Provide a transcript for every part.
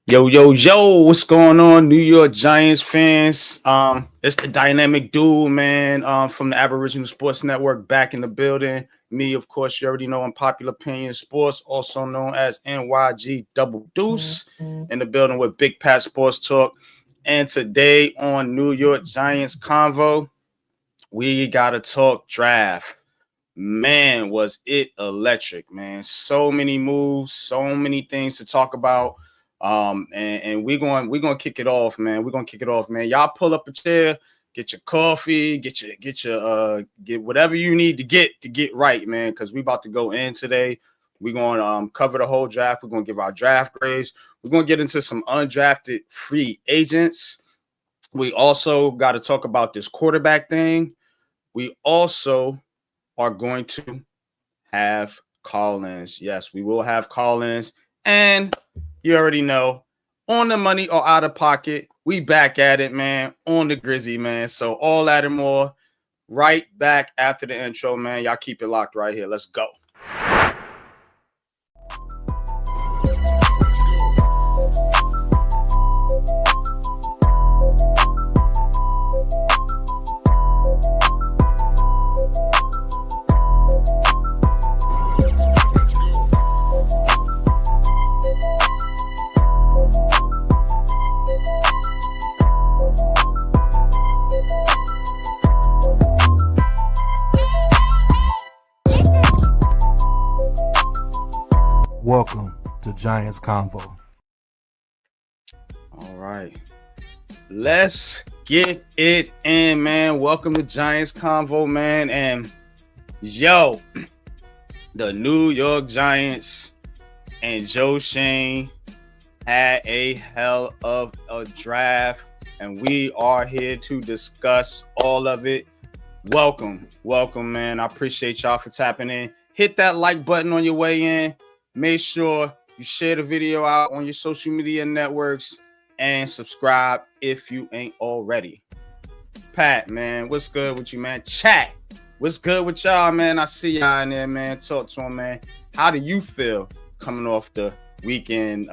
Yo, yo, yo, what's going on, New York Giants fans? It's the dynamic dude, man, from the Aboriginal Sports Network back in the building. Me, of course, you already know Unpopular Opinion Sports, also known as NYG Double Deuce, in the building with Big Pat Sports Talk. And today on New York Giants Convo, we got to talk draft. Man, was it electric, man. So many moves, so many things to talk about. And we're gonna kick it off, man. We're gonna kick it off, man. Y'all pull up a chair, get your coffee, get whatever you need to get right, man. Cause we about to go in today. We're gonna cover the whole draft. We're gonna give our draft grades. We're gonna get into some undrafted free agents. We also got to talk about this quarterback thing. We also are going to have call-ins. Yes, we will have call-ins. And you already know, on the money or out of pocket, we back at it, man, on the Grizzy, man. So all that and more right back after the intro, man. Y'all keep it locked right here. Let's go. Welcome to Giants Convo. All right. Let's get it in, man. Welcome to Giants Convo, man. And yo, the New York Giants and Joe Shane had a hell of a draft, and we are here to discuss all of it. Welcome, man. I appreciate y'all for tapping in. Hit that like button on your way in. Make sure you share the video out on your social media networks and subscribe if you ain't already. Pat, man, what's good with you, man? Chat, what's good with y'all, man? I see y'all in there, man. Talk to them, man. How do you feel coming off the weekend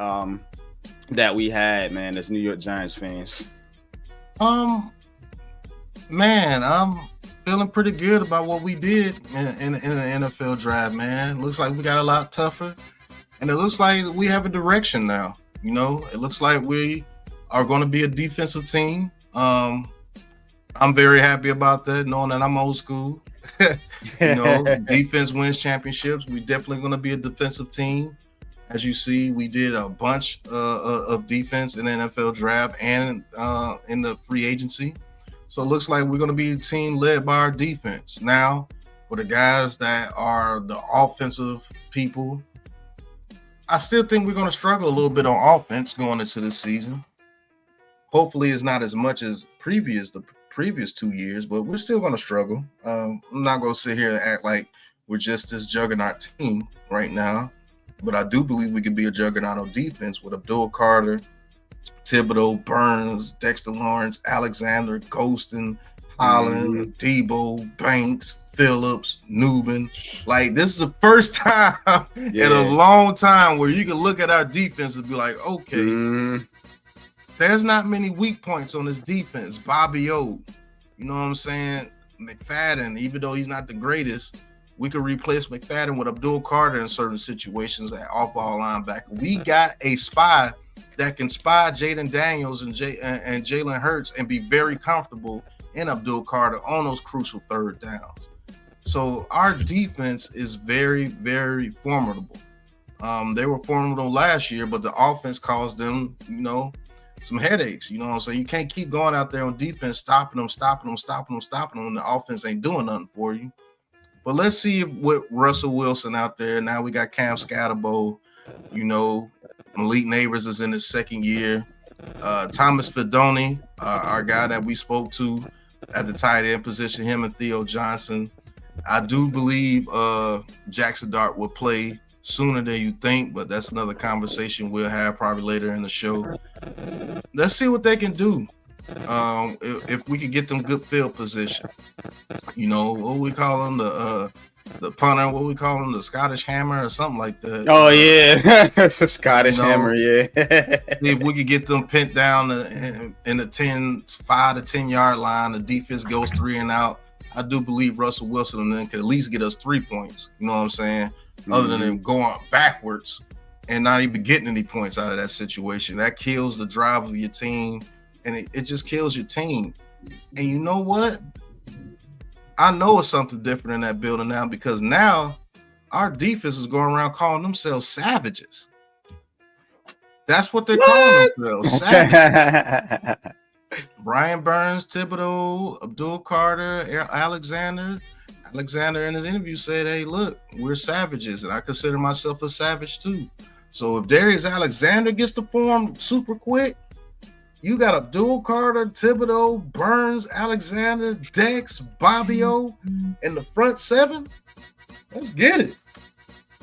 that we had, man, as New York Giants fans? Man, I'm feeling pretty good about what we did in the NFL draft, man. Looks like we got a lot tougher, and it looks like we have a direction now. You know, it looks like we are going to be a defensive team. I'm very happy about that, knowing that I'm old school. You know, defense wins championships. We definitely going to be a defensive team. As you see, we did a bunch of defense in the NFL draft and in the free agency. So it looks like we're going to be a team led by our defense. Now, for the guys that are the offensive people, I still think we're going to struggle a little bit on offense going into this season. Hopefully, it's not as much as the previous 2 years, but we're still going to struggle. I'm not going to sit here and act like we're just this juggernaut team right now, but I do believe we could be a juggernaut on defense with Abdul Carter, Thibodeau, Burns, Dexter Lawrence, Alexander, Ghostin, Holland, Debo, Banks, Phillips, Newman. Like, this is the first time in a long time where you can look at our defense and be like, okay, there's not many weak points on this defense. Bobby O, you know what I'm saying? McFadden, even though he's not the greatest, we could replace McFadden with Abdul Carter in certain situations at off-ball linebacker. We got a spy that can spy Jaden Daniels and Jalen Hurts and be very comfortable in Abdul Carter on those crucial third downs. So our defense is very, very formidable. They were formidable last year, but the offense caused them, you know, some headaches. You know what I'm saying? You can't keep going out there on defense, stopping them, and the offense ain't doing nothing for you. But let's see what Russell Wilson out there. Now we got Cam Scatterbo, you know, Malik Neighbors is in his second year. Thomas Fidone, our guy that we spoke to at the tight end position, him and Theo Johnson. I do believe Jackson Dart will play sooner than you think, but that's another conversation we'll have probably later in the show. Let's see what they can do. If we could get them good field position. You know, what we call them, the punter, what we call him, the Scottish Hammer or something like that. Oh yeah, it's a Scottish hammer. Yeah. If we could get them pinned down in the 5 to 10 yard line, the defense goes 3 and out. I do believe Russell Wilson and then could at least get us 3 points. You know what I'm saying? Other than them going backwards and not even getting any points out of that situation. That kills the drive of your team, and it just kills your team. And you know what? I know it's something different in that building now, because now our defense is going around calling themselves savages. That's what they're calling themselves, savages. Brian Burns, Thibodeau, Abdul Carter, Alexander in his interview said, hey, look, we're savages, and I consider myself a savage too. So if Darius Alexander gets to form super quick, you got Abdul Carter, Thibodeau, Burns, Alexander, Dex, Bobbio in the front 7. Let's get it.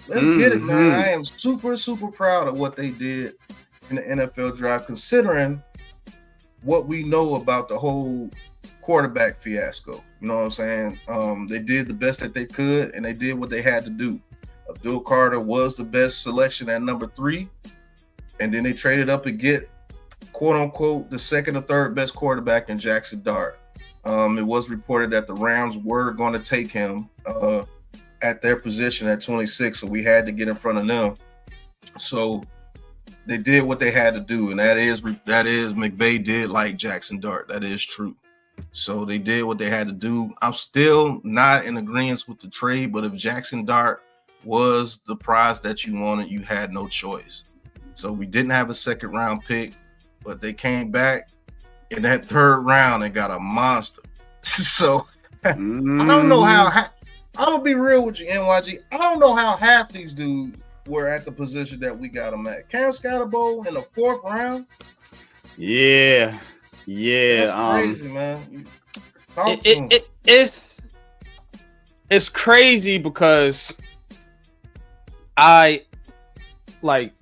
Let's get it, man. I am super, super proud of what they did in the NFL draft, considering what we know about the whole quarterback fiasco. You know what I'm saying? They did the best that they could, and they did what they had to do. Abdul Carter was the best selection at number 3, and then they traded up to get, quote unquote, the second or third best quarterback in Jackson Dart. It was reported that the Rams were going to take him at their position at 26, so we had to get in front of them. So they did what they had to do, and that is McVay did like Jackson Dart. That is true. So they did what they had to do. I'm still not in agreement with the trade, but if Jackson Dart was the prize that you wanted, you had no choice. So we didn't have a second round pick, but they came back in that 3rd round and got a monster. So I don't know how. I'm gonna be real with you, NYG. I don't know how half these dudes were at the position that we got them at. Cam Scatterbo in the 4th round. Yeah. That's crazy, man. It's crazy because I, like,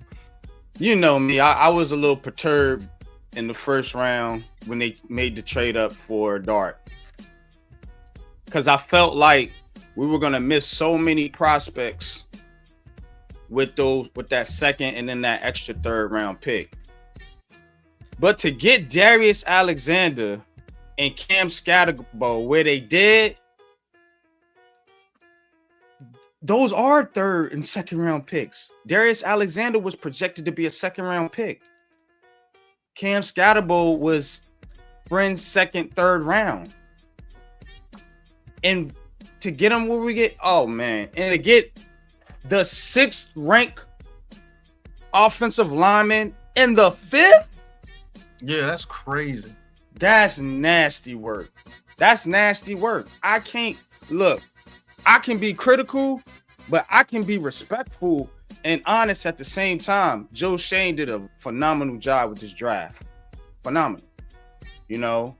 you know me, I was a little perturbed in the 1st round when they made the trade up for Dart, because I felt like we were gonna miss so many prospects with that second and then that extra 3rd round pick. But to get Darius Alexander and Cam Scatterbo where they did, those are 3rd and 2nd round picks. Darius Alexander was projected to be a 2nd round pick. Cam Scatterbo was Friend's 2nd, 3rd round. And to get him where we get, oh man, and to get the 6th ranked offensive lineman in the 5th? Yeah, that's crazy. That's nasty work. That's nasty work. I can't look. I can be critical, but I can be respectful and honest at the same time. Joe Shane did a phenomenal job with this draft. Phenomenal. You know?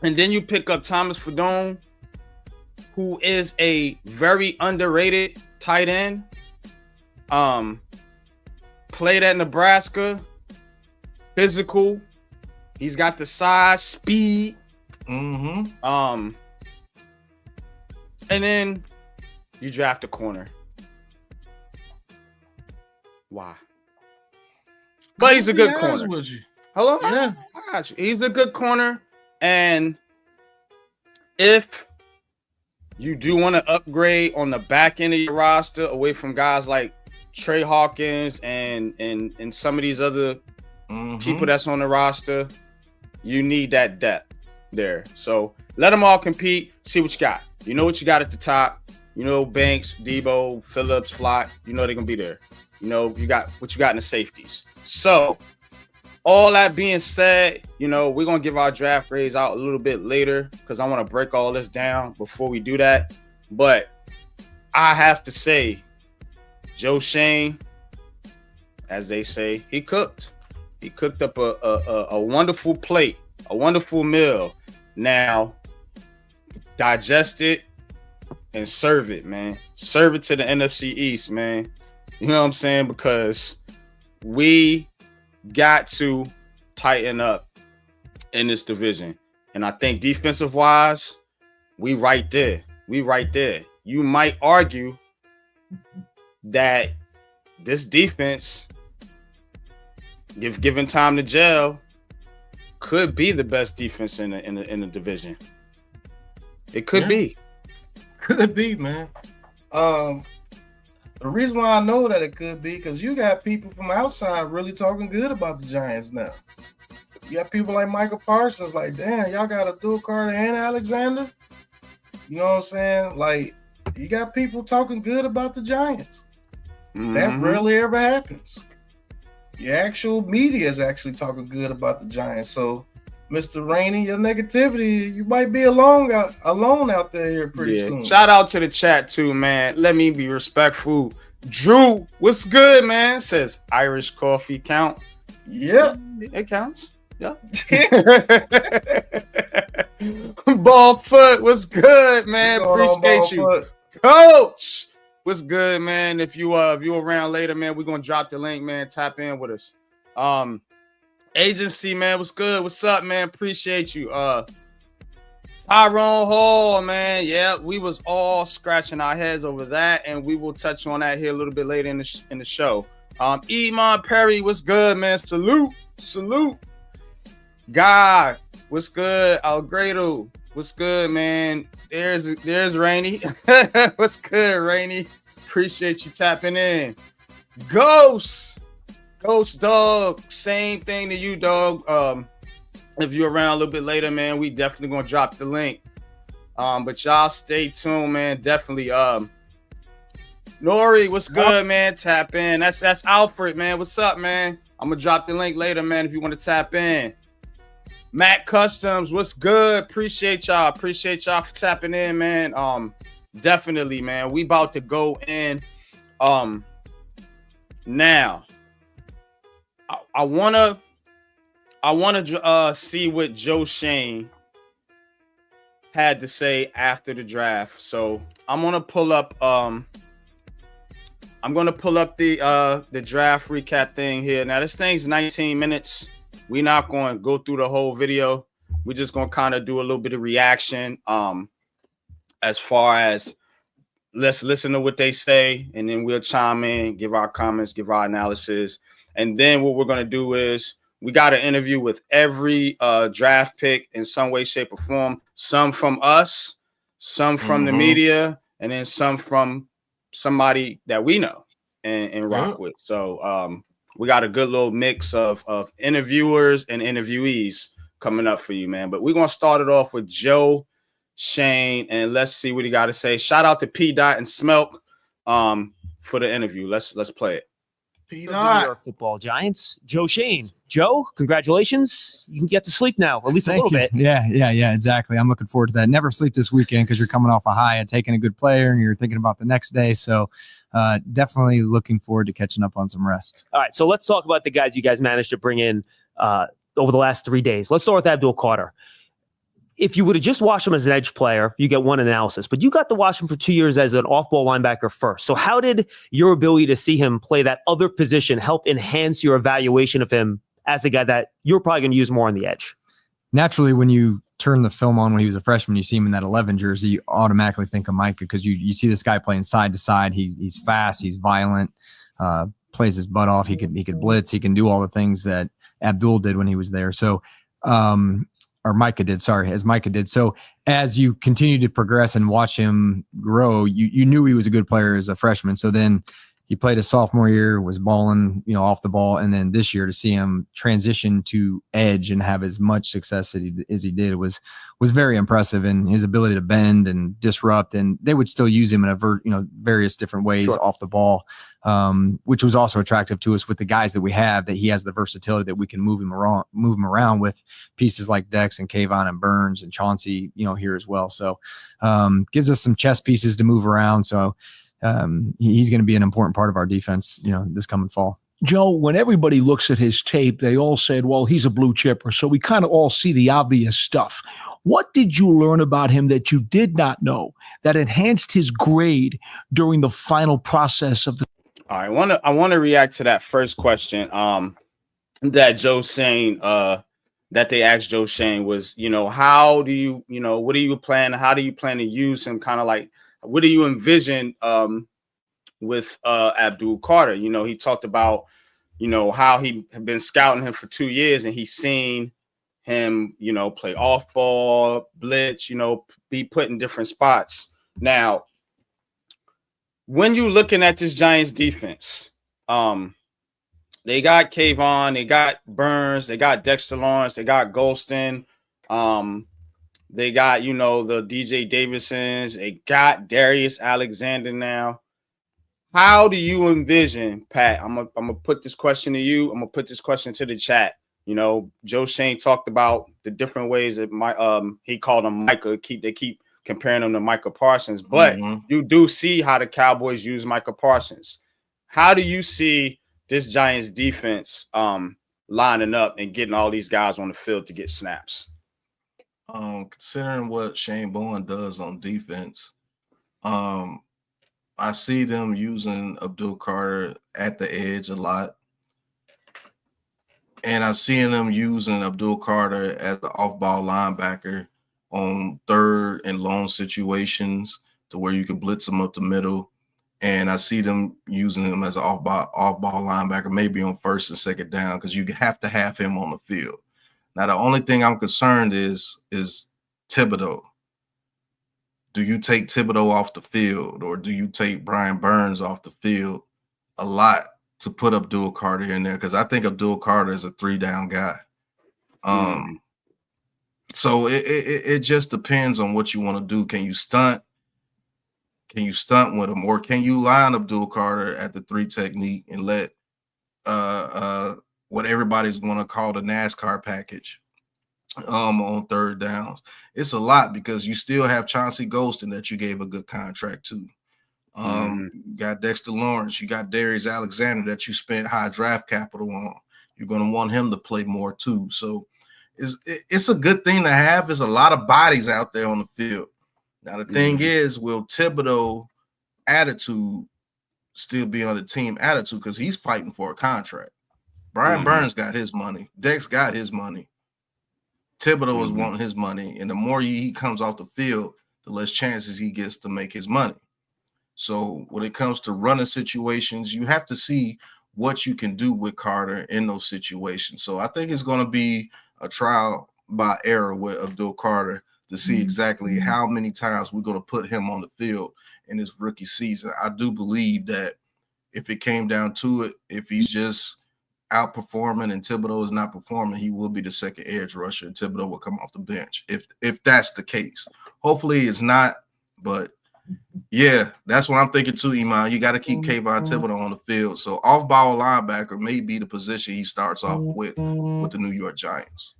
And then you pick up Thomas Fedone, who is a very underrated tight end. Played at Nebraska. Physical. He's got the size, speed. And then you draft a corner. Why? But he's a good corner. With you. Hello? Yeah. I got you. He's a good corner. And if you do want to upgrade on the back end of your roster away from guys like Trey Hawkins and some of these other people that's on the roster, you need that depth there. So let them all compete. See what you got. You know what you got at the top. You know Banks, Debo, Phillips, Flock. You know they're gonna be there. You know you got what you got in the safeties. So all that being said, you know we're gonna give our draft grades out a little bit later because I want to break all this down before we do that. But I have to say, Joe Shane, as they say, he cooked. He cooked up a wonderful plate, a wonderful meal. Now, digest it and serve it, man. Serve it to the NFC East, man. You know what I'm saying? Because we got to tighten up in this division. And I think defensive-wise, we right there. We right there. you might argue that this defense, if given time to gel, could be the best defense in the division. It could be. Could be, man. The reason why I know that it could be because you got people from outside really talking good about the Giants now. You got people like Michael Parsons, like, damn, y'all got Abdul Carter and Alexander. You know what I'm saying? Like, you got people talking good about the Giants. That rarely ever happens. The actual media is actually talking good about the Giants. So, Mr. Rainey, your negativity, you might be alone out there here pretty soon. Shout out to the chat too, man. Let me be respectful. Drew, what's good, man? Says Irish coffee count. Yep. It counts. Yep. Ball foot, what's good, man? Appreciate you. Coach, what's good, man? If you around later, man, we're gonna drop the link, man. Tap in with us. Agency, man, what's good? What's up, man? Appreciate you. Tyrone Hall, man. Yeah, we was all scratching our heads over that, and we will touch on that here a little bit later in the show. Iman Perry, what's good, man? Salute. God, what's good? Algrado, what's good, man? There's Rainey. What's good, Rainey? Appreciate you tapping in. Ghost dog, same thing to you, dog. If you're around a little bit later, man, we definitely gonna drop the link. But y'all stay tuned, man. Definitely. Nori, what's good, man? Tap in. That's Alfred, man. What's up, man? I'm gonna drop the link later, man, if you want to tap in. Matt Customs, what's good? Appreciate y'all for tapping in, man. Definitely, man. We about to go in. Now. I wanna see what Joe Shane had to say after the draft. So I'm gonna pull up the draft recap thing here. Now this thing's 19 minutes. We're not going to go through the whole video. We're just gonna kind of do a little bit of reaction. As far as let's listen to what they say, and then we'll chime in, give our comments, give our analysis. And then what we're going to do is we got an interview with every draft pick in some way, shape, or form. Some from us, some from the media, and then some from somebody that we know and rock with. So we got a good little mix of interviewers and interviewees coming up for you, man. But we're going to start it off with Joe Shane, and let's see what he got to say. Shout out to P. Dot and Smelk for the interview. Let's play it. New York Football Giants, Joe Shane. Joe, congratulations. You can get to sleep now, at least a little bit. Yeah, exactly. I'm looking forward to that. Never sleep this weekend because you're coming off a high and taking a good player and you're thinking about the next day. So definitely looking forward to catching up on some rest. All right, so let's talk about the guys you guys managed to bring in over the last 3 days. Let's start with Abdul Carter. If you would have just watched him as an edge player, you get one analysis, but you got to watch him for 2 years as an off-ball linebacker first. So how did your ability to see him play that other position help enhance your evaluation of him as a guy that you're probably going to use more on the edge? Naturally, when you turn the film on when he was a freshman, you see him in that 11 jersey, you automatically think of Micah because you see this guy playing side to side. He's fast, he's violent, plays his butt off. He could blitz, he can do all the things that Abdul did when he was there. So or Micah did, as Micah did. So as you continue to progress and watch him grow, you knew he was a good player as a freshman. So then he played his sophomore year, was balling, off the ball. And then this year to see him transition to edge and have as much success as he did was very impressive. And his ability to bend and disrupt, and they would still use him in various different ways off the ball, which was also attractive to us with the guys that we have, that he has the versatility that we can move him around with pieces like Dex and Kayvon and Burns and Chauncey, here as well. So gives us some chess pieces to move around. So he's going to be an important part of our defense, this coming fall. Joe, when everybody looks at his tape, they all said, well, he's a blue chipper. So we kind of all see the obvious stuff. What did you learn about him that you did not know that enhanced his grade during the final process of the? All right, I want to react to that first question. That Joe Shane, that they asked Joe Shane was, how do you, what do you plan? How do you plan to use him? Kind of like what do you envision with Abdul Carter? You know, he talked about, you know, how he had been scouting him for 2 years, and he's seen him, you know, play off ball, blitz, you know, be put in different spots. Now, when you're looking at this Giants defense, they got Kayvon, they got Burns, they got Dexter Lawrence, they got Golston, they got, you know, the DJ Davidsons, they got Darius Alexander now. How do you envision, Pat? I'm gonna put this question to you. I'm gonna put this question to the chat. You know, Joe Shane talked about the different ways that he called him Micah. They keep comparing him to Micah Parsons, but you do see how the Cowboys use Micah Parsons. How do you see this Giants defense lining up and getting all these guys on the field to get snaps? Considering what Shane Bowen does on defense, I see them using Abdul Carter at the edge a lot. And I see them using Abdul Carter as the off-ball linebacker on third and long situations to where you can blitz him up the middle. And I see them using him as an off-ball linebacker, maybe on first and second down, because you have to have him on the field. Now, the only thing I'm concerned is Thibodeau. Do you take Thibodeau off the field, or do you take Brian Burns off the field a lot to put Abdul Carter in there? Because I think Abdul Carter is a 3-down guy. So it just depends on what you want to do. Can you stunt? Can you stunt with him, or can you line Abdul Carter at the 3 technique and let what everybody's going to call the NASCAR package on third downs? It's a lot because you still have Chauncey Golston that you gave a good contract to. You got Dexter Lawrence, you got Darius Alexander that you spent high draft capital on. You're going to want him to play more too. So it's a good thing to have. There's a lot of bodies out there on the field. Now, the thing is, will Thibodeau attitude still be on the team attitude? Because he's fighting for a contract. Brian Burns got his money. Dex got his money. Thibodeau is wanting his money. And the more he comes off the field, the less chances he gets to make his money. So when it comes to running situations, you have to see what you can do with Carter in those situations. So I think it's going to be a trial by error with Abdul Carter to see exactly how many times we're going to put him on the field in his rookie season. I do believe that if it came down to it, if he's just outperforming and Thibodeau is not performing, he will be the second edge rusher and Thibodeau will come off the bench if that's the case. Hopefully it's not, but yeah, that's what I'm thinking too, Iman. You got to keep Kayvon Thibodeau on the field. So off-ball linebacker may be the position he starts off with the New York Giants,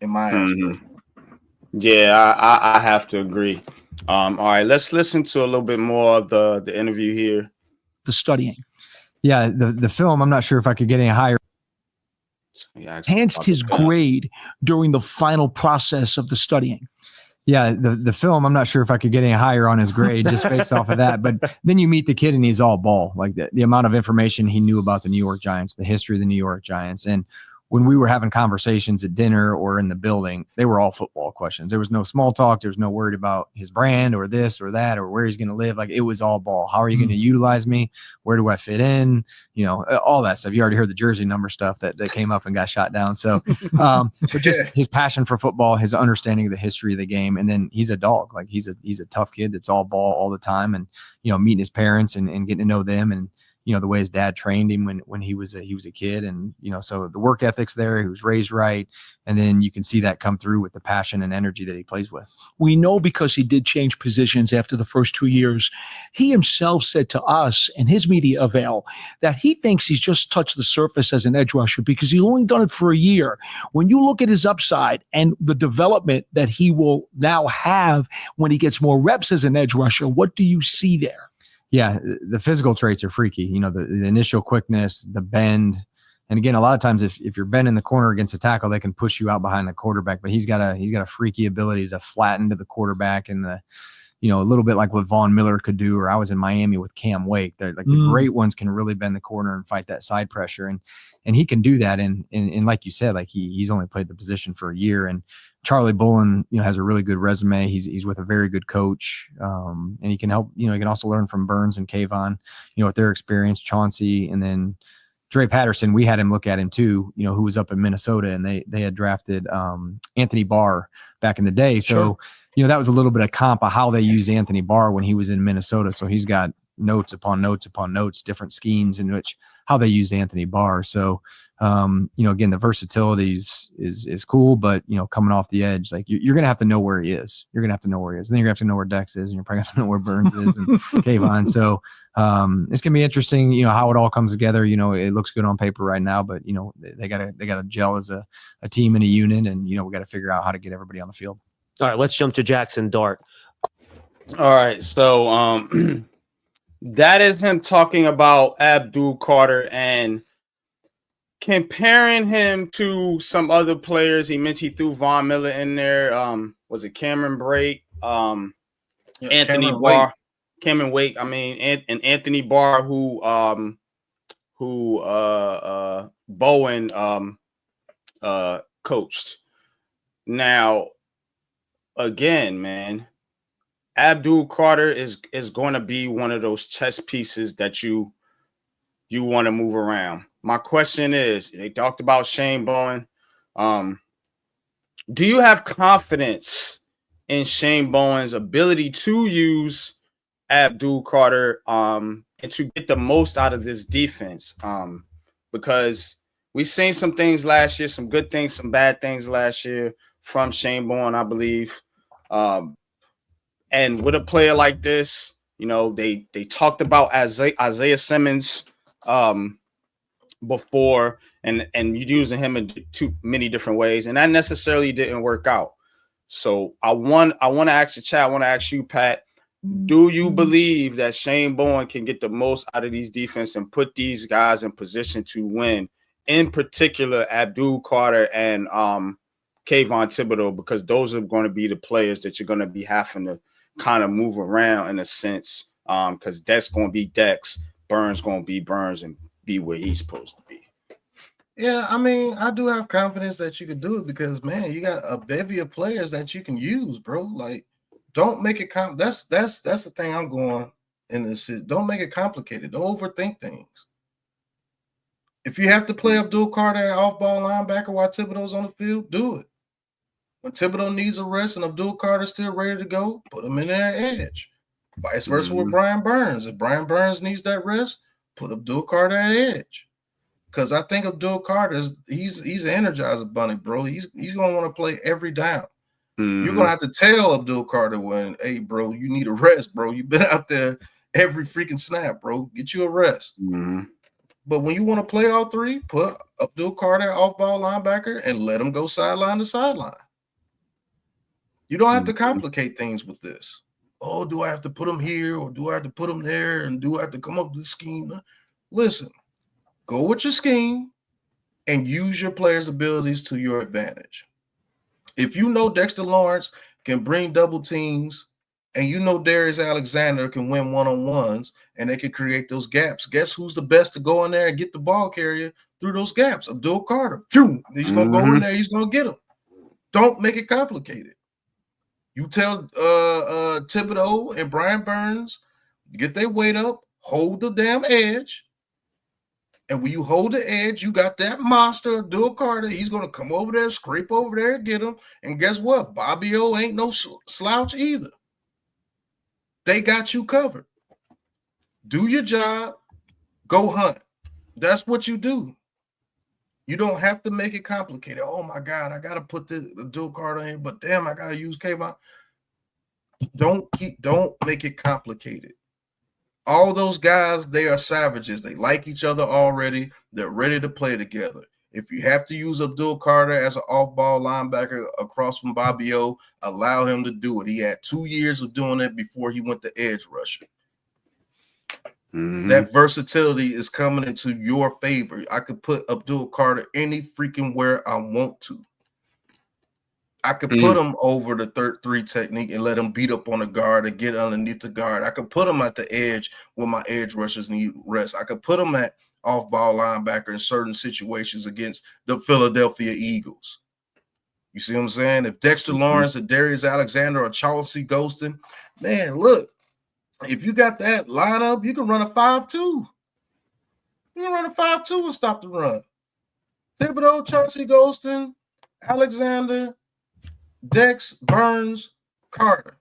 in my aspect. Yeah, I have to agree. All right, let's listen to a little bit more of the interview here. The studying. Yeah, the film, I'm not sure if I could get any higher. Enhanced his grade during the final process of the studying. Yeah, the film, I'm not sure if I could get any higher on his grade just based off of that. But then you meet the kid and he's all ball. Like the amount of information he knew about the New York Giants, the history of the New York Giants. And when we were having conversations at dinner or in the building, they were all football questions. There was no small talk. There was no worried about his brand or this or that or where he's going to live. Like it was all ball. How are you going to utilize me? Where do I fit in? You know, all that stuff. You already heard the jersey number stuff that came up and got shot down. So, but just his passion for football, his understanding of the history of the game. And then he's a dog. Like he's a tough kid that's all ball all the time. And, you know, meeting his parents and getting to know them and, you know, the way his dad trained him when he was a kid. And, you know, so the work ethic's there, he was raised right. And then you can see that come through with the passion and energy that he plays with. We know because he did change positions after the first 2 years. He himself said to us in his media avail that he thinks he's just touched the surface as an edge rusher because he's only done it for a year. When you look at his upside and the development that he will now have when he gets more reps as an edge rusher, what do you see there? Yeah, the physical traits are freaky. You know, the initial quickness, the bend. And again, a lot of times if you're bending the corner against a tackle, they can push you out behind the quarterback. But he's got a freaky ability to flatten to the quarterback and a little bit like what Von Miller could do, or I was in Miami with Cam Wake. They're like the great ones can really bend the corner and fight that side pressure. And he can do that. And like you said, like he's only played the position for a year. And Charlie Bowen, has a really good resume. He's with a very good coach. And he can help, he can also learn from Burns and Kayvon, with their experience, Chauncey, and then Dre Patterson. We had him look at him too, who was up in Minnesota, and they had drafted Anthony Barr back in the day. So, that was a little bit of comp of how they used Anthony Barr when he was in Minnesota. So he's got notes upon notes upon notes, different schemes in which how they used Anthony Barr. So, again, the versatility is cool, but, coming off the edge, like you're going to have to know where he is. You're going to have to know where he is. And then you're going to have to know where Dex is, and you're probably going to have to know where Burns is and Kayvon. So it's going to be interesting, how it all comes together. It looks good on paper right now, but, they got to gel as a team and a unit, and, we got to figure out how to get everybody on the field. All right, let's jump to Jackson Dart. All right, so that is him talking about Abdul Carter and comparing him to some other players. He mentioned he threw Von Miller in there. Was it Cameron Brate? Anthony Barr. Cameron Wake. And Anthony Barr, who Bowen coached. Now, again, man, Abdul Carter is going to be one of those chess pieces that you want to move around. My question is, they talked about Shane Bowen. Do you have confidence in Shane Bowen's ability to use Abdul Carter and to get the most out of this defense? Because we've seen some things last year, some good things, some bad things last year from Shane Bowen, I believe. And with a player like this, they talked about Isaiah Simmons before, and using him in too many different ways, and that necessarily didn't work out. So I want to ask the chat. I want to ask you, Pat. Do you believe that Shane Bowen can get the most out of these defense and put these guys in position to win? In particular, Abdul Carter and Kayvon Thibodeau, because those are going to be the players that you're going to be having to kind of move around in a sense, because Dex going to be Dex, Burns going to be Burns, and be where he's supposed to be. Yeah, I do have confidence that you can do it because, man, you got a bevy of players that you can use, bro. Like, don't make it that's the thing I'm going in this. Don't make it complicated. Don't overthink things. If you have to play Abdul Carter at off-ball linebacker while Thibodeau's on the field, do it. When Thibodeau needs a rest and Abdul Carter's still ready to go, put him in that edge. Vice versa with Brian Burns. If Brian Burns needs that rest, put Abdul Carter at edge. Because I think Abdul Carter he's an energizer bunny, bro. He's gonna want to play every down. You're gonna have to tell Abdul Carter when, hey, bro, you need a rest, bro. You've been out there every freaking snap, bro. Get you a rest. But when you want to play all three, put Abdul Carter off-ball linebacker and let him go sideline to sideline. You don't have to complicate things with this. Oh, do I have to put him here or do I have to put him there? And do I have to come up with a scheme? Listen, go with your scheme and use your players' abilities to your advantage. If you know Dexter Lawrence can bring double teams and you know Darius Alexander can win one-on-ones and they can create those gaps, guess who's the best to go in there and get the ball carrier through those gaps? Abdul Carter. He's going to go in there. He's going to get him. Don't make it complicated. You tell Thibodeau and Brian Burns, get their weight up, hold the damn edge. And when you hold the edge, you got that monster, Abdul Carter. He's going to come over there, scrape over there, and get him. And guess what? Bobby O ain't no slouch either. They got you covered. Do your job. Go hunt. That's what you do. You don't have to make it complicated. Oh, my God, I got to put the Abdul Carter in, but damn, I got to use Kayvon. Don't make it complicated. All those guys, they are savages. They like each other already. They're ready to play together. If you have to use Abdul Carter as an off-ball linebacker across from Bobby O, allow him to do it. He had 2 years of doing it before he went to edge rushing. That versatility is coming into your favor. I could put Abdul Carter any freaking where I want to. I could put him over the 3 technique and let him beat up on the guard and get underneath the guard. I could put him at the edge when my edge rushers need rest. I could put him at off-ball linebacker in certain situations against the Philadelphia Eagles. You see what I'm saying? If Dexter Lawrence or Darius Alexander or Chauncey Golston, man, look, if you got that lineup, you can run a 5-2. You can run a 5-2 and stop the run. Thibodeau, Chauncey Golston, Alexander, Dex, Burns, Carter.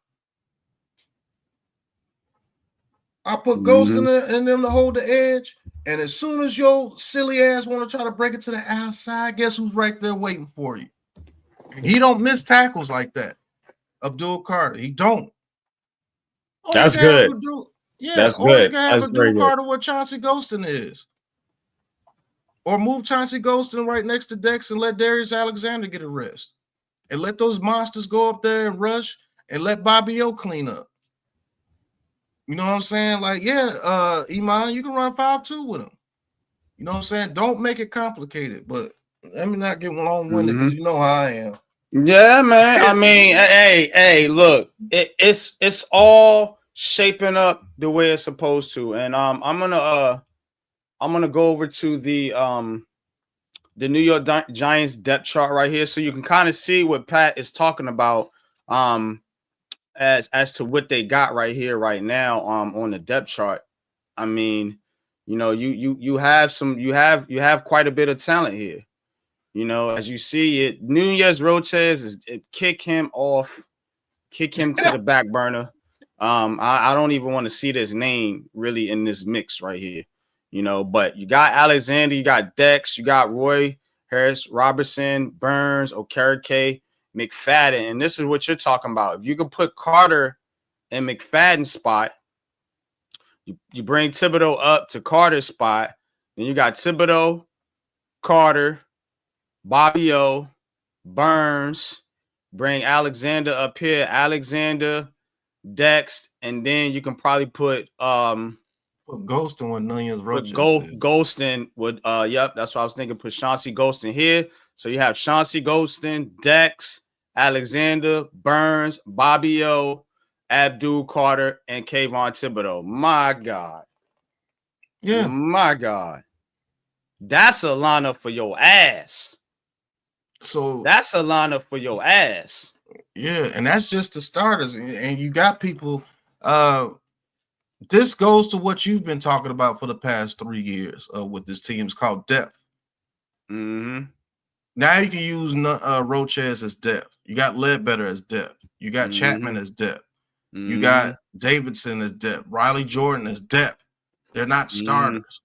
I put Ghost in them to hold the edge, and as soon as your silly ass want to try to break it to the outside, guess who's right there waiting for you? He don't miss tackles like that. Abdul Carter, he don't. That's good. That's good. Have Abdul Carter what Chauncey Golston is. Or move Chauncey Golston right next to Dex and let Darius Alexander get a rest. And let those monsters go up there and rush and let Bobby O clean up. You know what I'm saying? Like, yeah, Iman, you can run 5-2 with him. You know what I'm saying? Don't make it complicated, but let me not get long-winded because you know how I am. Yeah, man. I mean, hey, look, it's all shaping up the way it's supposed to. And I'm gonna go over to the New York Giants depth chart right here, so you can kind of see what Pat is talking about as to what they got right here right now on the depth chart. I mean, you know, you have quite a bit of talent here. You know, as you see it, Nunez Roches kick him to the back burner. I don't even want to see this name really in this mix right here. You know, but you got Alexander, you got Dex, you got Roy Harris, Robertson, Burns, Okereke, McFadden, and this is what you're talking about. If you can put Carter in McFadden's spot, you bring Thibodeau up to Carter's spot, then you got Thibodeau, Carter, Bobby O, Burns, bring Alexander up here, Alexander, Dex, and then you can probably put Golston with Nunez Roches. Golston would yep, that's what I was thinking. Put Chauncey Golston here. So you have Chauncey Golston, Dex, Alexander, Burns, Bobby O, Abdul Carter, and Kayvon Thibodeau. My God. Yeah. My God. That's a lineup for your ass. So that's a lineup for your ass. Yeah, and that's just the starters. And you got people this goes to what you've been talking about for the past 3 years with this team. It's called depth. Mm-hmm. Now you can use Roches as depth. You got Ledbetter as depth. You got Chapman as depth. You got Davidson as depth. Riley Jordan as depth. They're not starters.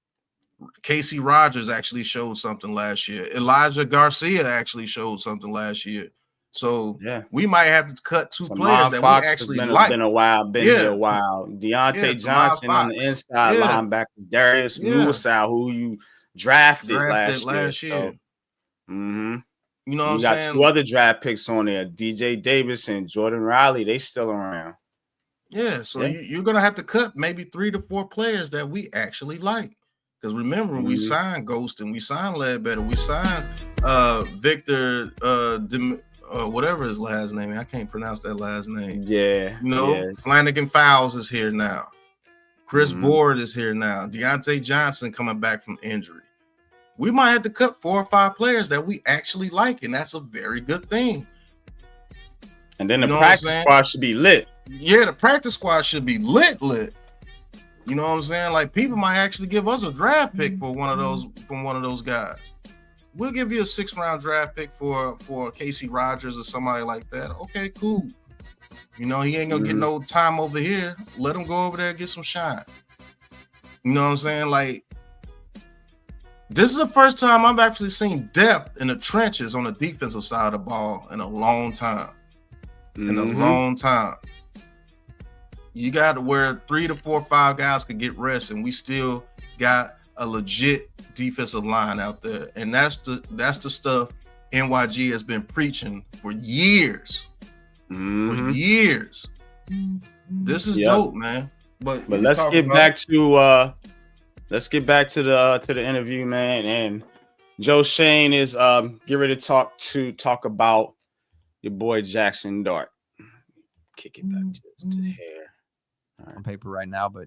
Casey Rogers actually showed something last year. Elijah Garcia actually showed something last year. So we might have to cut 2 players that Fox we actually has been a while, here a while. Deontay Johnson on the inside linebacker, Darius Musa, who you drafted last year. So, you know what I'm got saying? 2 other draft picks on there, DJ Davis and Jordan Riley. They still around. Yeah, so you're gonna have to cut maybe 3 to 4 players that we actually like. Because remember, we signed Ghost and we signed Ledbetter, we signed Victor whatever his last name. I can't pronounce that last name. Yeah. You know, Flanagan Fowles is here now. Chris Board is here now. Deontay Johnson coming back from injury. We might have to cut 4 or 5 players that we actually like, and that's a very good thing. And then the practice squad should be lit. Yeah, the practice squad should be lit. You know what I'm saying? Like, people might actually give us a draft pick for one of those guys. We'll give you a 6th-round draft pick for Casey Rogers or somebody like that. Okay, cool. You know, he ain't gonna get no time over here. Let him go over there and get some shine. You know what I'm saying? Like, this is the first time I've actually seen depth in the trenches on the defensive side of the ball in a long time. In a long time. You got to where 3 to 4 or 5 guys could get rest, and we still got a legit defensive line out there. And that's the stuff NYG has been preaching for years. For years. This is dope, man. But let's get back to the interview, man. And Joe Shane is getting ready to talk about your boy Jackson Dart. Kick it back to the hair. On paper right now, but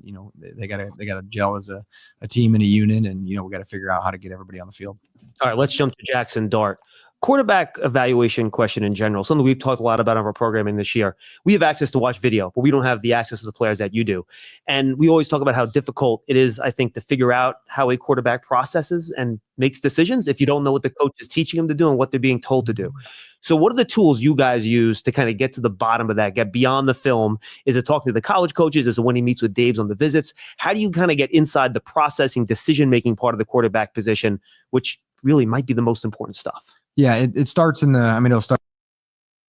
they gotta gel as a team and a unit, and we got to figure out how to get everybody on the field. All right, let's jump to Jackson Dart. Quarterback evaluation question in general, something we've talked a lot about on our programming this year. We have access to watch video, but we don't have the access to the players that you do. And we always talk about how difficult it is, I think, to figure out how a quarterback processes and makes decisions if you don't know what the coach is teaching them to do and what they're being told to do. So what are the tools you guys use to kind of get to the bottom of that, get beyond the film? Is it talking to the college coaches? Is it when he meets with Daves on the visits? How do you kind of get inside the processing, decision-making part of the quarterback position, which really might be the most important stuff? Yeah, it starts it'll start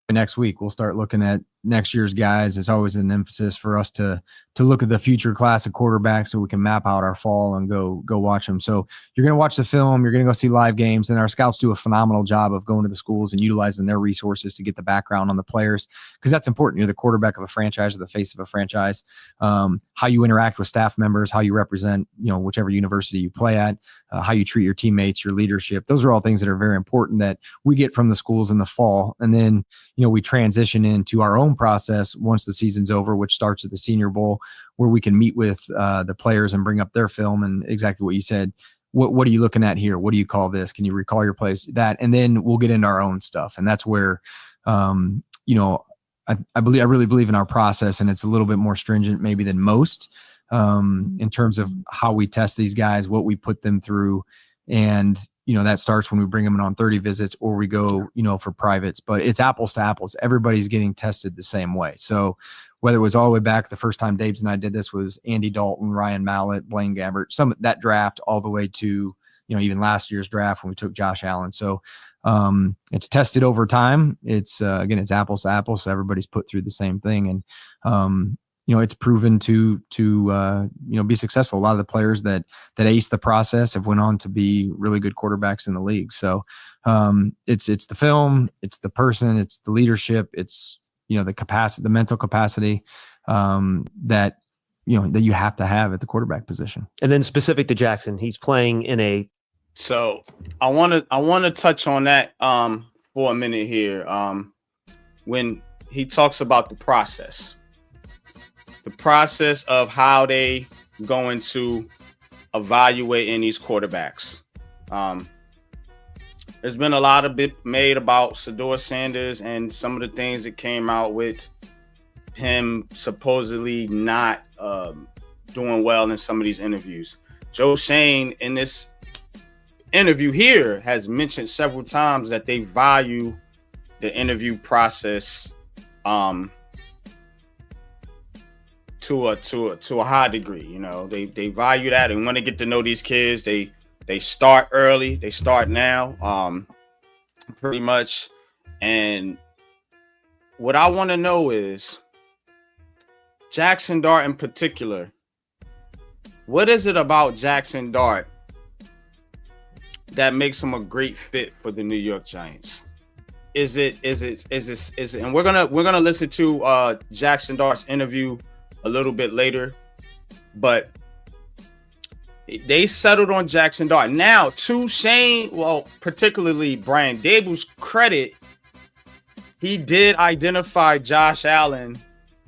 next week. We'll start looking at next year's guys. It's always an emphasis for us to look at the future class of quarterbacks so we can map out our fall and go watch them. So you're going to watch the film, you're going to go see live games, and our scouts do a phenomenal job of going to the schools and utilizing their resources to get the background on the players, because that's important. You're the quarterback of a franchise or the face of a franchise. How you interact with staff members, how you represent, whichever university you play at, how you treat your teammates, your leadership. Those are all things that are very important that we get from the schools in the fall. And then, we transition into our own process once the season's over, which starts at the Senior Bowl, where we can meet with the players and bring up their film and exactly what you said. What are you looking at here? What do you call this? Can you recall your plays? That, and then we'll get into our own stuff. And that's where, I really believe in our process, and it's a little bit more stringent maybe than most in terms of how we test these guys, what we put them through. And, that starts when we bring them in on 30 visits or we go, for privates, but it's apples to apples. Everybody's getting tested the same way. So whether it was all the way back, the first time Daves and I did this was Andy Dalton, Ryan Mallett, Blaine Gabbert, some of that draft all the way to, even last year's draft when we took Josh Allen. So it's tested over time. It's again, it's apples to apples. So everybody's put through the same thing. And, it's proven to be successful. A lot of the players that ace the process have went on to be really good quarterbacks in the league. So it's the film, it's the person, it's the leadership, it's the capacity, the mental capacity that you have to have at the quarterback position. And then specific to Jackson, he's playing in a. So I want to touch on that for a minute here. When he talks about the process of how they going to evaluate in these quarterbacks. There's been a lot of bit made about Sedor Sanders and some of the things that came out with him supposedly not doing well in some of these interviews. Joe Shane in this interview here has mentioned several times that they value the interview process to a high degree. They value that and want to get to know these kids. They start early. They start now, pretty much. And what I want to know is Jackson Dart in particular. What is it about Jackson Dart that makes him a great fit for the New York Giants? Is it? And we're gonna listen to Jackson Dart's interview a little bit later, but they settled on Jackson Dart. Now, to Shane, particularly Brian Dable's credit, he did identify Josh Allen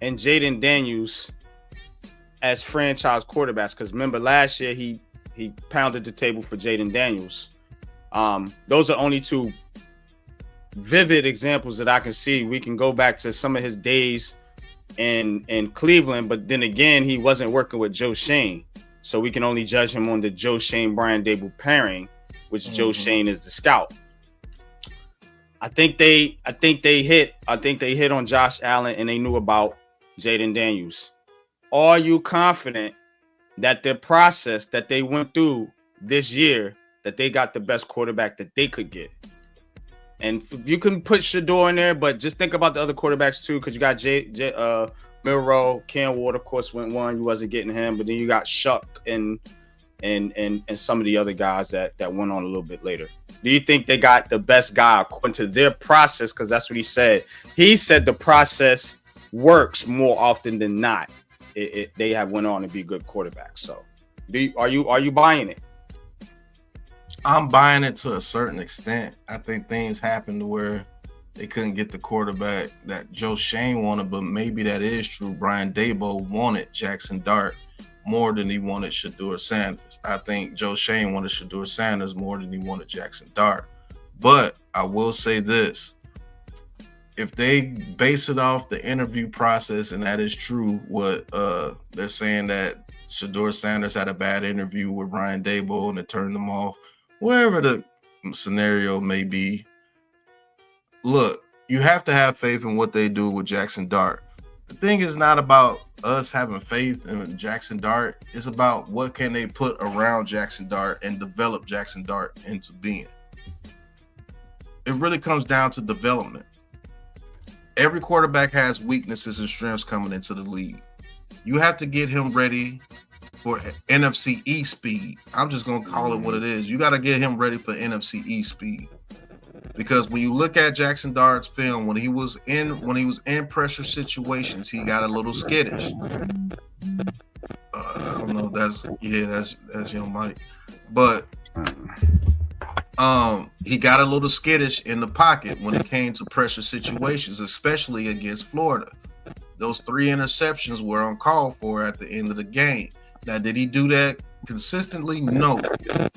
and Jaden Daniels as franchise quarterbacks. Because remember, last year he pounded the table for Jaden Daniels. Those are only two vivid examples that I can see. We can go back to some of his days in Cleveland, but then again, he wasn't working with Joe Shane. So we can only judge him on the Joe Shane, Brian Dable pairing, which Joe Shane is the scout. I think they hit on Josh Allen and they knew about Jaden Daniels. Are you confident that the process that they went through this year, that they got the best quarterback that they could get? And you can put Shadur in there, but just think about the other quarterbacks too, because you got Milroe, Ken Ward, of course, went one. You wasn't getting him, but then you got Shuck and some of the other guys that went on a little bit later. Do you think they got the best guy according to their process? Because that's what he said. He said the process works more often than not. They have went on to be good quarterbacks. So, are you buying it? I'm buying it to a certain extent. I think things happen to where they couldn't get the quarterback that Joe Shane wanted, but maybe that is true. Brian Daboll wanted Jackson Dart more than he wanted Shadur Sanders. I think Joe Shane wanted Shadur Sanders more than he wanted Jackson Dart. But I will say this. If they base it off the interview process, and that is true, what they're saying that Shadur Sanders had a bad interview with Brian Daboll and it turned them off, wherever the scenario may be, look, you have to have faith in what they do with Jackson Dart. The thing is not about us having faith in Jackson Dart. It's about what can they put around Jackson Dart and develop Jackson Dart into being. It really comes down to development. Every quarterback has weaknesses and strengths coming into the league. You have to get him ready for NFC East speed. I'm just going to call it what it is. You got to get him ready for NFC East speed. Because when you look at Jackson Dart's film, when he was in pressure situations, he got a little skittish. I don't know. That's your mic, but he got a little skittish in the pocket when it came to pressure situations, especially against Florida. Those 3 interceptions were uncalled for at the end of the game. Now, did he do that consistently? No.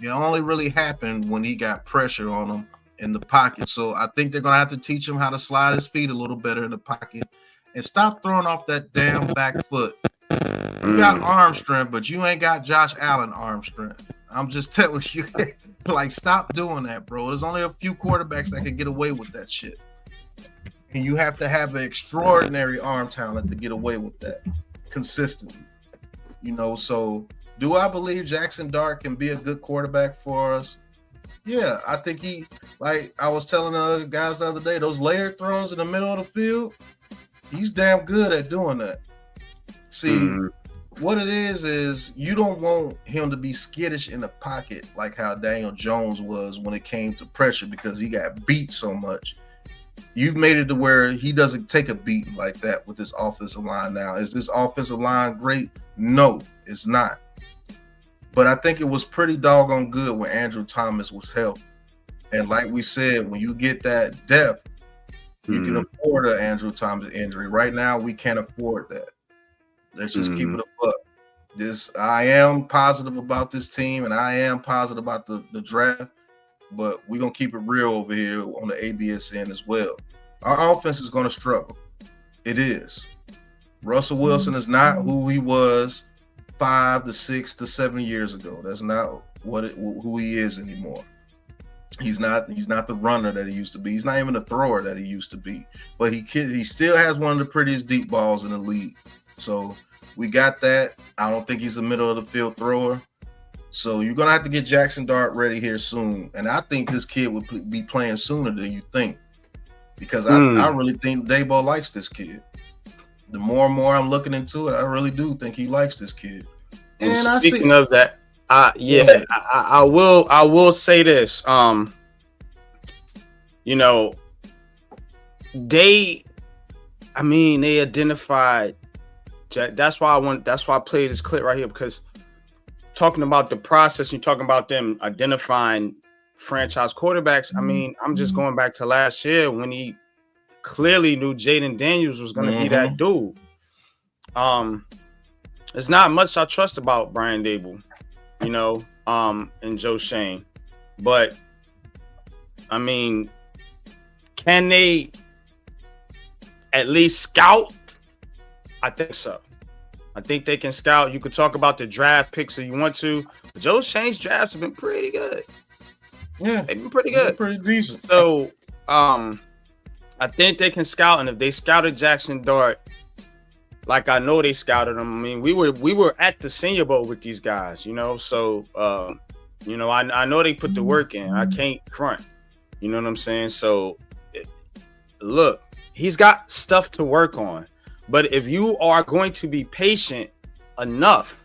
It only really happened when he got pressure on him in the pocket. So I think they're going to have to teach him how to slide his feet a little better in the pocket and stop throwing off that damn back foot. You got arm strength, but you ain't got Josh Allen arm strength. I'm just telling you, like, stop doing that, bro. There's only a few quarterbacks that can get away with that shit. And you have to have an extraordinary arm talent to get away with that consistently. You know, so do I believe Jackson Dart can be a good quarterback for us? Yeah, I think he, like I was telling the other guys the other day, those layered throws in the middle of the field, he's damn good at doing that. See, what it is you don't want him to be skittish in the pocket like how Daniel Jones was when it came to pressure because he got beat so much. You've made it to where he doesn't take a beating like that with this offensive line now. Is this offensive line great? No, it's not. But I think it was pretty doggone good when Andrew Thomas was healthy. And like we said, when you get that depth, you can afford an Andrew Thomas injury. Right now, we can't afford that. Let's just keep it a buck. I am positive about this team, and I am positive about the draft, but we're going to keep it real over here on the ABS end as well. Our offense is going to struggle. It is. Russell Wilson is not who he was 5 to 6 to 7 years ago. That's not who he is anymore. He's not the runner that he used to be. He's not even the thrower that he used to be. But he still has one of the prettiest deep balls in the league. So we got that. I don't think he's a middle of the field thrower. So you're gonna have to get Jackson Dart ready here soon. And I think this kid would be playing sooner than you think. Because I really think Daboll likes this kid. The more and more I'm looking into it, I really do think he likes this kid. And speaking of that, I will say this. You know, they identified. That's why I played this clip right here, because talking about the process, you're talking about them identifying franchise quarterbacks. I mean, I'm just going back to last year when he clearly knew Jaden Daniels was going to be that dude. There's not much I trust about Brian Daboll, you know, and Joe Shane. But, I mean, can they at least scout? I think so. I think they can scout. You could talk about the draft picks if you want to, but Joe Shane's drafts have been pretty good. Yeah, they've been pretty good. Pretty decent. So, I think they can scout, and if they scouted Jackson Dart, like I know they scouted him. I mean, we were at the Senior Bowl with these guys, you know. So, you know, I know they put the work in. I can't front. You know what I'm saying? So, look, he's got stuff to work on. But if you are going to be patient enough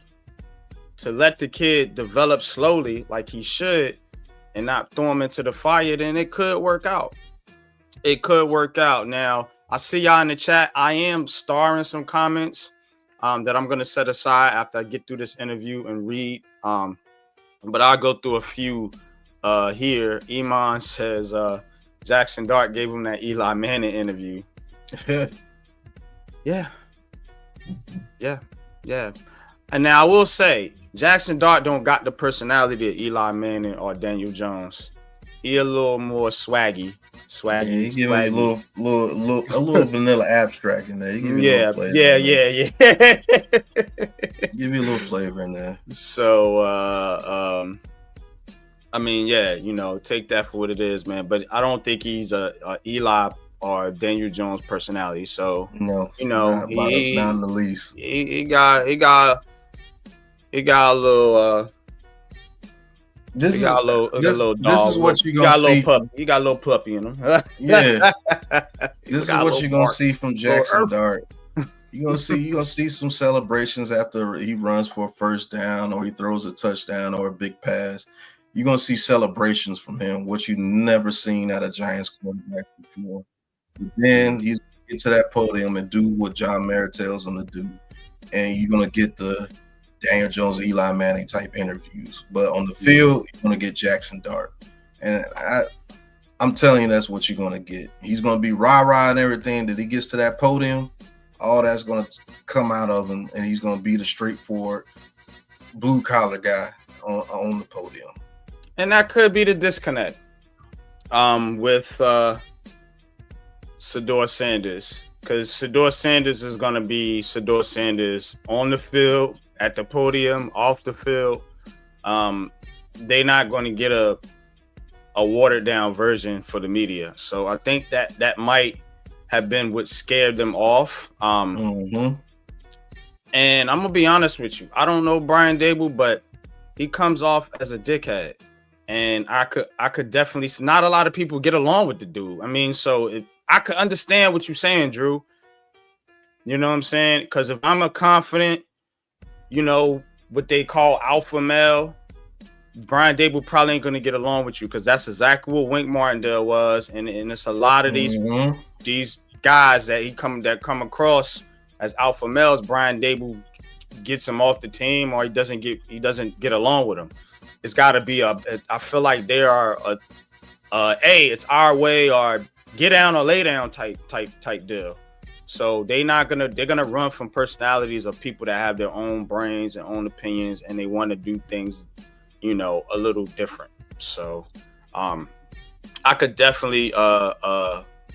to let the kid develop slowly, like he should, and not throw him into the fire, then it could work out. It could work out. Now, I see y'all in the chat. I am starring some comments that I'm going to set aside after I get through this interview and read. But I'll go through a few here. Iman says, Jackson Dart gave him that Eli Manning interview. Yeah. And now I will say, Jackson Dart don't got the personality of Eli Manning or Daniel Jones. He a little more swaggy. Yeah, he give me a little vanilla abstract in there. He give me a little flavor. Yeah. Give me a little flavor in there. So, I mean, yeah, take that for what it is, man. But I don't think he's a Eli or Daniel Jones personality. So, no, not in the least. He got a little. This is what you're gonna see. He got a little puppy in him. Yeah. This is what you're gonna see from Jackson Dart. You're gonna see some celebrations after he runs for a first down or he throws a touchdown or a big pass. You're gonna see celebrations from him, what you've never seen at a Giants quarterback before. But then he's gonna get to that podium and do what John Mara tells him to do, and you're gonna get the Daniel Jones, Eli Manning type interviews. But on the field, you're going to get Jackson Dart. And I'm telling you, that's what you're going to get. He's going to be rah-rah and everything. That he gets to that podium, all that's going to come out of him, and he's going to be the straightforward blue-collar guy on the podium. And that could be the disconnect with Sedor Sanders. Because Sedor Sanders is going to be Sedor Sanders on the field, at the podium, off the field. They're not going to get a watered down version for the media. So I think that might have been what scared them off. And I'm going to be honest with you. I don't know Brian Daboll, but he comes off as a dickhead. And I could definitely, not a lot of people get along with the dude. I mean, so I could understand what you're saying, Drew. You know what I'm saying? Because if I'm a confident, what they call alpha male, Brian Daboll probably ain't going to get along with you, because that's exactly what Wink Martindale was. And it's a lot of these guys that come across as alpha males. Brian Daboll gets him off the team, or he doesn't get along with him. It's got to be I feel like they are it's our way or get down or lay down type deal. So they're gonna run from personalities of people that have their own brains and own opinions, and they want to do things, a little different. So I could definitely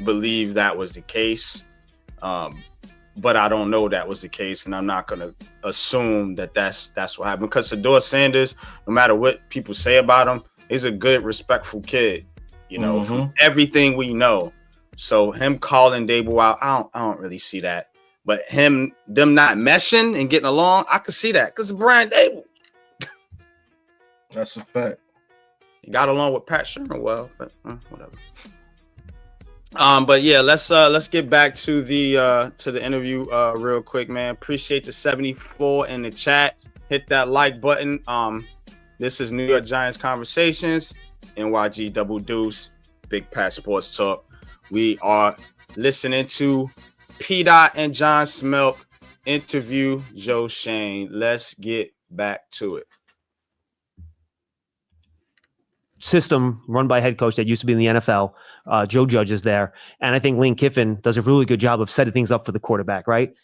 believe that was the case. But I don't know that was the case, and I'm not gonna assume that that's what happened, because Sedor Sanders, no matter what people say about him, is a good, respectful kid, from everything we know. So him calling Daboll out, I don't really see that. But them not meshing and getting along, I could see that, because it's Brian Daboll. That's a fact. He got along with Pat Shermer well, but whatever. But yeah, let's get back to the interview real quick, man. Appreciate the 74 in the chat. Hit that like button. This is New York Giants Conversations, NYG Double Deuce, Big Pat Sports Talk. We are listening to P-Dot and John Smelk interview Joe Shane. Let's get back to it. System run by a head coach that used to be in the NFL. Joe Judge is there. And I think Lane Kiffin does a really good job of setting things up for the quarterback, right?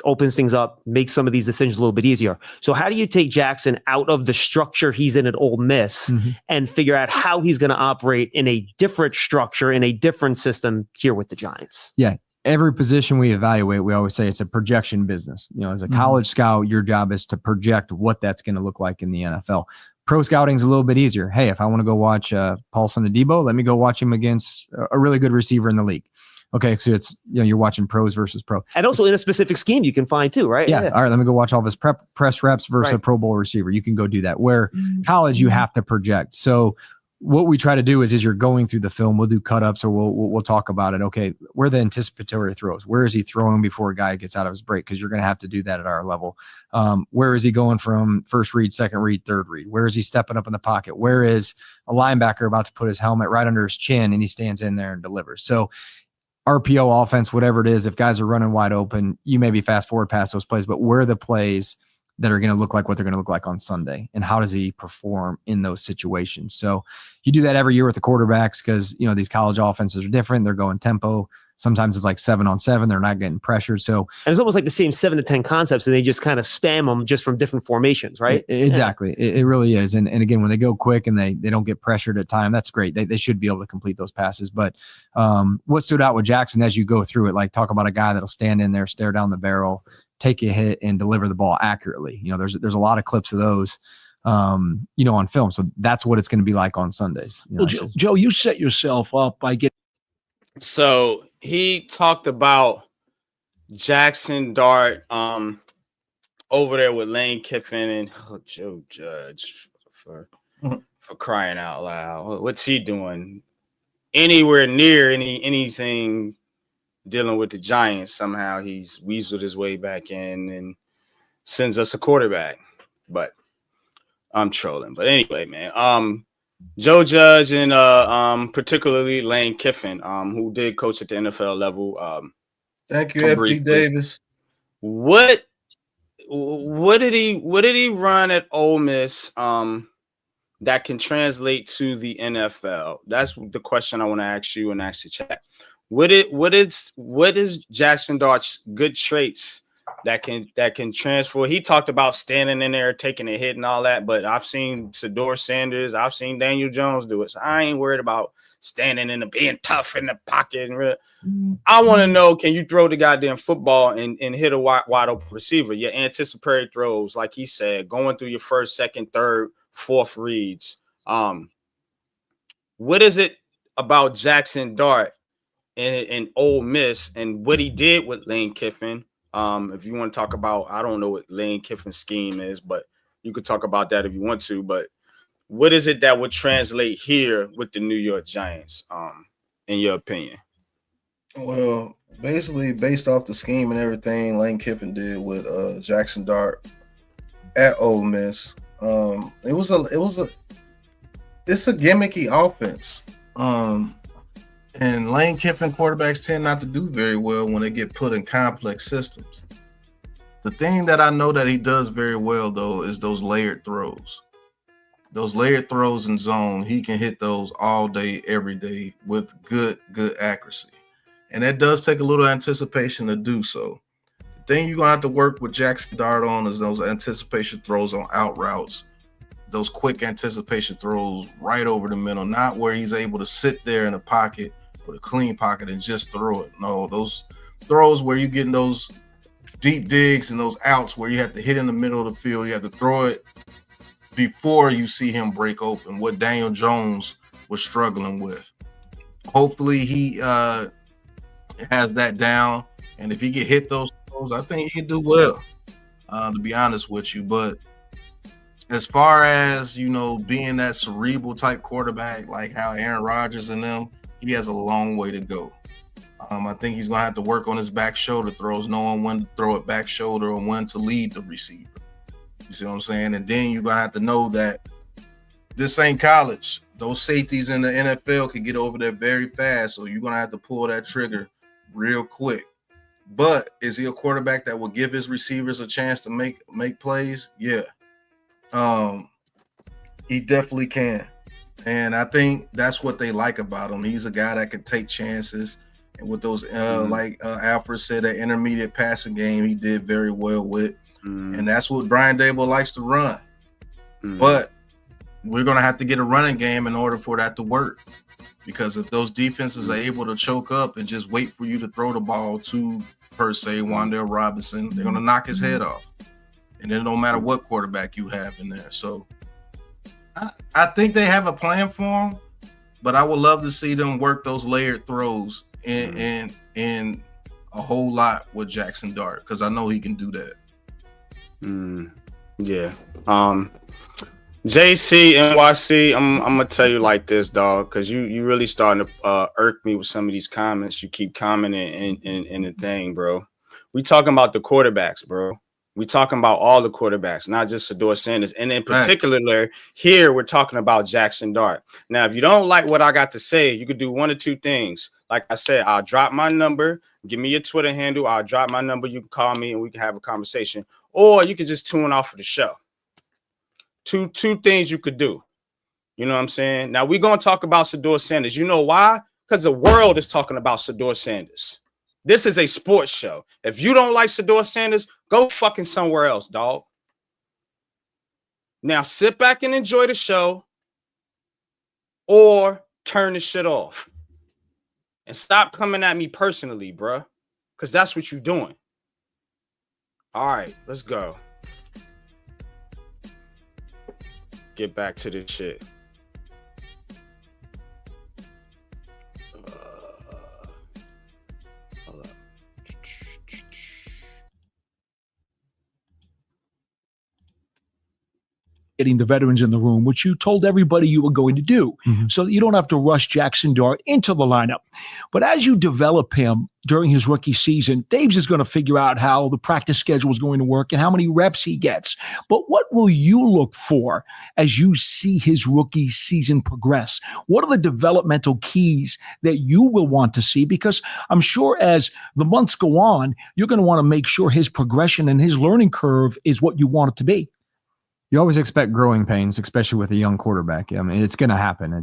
Opens things up, makes some of these decisions a little bit easier. So how do you take Jackson out of the structure he's in at Ole Miss and figure out how he's going to operate in a different structure, in a different system here with the Giants? Yeah. Every position we evaluate, we always say it's a projection business. As a college scout, your job is to project what that's going to look like in the NFL. Pro scouting is a little bit easier. Hey, if I want to go watch Paulson Adebo, let me go watch him against a really good receiver in the league. Okay, so it's you're watching pros versus pro, and also in a specific scheme you can find too, right? Yeah. All right, let me go watch all of his press reps versus a Pro Bowl receiver. You can go do that. Where college, you have to project. So what we try to do is you're going through the film, we'll do cut-ups, or we'll talk about it. Okay, where are the anticipatory throws? Where is he throwing before a guy gets out of his break? Because you're going to have to do that at our level. Where is he going from first read, second read, third read? Where is he stepping up in the pocket? Where is a linebacker about to put his helmet right under his chin and he stands in there and delivers? So RPO offense, whatever it is, if guys are running wide open, you maybe fast forward past those plays, but where are the plays that are going to look like what they're going to look like on Sunday, and how does he perform in those situations. So you do that every year with the quarterbacks because, you know, these college offenses are different. They're going tempo. Sometimes it's like 7-on-7. They're not getting pressured. So and it's almost like the same 7 to 10 concepts, and they just kind of spam them just from different formations, right? Exactly. Yeah. It really is. And again, when they go quick and they don't get pressured at time, that's great. They should be able to complete those passes. But what stood out with Jackson as you go through it, like talk about a guy that'll stand in there, stare down the barrel, take a hit, and deliver the ball accurately. You know, there's a lot of clips of those, you know, on film. So that's what it's going to be like on Sundays. You know, Well, Joe, you set yourself up by getting. So he talked about Jackson Dart over there with Lane Kiffin and Joe Judge for crying out loud. What's he doing anywhere near anything dealing with the Giants? Somehow he's weaseled his way back in and sends us a quarterback. But I'm trolling. But anyway, man. Joe Judge and particularly Lane Kiffin, who did coach at the NFL level. Thank you, FD Davis. What did he run at Ole Miss that can translate to the NFL? That's the question I want to ask you and ask the chat. What is Jackson Dart's good traits that can transfer? He talked about standing in there, taking a hit and all that, but I've seen Sedor Sanders, I've seen Daniel Jones do it, so I ain't worried about standing in and being tough in the pocket. And I want to know, can you throw the goddamn football and hit a wide open receiver? Your anticipatory throws, like he said, going through your first, second, third, fourth reads. What is it about Jackson Dart and Ole Miss and what he did with Lane Kiffin? If you want to talk about, I don't know what Lane Kiffin's scheme is, but you could talk about that if you want to. But what is it that would translate here with the New York Giants, in your opinion? Well, basically, based off the scheme and everything Lane Kiffin did with Jackson Dart at Ole Miss, it's a gimmicky offense. And Lane Kiffin quarterbacks tend not to do very well when they get put in complex systems. The thing that I know that he does very well, though, is those layered throws. Those layered throws in zone, he can hit those all day, every day with good accuracy. And that does take a little anticipation to do so. The thing you're going to have to work with Jackson Dart on is those anticipation throws on out routes, those quick anticipation throws right over the middle, not where he's able to sit there in a pocket with a clean pocket and just throw it. No, those throws where you're getting those deep digs and those outs where you have to hit in the middle of the field, you have to throw it before you see him break open, what Daniel Jones was struggling with. Hopefully he has that down, and if he can hit those throws, I think he can do well, to be honest with you. But as far as, you know, being that cerebral type quarterback like how Aaron Rodgers and them, he has a long way to go. I think he's going to have to work on his back shoulder throws, knowing when to throw it back shoulder and when to lead the receiver. You see what I'm saying? And then you're going to have to know that this ain't college. Those safeties in the NFL can get over there very fast, so you're going to have to pull that trigger real quick. But is he a quarterback that will give his receivers a chance to make plays? Yeah. He definitely can. And I think that's what they like about him. He's a guy that can take chances. And with those, like Alfred said, that intermediate passing game, he did very well with. And that's what Brian Daboll likes to run. But we're going to have to get a running game in order for that to work. Because if those defenses are able to choke up and just wait for you to throw the ball to, per se, Wan'Dale Robinson, they're going to knock his head off. And it don't matter what quarterback you have in there. So I think they have a plan for him, but I would love to see them work those layered throws in a whole lot with Jackson Dart, because I know he can do that. Yeah. JC, NYC, I'm gonna tell you like this, dog, because you really starting to irk me with some of these comments. You keep commenting in the thing, bro. We talking about the quarterbacks, bro. We talking about all the quarterbacks, not just Sedor Sanders. And in particular, here we're talking about Jackson Dart. Now, if you don't like what I got to say, you could do one of two things. like I said, I'll drop my number. Give me your Twitter handle. I'll drop my number. You can call me and we can have a conversation. Or you can just tune off of the show. Two things you could do. You know what I'm saying? Now, we're going to talk about Sedor Sanders. You know why? Because the world is talking about Sedor Sanders. This is a sports show. If you don't like Sedor Sanders, go fucking somewhere else, dog. Now, sit back and enjoy the show or turn the shit off. And stop coming at me personally, bruh, because that's what you're doing. All right, let's go. Get back to this shit. Hold up. Getting the veterans in the room, which you told everybody you were going to do, so that you don't have to rush Jackson Dart into the lineup. But as you develop him during his rookie season, Dave's is going to figure out how the practice schedule is going to work and how many reps he gets. But what will you look for as you see his rookie season progress? What are the developmental keys that you will want to see? Because I'm sure as the months go on, you're going to want to make sure his progression and his learning curve is what you want it to be. You always expect growing pains, especially with a young quarterback. I mean, it's going to happen.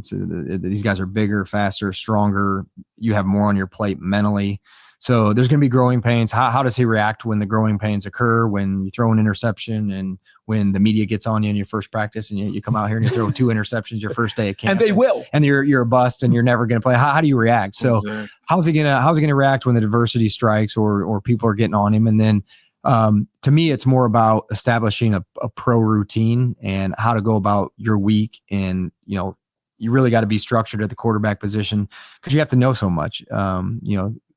These guys are bigger, faster, stronger. You have more on your plate mentally. So there's going to be growing pains. How does he react when the growing pains occur, when you throw an interception and when the media gets on you in your first practice and you come out here and you throw 2 interceptions your first day of camp? And they will. And you're a bust and you're never going to play. How do you react? So Exactly. how's he going to react when the adversity strikes or people are getting on him? And then to me, it's more about establishing a pro routine and how to go about your week. And, you really got to be structured at the quarterback position because you have to know so much.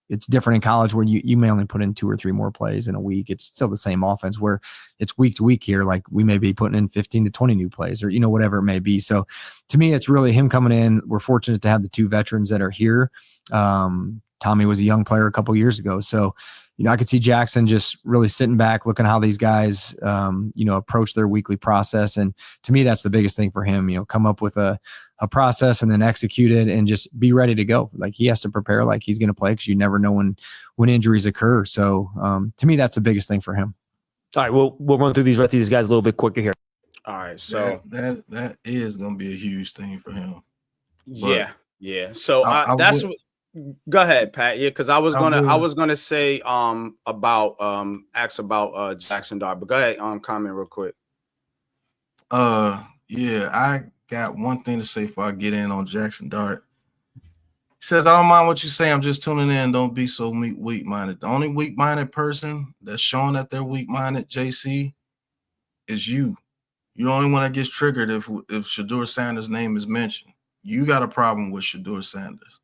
It's different in college where you may only put in 2 or 3 more plays in a week. It's still the same offense where it's week to week here. Like we may be putting in 15 to 20 new plays or, whatever it may be. So to me, it's really him coming in. We're fortunate to have the 2 veterans that are here. Tommy was a young player a couple years ago. So, I could see Jackson just really sitting back, looking how these guys, approach their weekly process. And to me, that's the biggest thing for him, come up with a process and then execute it and just be ready to go. Like he has to prepare like he's going to play because you never know when injuries occur. So to me, that's the biggest thing for him. All right, we'll run through these rest of these guys a little bit quicker here. All right, so that is going to be a huge thing for him. Yeah. So that's what. Go ahead, Pat. Yeah, because I was gonna say ask about Jackson Dart, but go ahead, comment real quick. Yeah, I got one thing to say before I get in on Jackson Dart. He says, I don't mind what you say, I'm just tuning in. Don't be so weak-minded. The only weak-minded person that's showing that they're weak-minded, JC, is you. You're the only one that gets triggered if Shadur Sanders' name is mentioned. You got a problem with Shadur Sanders.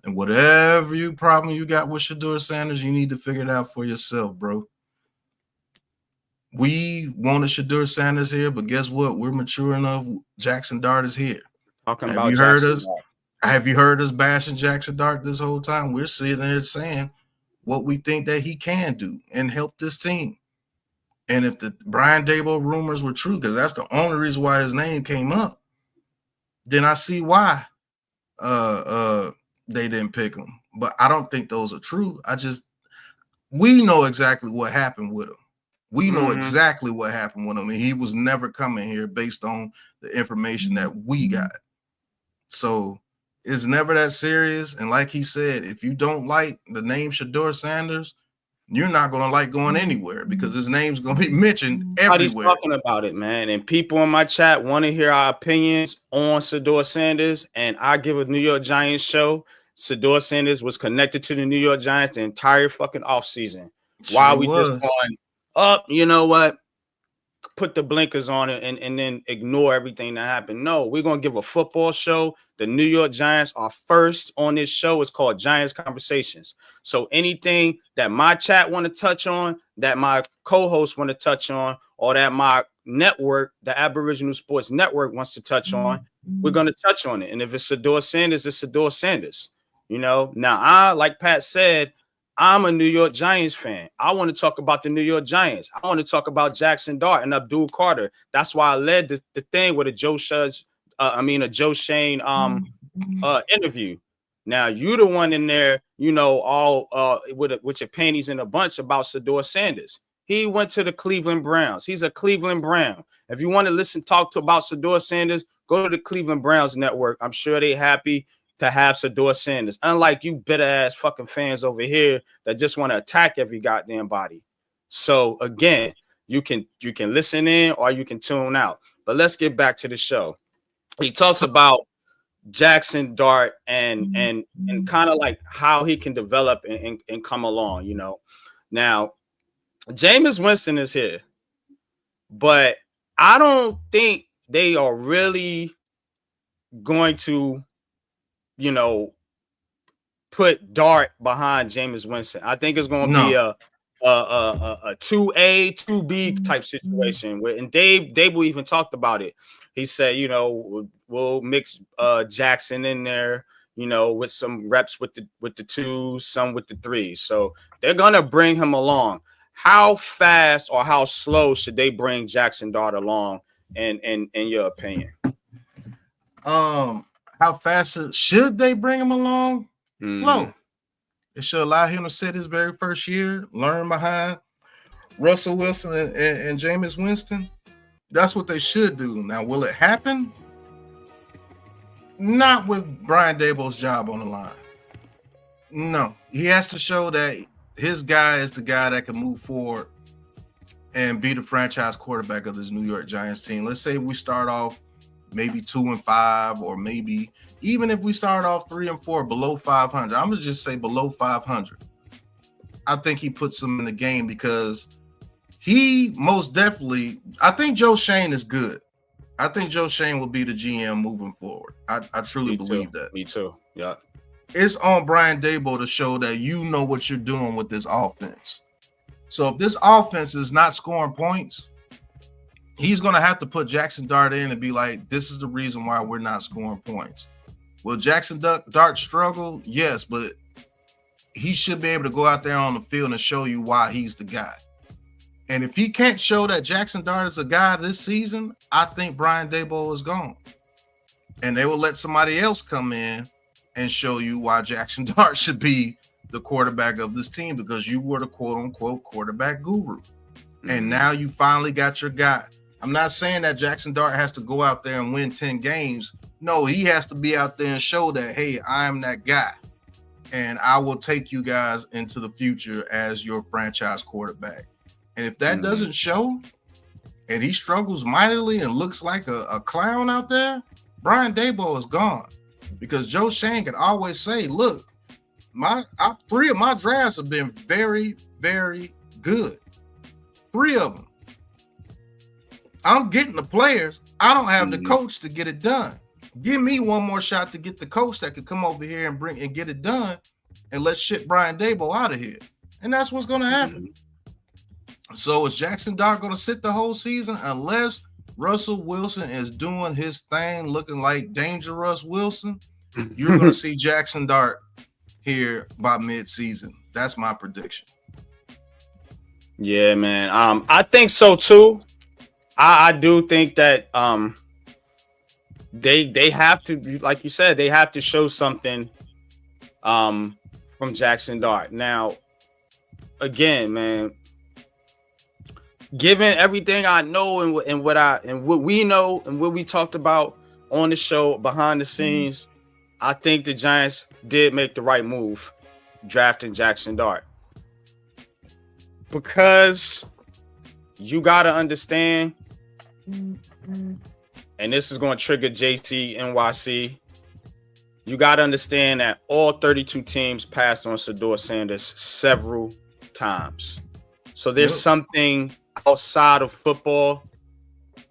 And whatever problem you got with Shadur Sanders, you need to figure it out for yourself, bro. We wanted Shadur Sanders here, but guess what? We're mature enough. Jackson Dart is here. Talking Have about you heard Jackson us? Dart. Have you heard us bashing Jackson Dart this whole time? We're sitting there saying what we think that he can do and help this team. And if the Brian Daboll rumors were true, because that's the only reason why his name came up, then I see why they didn't pick him. But I don't think those are true. We know exactly what happened with him. We know exactly what happened with him, and he was never coming here based on the information that we got. So it's never that serious. And like he said, if you don't like the name Shadur Sanders, you're not going to like going anywhere because his name's going to be mentioned Everybody's everywhere. talking about it, man. And people in my chat want to hear our opinions on Sedor Sanders. And I give a New York Giants show. Sedor Sanders was connected to the New York Giants the entire fucking offseason. Why we just going up, you know what? Put the blinkers on it and then ignore everything that happened. No, we're going to give a football show. The New York Giants are first on this show. It's called Giants Conversations. So anything that my chat want to touch on, that my co-host want to touch on, or that my network, the Aboriginal Sports Network wants to touch on, we're going to touch on it. And if it's Sedor Sanders, it's Sedor Sanders. Now like Pat said, I'm a New York Giants fan. I want to talk about the New York Giants. I want to talk about Jackson Dart and Abdul Carter. That's why I led the thing with a Joe Shane interview. Now you the one in there, all with your panties in a bunch about Sedor Sanders. He went to the Cleveland Browns. He's a Cleveland Brown. If you want to talk about Sedor Sanders, go to the Cleveland Browns network. I'm sure they're happy to have Sedor Sanders. Unlike you bitter ass fucking fans over here that just want to attack every goddamn body. So again, you can listen in or you can tune out. But let's get back to the show. He talks about Jackson Dart and kind of like how he can develop and come along, Now, Jameis Winston is here, but I don't think they are really going to, put Dart behind Jameis Winston. I think it's going to be a 2A, 2B type situation where, and Dable even talked about it. He said, we'll mix Jackson in there, with some reps with the twos, some with the threes. So they're gonna bring him along. How fast or how slow should they bring Jackson Dart along? In your opinion? How fast should they bring him along? Slow. It should allow him to sit his very first year, learn behind Russell Wilson and Jameis Winston. That's what they should do. Now, will it happen? Not with Brian Dable's job on the line. No, he has to show that his guy is the guy that can move forward and be the franchise quarterback of this New York Giants team. Let's say we start off maybe 2-5, or maybe even if we start off 3-4, below 500. I'm gonna just say below 500. I think he puts them in the game because he most definitely. I think Joe Shane is good. I think Joe Shane will be the GM moving forward. I truly believe that. Me too. Yeah. It's on Brian Dable to show that you know what you're doing with this offense. So if this offense is not scoring points, he's going to have to put Jackson Dart in and be like, this is the reason why we're not scoring points. Will Jackson Dart struggle? Yes, but he should be able to go out there on the field and show you why he's the guy. And if he can't show that Jackson Dart is a guy this season, I think Brian Dable is gone. And they will let somebody else come in and show you why Jackson Dart should be the quarterback of this team, because you were the quote-unquote quarterback guru. And now you finally got your guy. I'm not saying that Jackson Dart has to go out there and win 10 games. No, he has to be out there and show that, hey, I am that guy. And I will take you guys into the future as your franchise quarterback. And if that doesn't show, and he struggles mightily and looks like a clown out there, Brian Dable is gone. Because Joe Shane can always say, look, 3 of my drafts have been very, very good. 3 of them. I'm getting the players. I don't have the coach to get it done. Give me one more shot to get the coach that could come over here and get it done, and let's ship Brian Dable out of here. And that's what's going to happen. So is Jackson Dart going to sit the whole season unless Russell Wilson is doing his thing, looking like Dangerous Wilson? You're going to see Jackson Dart here by mid-season. That's my prediction. Yeah, man. I think so too. I do think that they have to, like you said, they have to show something from Jackson Dart. Now, again, man, given everything I know and what we know and what we talked about on the show behind the scenes, I think the Giants did make the right move drafting Jackson Dart. Because you got to understand, and this is going to trigger JC NYC, you got to understand that all 32 teams passed on Sedor Sanders several times. So there's something outside of football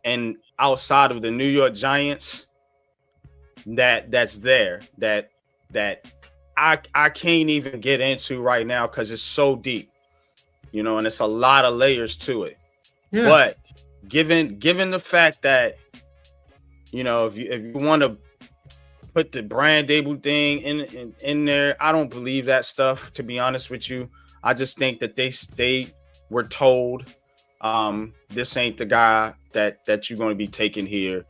and outside of the New York Giants that's there that I can't even get into right now because it's so deep, and it's a lot of layers to it. Yeah. But given the fact that, if you want to put the Brian Dable thing in there, I don't believe that stuff, to be honest with you. I just think that they were told this ain't the guy that you're going to be taking here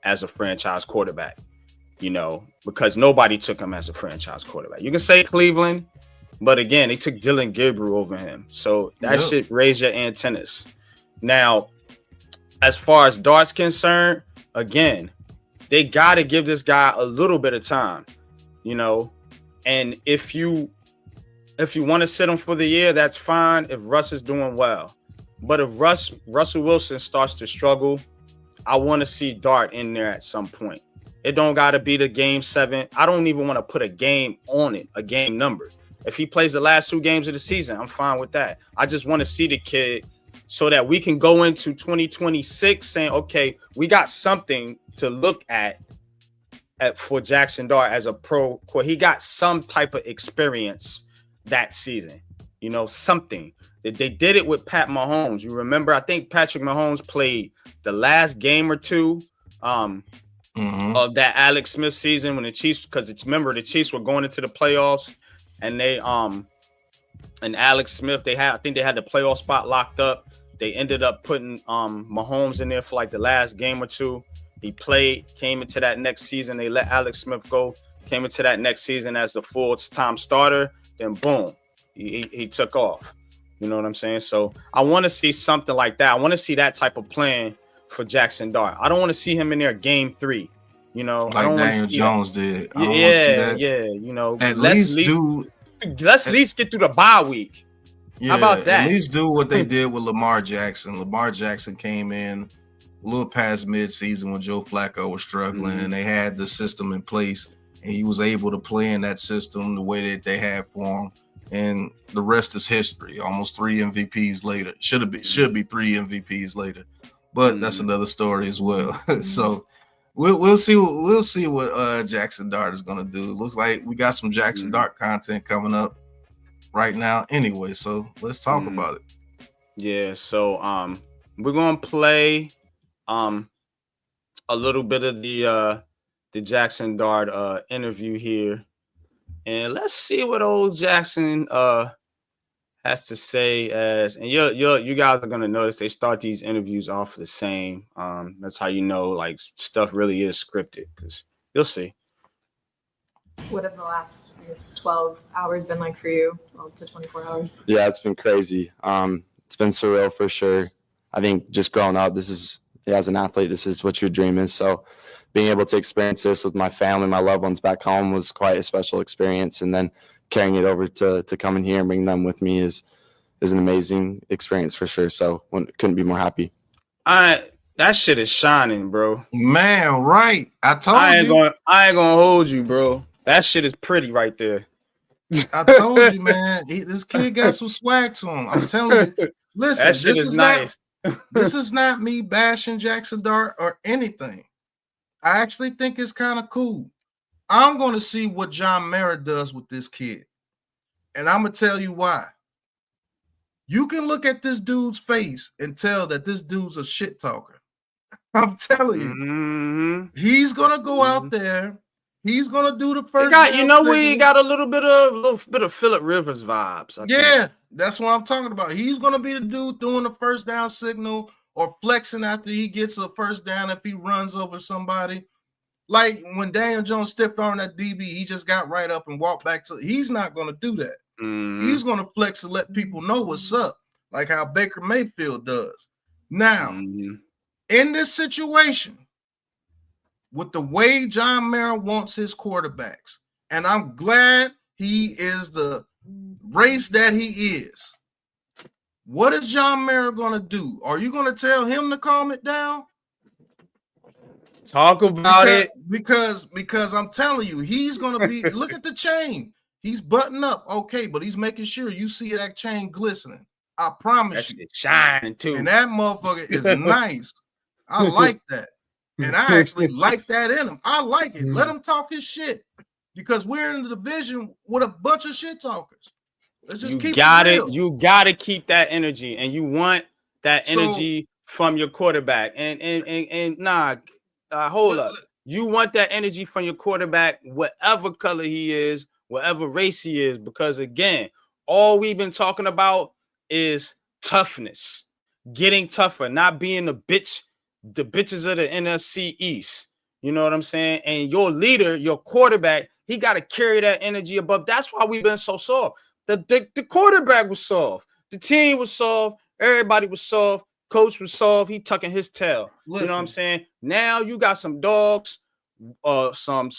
as a franchise quarterback. because nobody took him as a franchise quarterback. You can say Cleveland, but again, they took Dylan Gabriel over him. So that shit raised your antennas. Now, as far as Dart's concerned, again, they got to give this guy a little bit of time, and if you want to sit him for the year, that's fine if Russ is doing well. But if Russell Wilson starts to struggle, I want to see Dart in there at some point. It don't got to be the game 7. I don't even want to put a game on it, a game number. If he plays the last 2 games of the season, I'm fine with that. I just want to see the kid so that we can go into 2026 saying, okay, we got something to look at for Jackson Dart as a pro. He got some type of experience that season, something. They did it with Pat Mahomes. You remember, I think Patrick Mahomes played the last game or 2 of that Alex Smith season when the Chiefs, because remember the Chiefs were going into the playoffs, and they and Alex Smith, I think they had the playoff spot locked up. They ended up putting Mahomes in there for like the last game or 2. He played, came into that next season. They let Alex Smith go, came into that next season as the full-time starter. Then boom, he took off. You know what I'm saying? So I want to see something like that. I want to see that type of plan for Jackson Dart. I don't want to see him in there game 3. Like I don't Daniel Jones did. Let's at least get through the bye week. Yeah, how about that? At least do what they did with Lamar Jackson. Lamar Jackson came in a little past mid-season when Joe Flacco was struggling, and they had the system in place, and he was able to play in that system the way that they had for him. And the rest is history. Almost 3 MVPs later. Should be 3 MVPs later, but that's another story as well. So we'll see what Jackson Dart is gonna do. It looks like we got some Jackson Dart content coming up right now anyway, so let's talk about it. Yeah, so we're gonna play a little bit of the Jackson Dart interview here, and let's see what old Jackson has to say. And you guys are gonna notice they start these interviews off the same. That's how like stuff really is scripted, because you'll see. What have the last, 12 hours been like for you? 12 to 24 hours? Yeah, it's been crazy. It's been surreal for sure. I think just growing up, as an athlete, this is what your dream is. So being able to experience this with my family, my loved ones back home was quite a special experience. And then carrying it over to come in here and bring them with me is an amazing experience for sure. So couldn't be more happy. That shit is shining, bro. Man, right. I ain't gonna hold you, bro. That shit is pretty right there. I told you, man. This kid got some swag to him. I'm telling you. Listen, that shit is nice. This is not me bashing Jackson Dart or anything. I actually think it's kind of cool. I'm going to see what John Mara does with this kid. And I'm going to tell you why. You can look at this dude's face and tell that this dude's a shit talker. I'm telling you. He's going to go out there. He's gonna do the first. We got a little bit of Phillip Rivers vibes. I think. That's what I'm talking about. He's gonna be the dude doing the first down signal or flexing after he gets a first down if he runs over somebody. Like when Daniel Jones stiffed arm that DB, he just got right up and walked back to. He's not gonna do that. He's gonna flex and let people know what's up, like how Baker Mayfield does. Now, in this situation, with the way John Mara wants his quarterbacks, and I'm glad he is the race that he is. What is John Mara going to do? Are you going to tell him to calm it down? Talk about it. Because I'm telling you, he's going to be, look at the chain. He's buttoned up, okay, but he's making sure you see that chain glistening. I promise you. Shining too. And that motherfucker is nice. I like that. And I actually like that in him. I like it. Let him talk his shit, because we're in the division with a bunch of shit talkers. Let's just keep it real. You got to keep that energy, and you want that energy from your quarterback. Hold up. You want that energy from your quarterback, whatever color he is, whatever race he is, because again, all we've been talking about is toughness, getting tougher, not being the bitches of the NFC East. You know what I'm saying? And your leader, your quarterback, he got to carry that energy above. That's why we've been so soft. The quarterback was soft. The team was soft. Everybody was soft. Coach was soft. He tucking his tail. Listen. You know what I'm saying? Now you got some dogs, some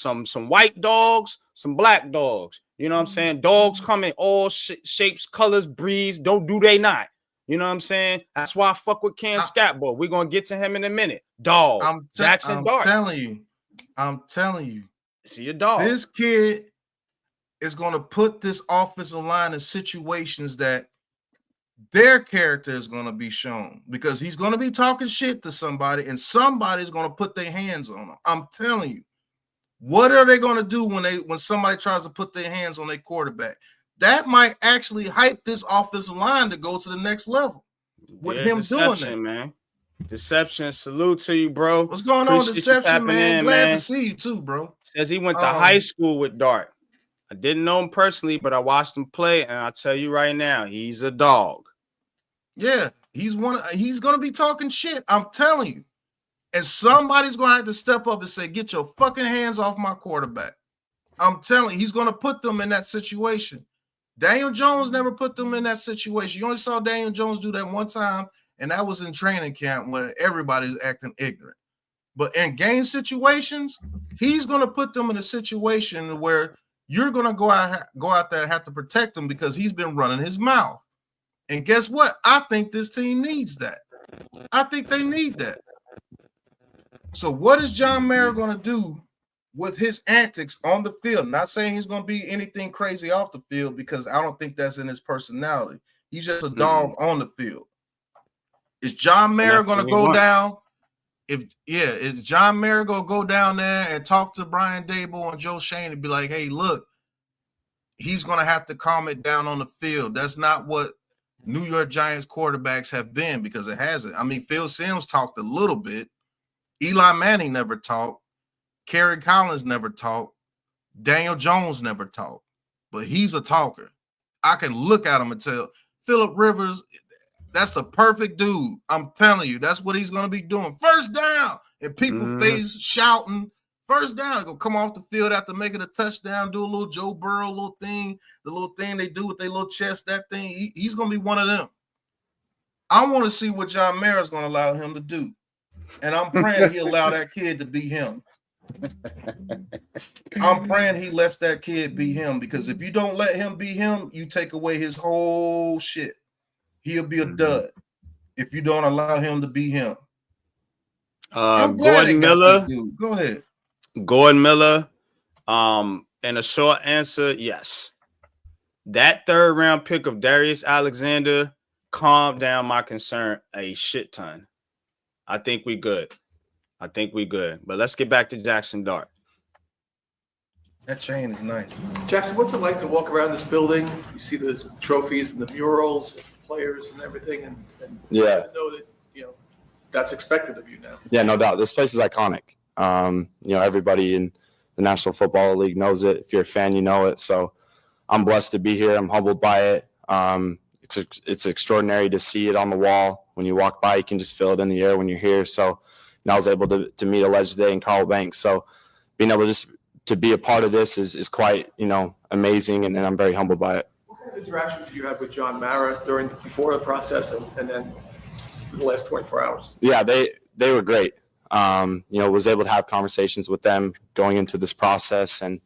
white dogs, some black dogs. You know what I'm saying? Dogs come in all shapes, colors, breeds. Don't do they not? You know what I'm saying? That's why I fuck with Cam Scatboy. We're gonna get to him in a minute. Dog. Jackson Dart. I'm telling you. See a dog. This kid is gonna put this offensive line in situations that their character is going to be shown, because he's going to be talking shit to somebody and somebody's going to put their hands on him. I'm telling you. What are they going to do when somebody tries to put their hands on their quarterback? That might actually hype this offensive line to go to the next level with him doing that. Man. Deception. Salute to you, bro. What's going on, Deception, man? Glad to see you too, bro. Says he went to high school with Dart. I didn't know him personally, but I watched him play, and I'll tell you right now, he's a dog. Yeah, he's gonna be talking shit. I'm telling you. And somebody's gonna have to step up and say, get your fucking hands off my quarterback. I'm telling you, he's gonna put them in that situation. Daniel Jones never put them in that situation. You only saw Daniel Jones do that one time, and that was in training camp when everybody's acting ignorant. But in game situations, he's gonna put them in a situation where you're gonna go out there and have to protect him because he's been running his mouth. And guess what? I think this team needs that. I think they need that. So what is John Mara going to do with his antics on the field? Not saying he's going to be anything crazy off the field, because I don't think that's in his personality. He's just a dog on the field. Is John Mara going to go down? Is John Mara going to go down there and talk to Brian Daboll and Joe Shane and be like, hey, look, he's going to have to calm it down on the field. That's not what New York Giants quarterbacks have been, because it hasn't. I mean, Phil Simms talked a little bit. Eli Manning never talked. Kerry Collins never talked. Daniel Jones never talked. But he's a talker. I can look at him and tell. Phillip Rivers, that's the perfect dude. I'm telling you, that's what he's going to be doing. First down. And people face shouting. First down, go come off the field after making a touchdown, do a little Joe Burrow little thing, the little thing they do with their little chest, that thing. He's going to be one of them. I want to see what John Mara is going to allow him to do. And I'm praying he allow that kid to be him. I'm praying he lets that kid be him, because if you don't let him be him, you take away his whole shit. He'll be a dud if you don't allow him to be him. Gordon Miller. Go ahead. Gordon Miller, in a short answer, yes. That third round pick of Darius Alexander calmed down my concern a shit ton. I think we good. But let's get back to Jackson Dart. That chain is nice. Jackson, what's it like to walk around this building? You see the trophies and the murals, and the players and everything, and yeah, to know that that's expected of you now. Yeah, no doubt. This place is iconic. Everybody in the National Football League knows it. If you're a fan, you know it. So I'm blessed to be here. I'm humbled by it. It's extraordinary to see it on the wall. When you walk by, you can just feel it in the air when you're here. So I was able to meet a legend today in Carl Banks. So being able to be a part of this is quite, amazing. And I'm very humbled by it. What kind of interactions did you have with John Mara before the process and then the last 24 hours? Yeah, they were great. Was able to have conversations with them going into this process. And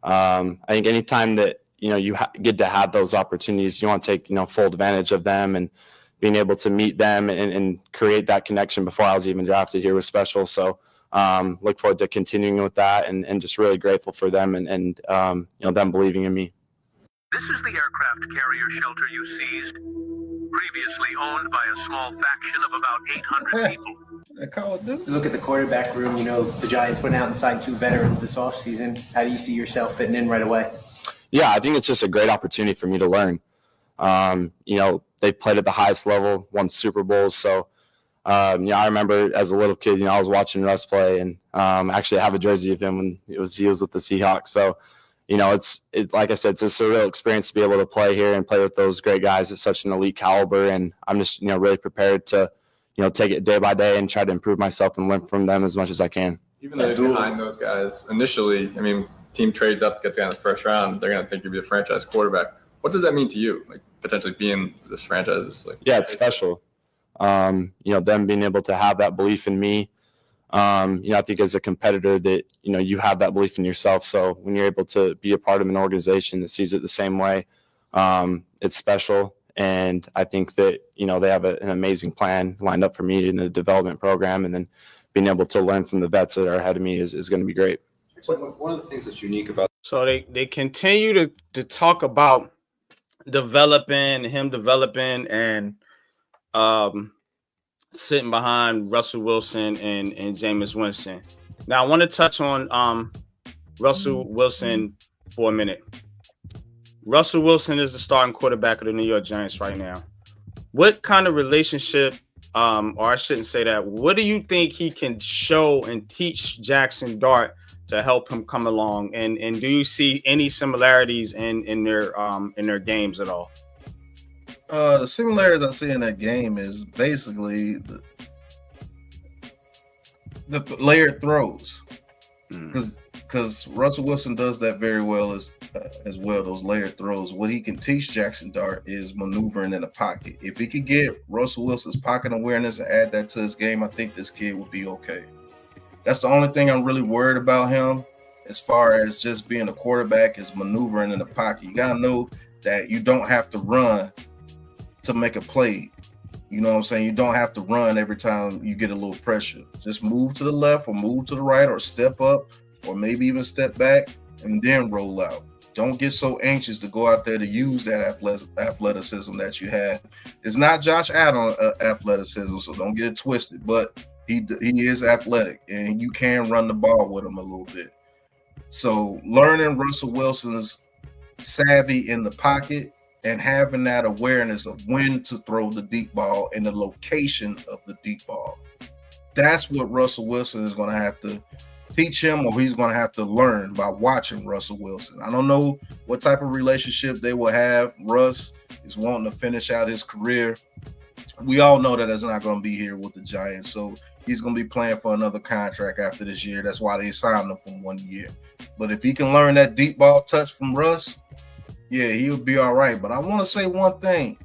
I think anytime that, you get to have those opportunities, you want to take, full advantage of them, and being able to meet them and create that connection before I was even drafted here was special. So look forward to continuing with that, and just really grateful for them and them believing in me. This is the aircraft carrier shelter you seized, previously owned by a small faction of about 800 people. Look at the quarterback room. The Giants went out and signed 2 veterans this offseason. How do you see yourself fitting in right away? Yeah, I think it's just a great opportunity for me to learn. They played at the highest level, won Super Bowls. So, I remember as a little kid, I was watching Russ play, and actually I have a jersey of him when he was with the Seahawks. So, it's like I said, it's a surreal experience to be able to play here and play with those great guys at such an elite caliber. And I'm just, really prepared to, take it day by day and try to improve myself and learn from them as much as I can. Even though you're behind those guys initially, I mean, team trades up, gets a guy in the first round, they're going to think you'd be a franchise quarterback. What does that mean to you, like potentially being this franchise? Like, yeah, it's special. You know, them being able to have that belief in me. You know, I think as a competitor that, you know, you have that belief in yourself. So when you're able to be a part of an organization that sees it the same way, it's special. And I think that, you know, they have an amazing plan lined up for me in the development program, and then being able to learn from the vets that are ahead of me is going to be great. one of the things that's unique about So they continue to talk about developing and sitting behind Russell Wilson and Jameis Winston. Now I want to touch on Russell Wilson for a minute. Russell Wilson is the starting quarterback of the New York Giants right now. What kind of relationship, or I shouldn't say that, what do you think he can show and teach Jackson Dart to help him come along? And do you see any similarities in their games at all? The similarities I see in that game is basically the layered throws, because Russell Wilson does that very well as well. Those layered throws. What he can teach Jackson Dart is maneuvering in the pocket. If he could get Russell Wilson's pocket awareness and add that to his game, I think this kid would be okay. That's the only thing I'm really worried about him as far as just being a quarterback, is maneuvering in the pocket. You gotta know that you don't have to run to make a play. You know what I'm saying? You don't have to run every time you get a little pressure. Just move to the left or move to the right, or step up, or maybe even step back and then roll out. Don't get so anxious to go out there to use that athleticism that you have. It's not Josh Allen athleticism, so don't get it twisted, but he is athletic, and you can run the ball with him a little bit. So learning Russell Wilson's savvy in the pocket and having that awareness of when to throw the deep ball and the location of the deep ball. That's what Russell Wilson is going to have to teach him, or he's going to have to learn by watching Russell Wilson. I don't know what type of relationship they will have. Russ is wanting to finish out his career. We all know that it's not going to be here with the Giants, so he's going to be playing for another contract after this year. That's why they signed him for 1 year. But if he can learn that deep ball touch from Russ, yeah, he'll be all right. But I want to say one thing.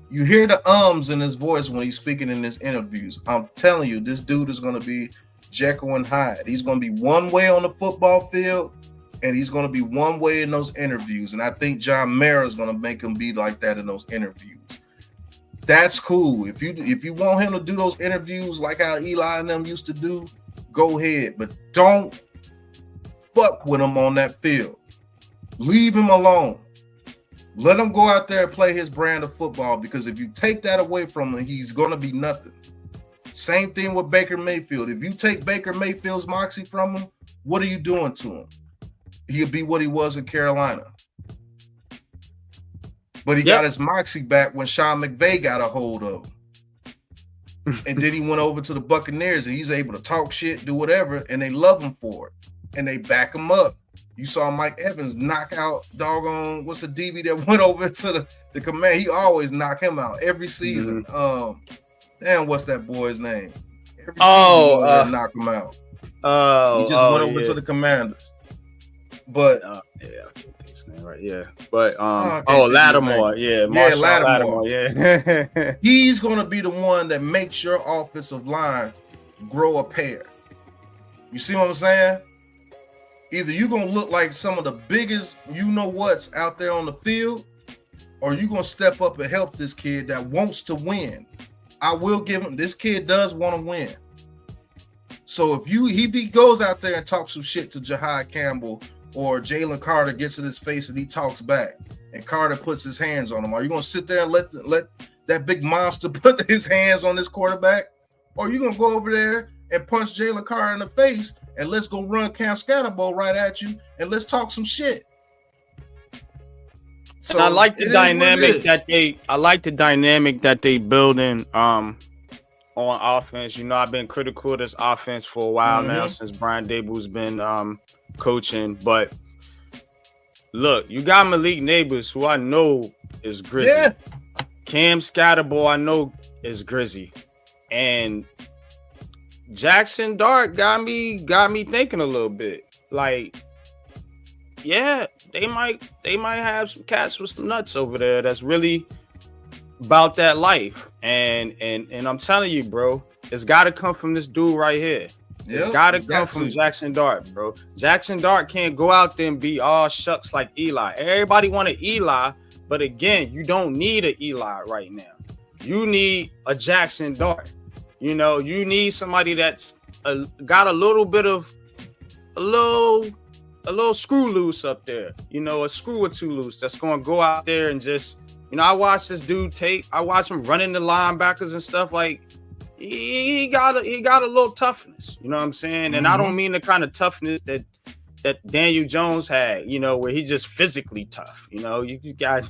You hear the ums in his voice when he's speaking in his interviews. I'm telling you, this dude is going to be Jekyll and Hyde. He's going to be one way on the football field, and he's going to be one way in those interviews. And I think John Mara is going to make him be like that in those interviews. That's cool. If you want him to do those interviews like how Eli and them used to do, go ahead. But don't fuck with him on that field. Leave him alone. Let him go out there and play his brand of football, because if you take that away from him, he's going to be nothing. Same thing with Baker Mayfield. If you take Baker Mayfield's moxie from him, what are you doing to him? He'll be what he was in Carolina. But he got his moxie back when Sean McVay got a hold of him. And then he went over to the Buccaneers, and he's able to talk shit, do whatever, and they love him for it. And they back him up. You saw Mike Evans knock out doggone, what's the DB that went over to the command? He always knock him out every season. Damn, what's that boy's name? Every season knock him out. He just went over to the Commanders. But I can't think his name right. Yeah. But Lattimore. Yeah, Lattimore. Yeah. He's gonna be the one that makes your offensive line grow a pair. You see what I'm saying? Either you're going to look like some of the biggest you-know-whats out there on the field, or you're going to step up and help this kid that wants to win. I will give him, this kid does want to win. So if he goes out there and talks some shit to Jahai Campbell, or Jalen Carter gets in his face and he talks back, and Carter puts his hands on him, are you going to sit there and let that big monster put his hands on this quarterback? Or are you going to go over there and punch Jalen Carter in the face, and let's go run Cam Scatterbo right at you, and let's talk some shit. So and I like the dynamic that they building on offense. You know, I've been critical of this offense for a while now, since Brian Daboll's been coaching. But look, you got Malik Neighbors, who I know is grizzy. Yeah. Cam Scatterbo, I know is grizzy. And Jackson Dart got me thinking a little bit. Like, yeah, they might have some cats with some nuts over there that's really about that life. And I'm telling you, bro, it's got to come from this dude right here. It's got to come from Jackson Dart, bro. Jackson Dart can't go out there and be all shucks like Eli. Everybody want an Eli, but again, you don't need an Eli right now. You need a Jackson Dart. You know, you need somebody that's got a little bit of a little screw loose up there. You know, a screw or two loose that's going to go out there and just, you know, I watched this dude tape. I watched him running the linebackers and stuff. Like, he got a little toughness. You know what I'm saying? And I don't mean the kind of toughness that Daniel Jones had, you know, where he just physically tough. You know, you got,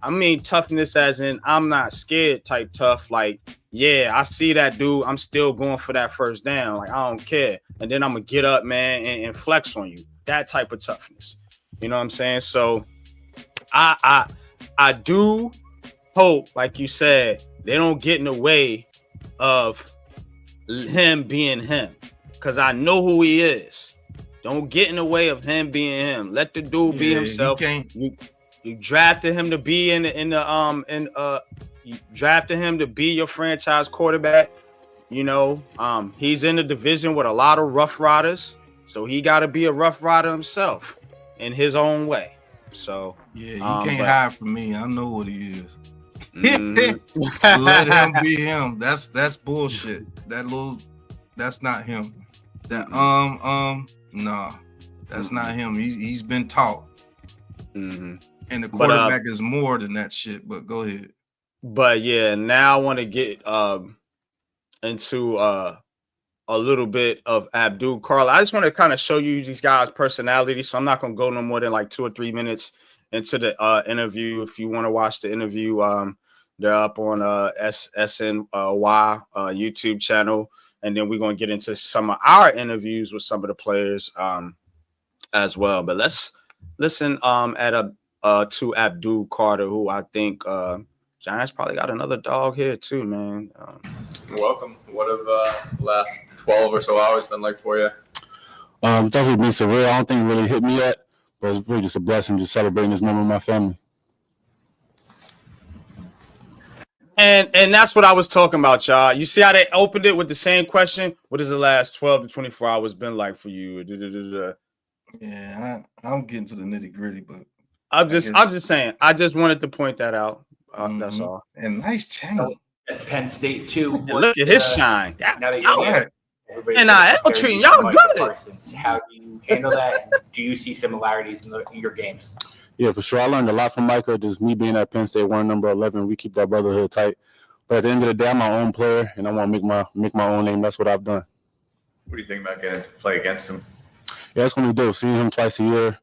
I mean toughness as in I'm not scared type tough. Like, yeah, I see that dude. I'm still going for that first down. Like, I don't care. And then I'm going to get up, man, and flex on you. That type of toughness. You know what I'm saying? So I do hope, like you said, they don't get in the way of him being him. Because I know who he is. Don't get in the way of him being him. Let the dude be himself. You drafted him to be you drafted him to be your franchise quarterback. You know, he's in a division with a lot of rough riders, so he got to be a rough rider himself in his own way. So yeah, you can't hide from me. I know what he is. Let him be him. That's bullshit. That's not him. That nah, that's not him. He's been taught. And the quarterback is more than that shit. But go ahead. But yeah, now I want to get into a little bit of Abdul Carter. I just want to kind of show you these guys' personalities. So I'm not gonna go no more than like 2 or 3 minutes into the interview. If you want to watch the interview, they're up on SNY YouTube channel. And then we're going to get into some of our interviews with some of the players as well. But let's listen to Abdul Carter, who I think Giants probably got another dog here too, man. Welcome. What have the last 12 or so hours been like for you? Definitely been surreal. I don't think it really hit me yet, but it's really just a blessing just celebrating this moment with my family. And that's what I was talking about, y'all. You see how they opened it with the same question? What has the last 12 to 24 hours been like for you? Yeah, I'm getting to the nitty gritty, but I'm just saying. I just wanted to point that out. That's all. And nice chain. At Penn State too. Look at his shine. Now that you're there, and I treating y'all good. Parsons. How do you handle that? And do you see similarities in your games? Yeah, for sure. I learned a lot from Micah. Just me being at Penn State, wearing number 11, we keep that brotherhood tight. But at the end of the day, I'm my own player, and I want to make my own name. That's what I've done. What do you think about getting to play against him? Yeah, it's going to be dope. Seeing him twice a year.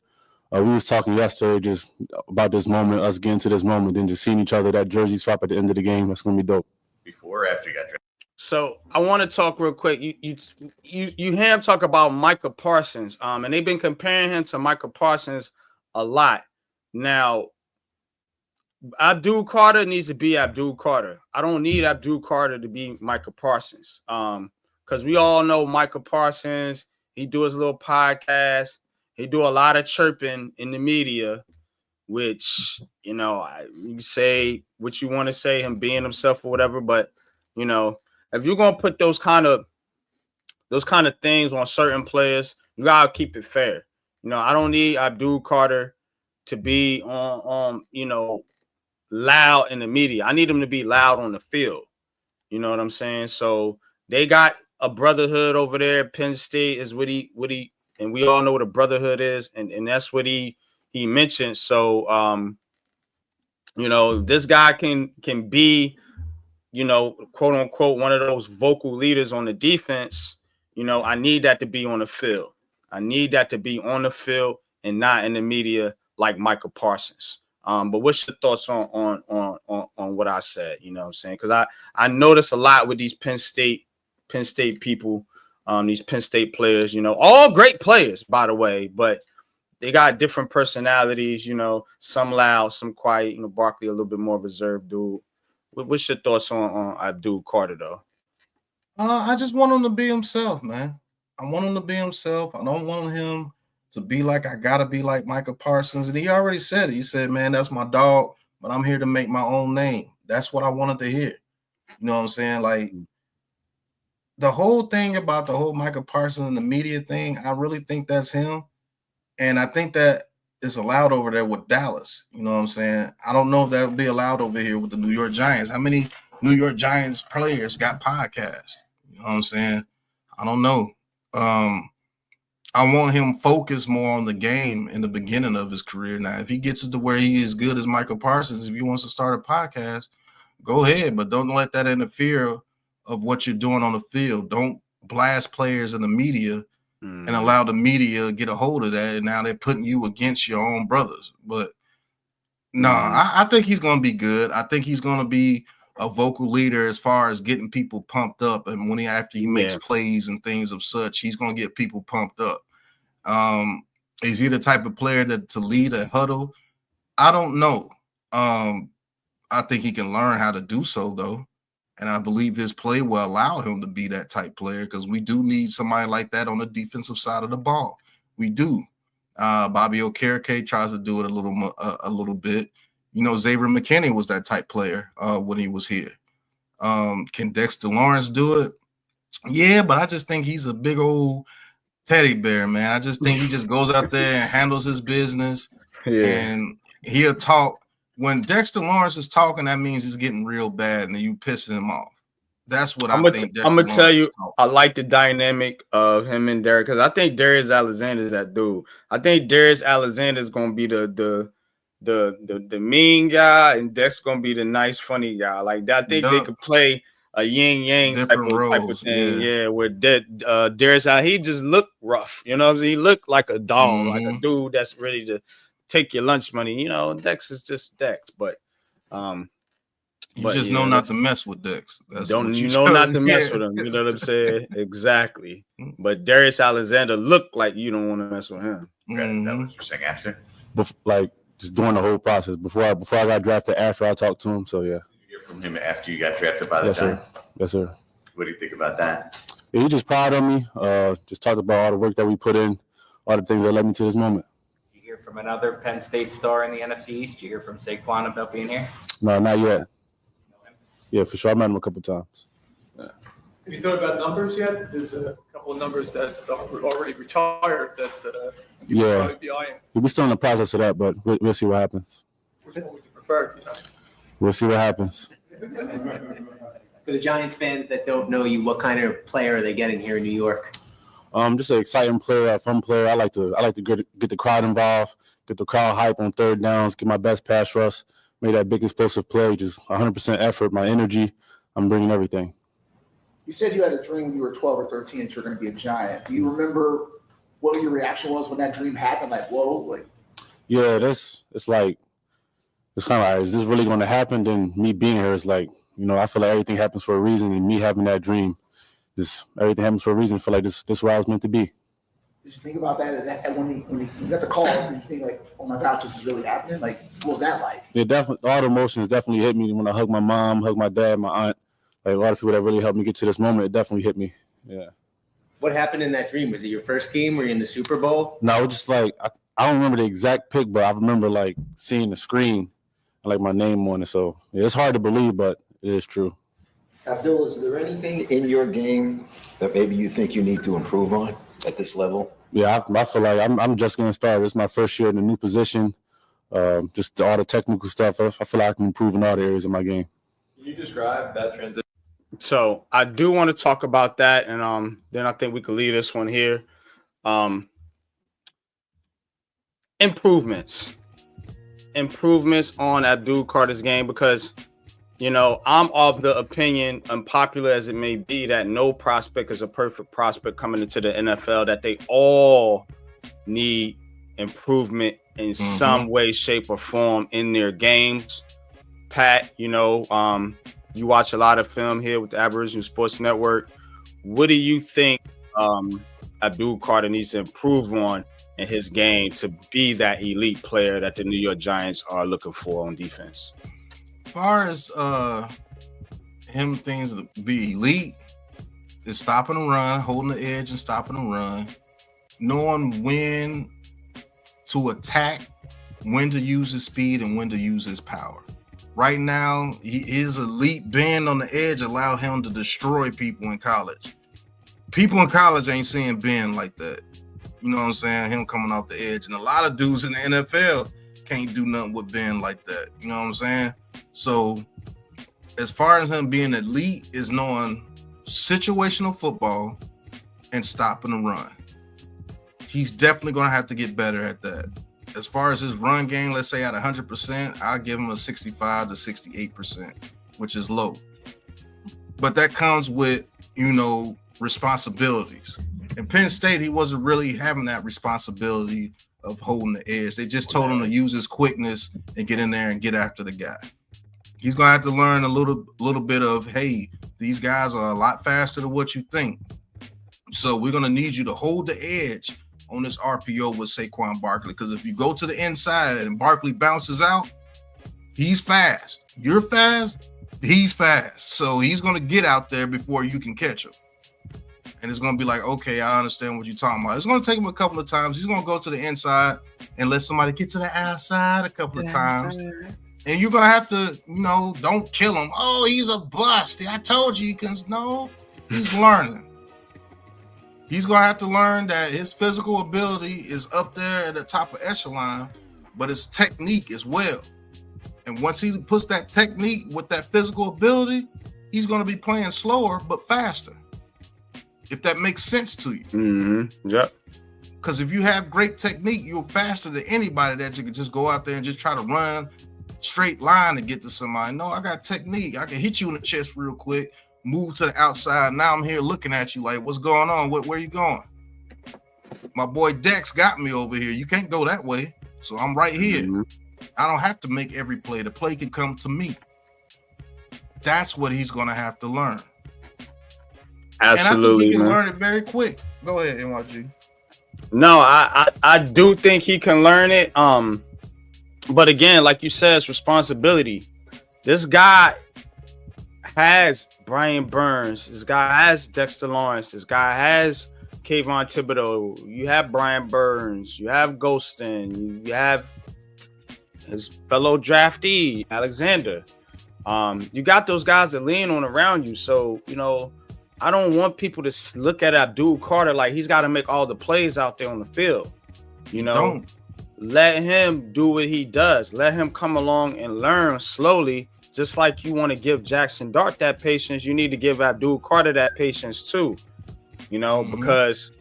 We was talking yesterday just about this moment, us getting to this moment, then just seeing each other, that jersey swap at the end of the game. That's going to be dope. Before or after you got drafted? So I want to talk real quick. You hear him talk about Micah Parsons, and they've been comparing him to Micah Parsons a lot. Now, Abdul Carter needs to be Abdul Carter. I don't need Abdul Carter to be Micah Parsons, because we all know Micah Parsons. He do his little podcast. He do a lot of chirping in the media, which, you know, you say what you want to say, him being himself or whatever. But, you know, if you're gonna put those kind of things on certain players, you gotta keep it fair. You know, I don't need Abdul Carter to be on you know, loud in the media. I need him to be loud on the field. You know what I'm saying? So they got a brotherhood over there. Penn State is what he and we all know what a brotherhood is, and that's what he mentioned. So you know, this guy can be, you know, quote unquote, one of those vocal leaders on the defense. You know, I need that to be on the field. I need that to be on the field and not in the media like Micah Parsons. But what's your thoughts on what I said? You know what I'm saying? Because I notice a lot with these Penn State people, these Penn State players, you know, all great players, by the way, but they got different personalities, you know, some loud, some quiet. You know, Barkley a little bit more reserved dude. What's your thoughts on Abdul Carter, though? I just want him to be himself, man. I want him to be himself. I don't want him to be like I gotta be like Micah Parsons. And he already said it. He said, man, that's my dog, but I'm here to make my own name. That's what I wanted to hear. You know what I'm saying? Like the whole thing about the whole Micah Parsons and the media thing, I really think that's him. And I think that is allowed over there with Dallas. You know what I'm saying? I don't know if that would be allowed over here with the New York Giants. How many New York Giants players got podcasts? You know what I'm saying? I don't know. I want him focused more on the game in the beginning of his career. Now, if he gets it to where he is good as Michael Parsons, if he wants to start a podcast, go ahead, but don't let that interfere of what you're doing on the field. Don't blast players in the media and allow the media to get a hold of that, and now they're putting you against your own brothers. But I think he's going to be good. I think he's going to be a vocal leader as far as getting people pumped up, and when after he makes plays and things of such, he's going to get people pumped up. Is he the type of player to lead a huddle? I don't know. I think he can learn how to do so, though. And I believe his play will allow him to be that type player, because we do need somebody like that on the defensive side of the ball. We do. Bobby Okereke tries to do it a little bit. You know, Xavier McKinney was that type player when he was here. Can Dexter Lawrence do it? Yeah, but I just think he's a big old teddy bear, man. I just think he just goes out there and handles his business, and he'll talk. When Dexter Lawrence is talking, that means he's getting real bad, and you pissing him off. That's what I think. I'm gonna tell you, I like the dynamic of him and Derek, because I think Darius Alexander is that dude. I think Darius Alexander is gonna be the mean guy, and Dex gonna be the nice, funny guy. Like that, I think they could play a yin yang type of thing. Yeah, where Darius, he just looked rough. You know what I'm saying? He looked like a dog, like a dude that's ready to take your lunch money. You know, Dex is just Dex, but you just know not to mess with Dex. That's don't you know not to mess with him. You know what I'm saying? Exactly. But Darius Alexander looked like you don't want to mess with him. That was your saying after, like just during the whole process before I got drafted. After I talked to him, so yeah. You hear from him after you got drafted by the Giants? Yes, sir. What do you think about that? Yeah, he just proud of me. Just talked about all the work that we put in, all the things that led me to this moment. Did you hear from another Penn State star in the NFC East? Did you hear from Saquon about being here? No, not yet. Yeah, for sure. I met him a couple times. Have you thought about numbers yet? There's a couple of numbers that are already retired that you would probably be eyeing. We're still in the process of that, but we'll see what happens. Which one would you prefer? You know? We'll see what happens. For the Giants fans that don't know you, what kind of player are they getting here in New York? Just an exciting player, a fun player. I like to get the crowd involved, get the crowd hype on third downs, get my best pass rush, make that big explosive play, just 100% effort, my energy. I'm bringing everything. You said you had a dream when you were 12 or 13 that you were going to be a Giant. Do you remember what your reaction was when that dream happened? Like, whoa, like. Yeah, it's kind of like, is this really going to happen? Then me being here is like, you know, I feel like everything happens for a reason, and me having that dream, just everything happens for a reason. I feel like this is where I was meant to be. Did you think about that when you got the call? Did you think like, oh my gosh, this is really happening? Like, what was that like? Yeah, definitely. All the emotions definitely hit me when I hugged my mom, hugged my dad, my aunt. Like a lot of people that really helped me get to this moment, it definitely hit me. Yeah. What happened in that dream? Was it your first game? Were you in the Super Bowl? No, it was just like I don't remember the exact pick, but I remember like seeing the screen and like my name on it. So yeah, it's hard to believe, but it is true. Abdul, is there anything in your game that maybe you think you need to improve on at this level? Yeah, I feel like I'm just getting started. It's my first year in a new position. Just all the technical stuff. I feel like I can improve in all the areas of my game. Can you describe that transition? So I do want to talk about that, and then I think we could leave this one here. Improvements on Abdul Carter's game, because you know I'm of the opinion, unpopular as it may be, that no prospect is a perfect prospect coming into the NFL. That they all need improvement in some way, shape, or form in their games. Pat, you know, you watch a lot of film here with the Aboriginal Sports Network. What do you think Abdul Carter needs to improve on in his game to be that elite player that the New York Giants are looking for on defense? As far as things to be elite, is stopping the run, holding the edge and stopping the run, knowing when to attack, when to use his speed, and when to use his power. Right now, his elite bend on the edge allow him to destroy people in college. People in college ain't seeing Ben like that. You know what I'm saying? Him coming off the edge. And a lot of dudes in the NFL can't do nothing with Ben like that. You know what I'm saying? So as far as him being elite is knowing situational football and stopping the run. He's definitely going to have to get better at that. As far as his run game, let's say at 100%, I'll give him a 65 to 68%, which is low. But that comes with, responsibilities. In Penn State, he wasn't really having that responsibility of holding the edge. They just told him to use his quickness and get in there and get after the guy. He's going to have to learn a little bit of, hey, these guys are a lot faster than what you think. So we're going to need you to hold the edge on this RPO with Saquon Barkley. Because if you go to the inside and Barkley bounces out, he's fast. You're fast, he's fast. So he's going to get out there before you can catch him. And it's going to be like, okay, I understand what you're talking about. It's going to take him a couple of times. He's going to go to the inside and let somebody get to the outside a couple of times. And you're going to have to, don't kill him. Oh, he's a bust. I told you he can. No, he's learning. He's going to have to learn that his physical ability is up there at the top of echelon, but his technique as well. And once he puts that technique with that physical ability, he's going to be playing slower but faster. If that makes sense to you. Mm-hmm. Yep. Because if you have great technique, you're faster than anybody that you can just go out there and just try to run straight line to get to somebody. No, I got technique. I can hit you in the chest real quick, move to the outside. Now I'm here looking at you like, what's going on? Where you going? My boy Dex got me over here. You can't go that way. So I'm right here. Mm-hmm. I don't have to make every play. The play can come to me. That's what he's going to have to learn. Absolutely, and I think he can man. learn it very quick. Go ahead, NYG. No, I do think he can learn it. But again, like you said, it's responsibility. This guy has Brian Burns. This guy has Dexter Lawrence. This guy has Kayvon Thibodeau. You have Brian Burns. You have Golston. You have his fellow draftee, Alexander. You got those guys that lean on around you. So, I don't want people to look at Abdul Carter like he's got to make all the plays out there on the field. Let him do what he does. Let him come along and learn slowly. Just like you want to give Jackson Dart that patience, you need to give Abdul Carter that patience too. Because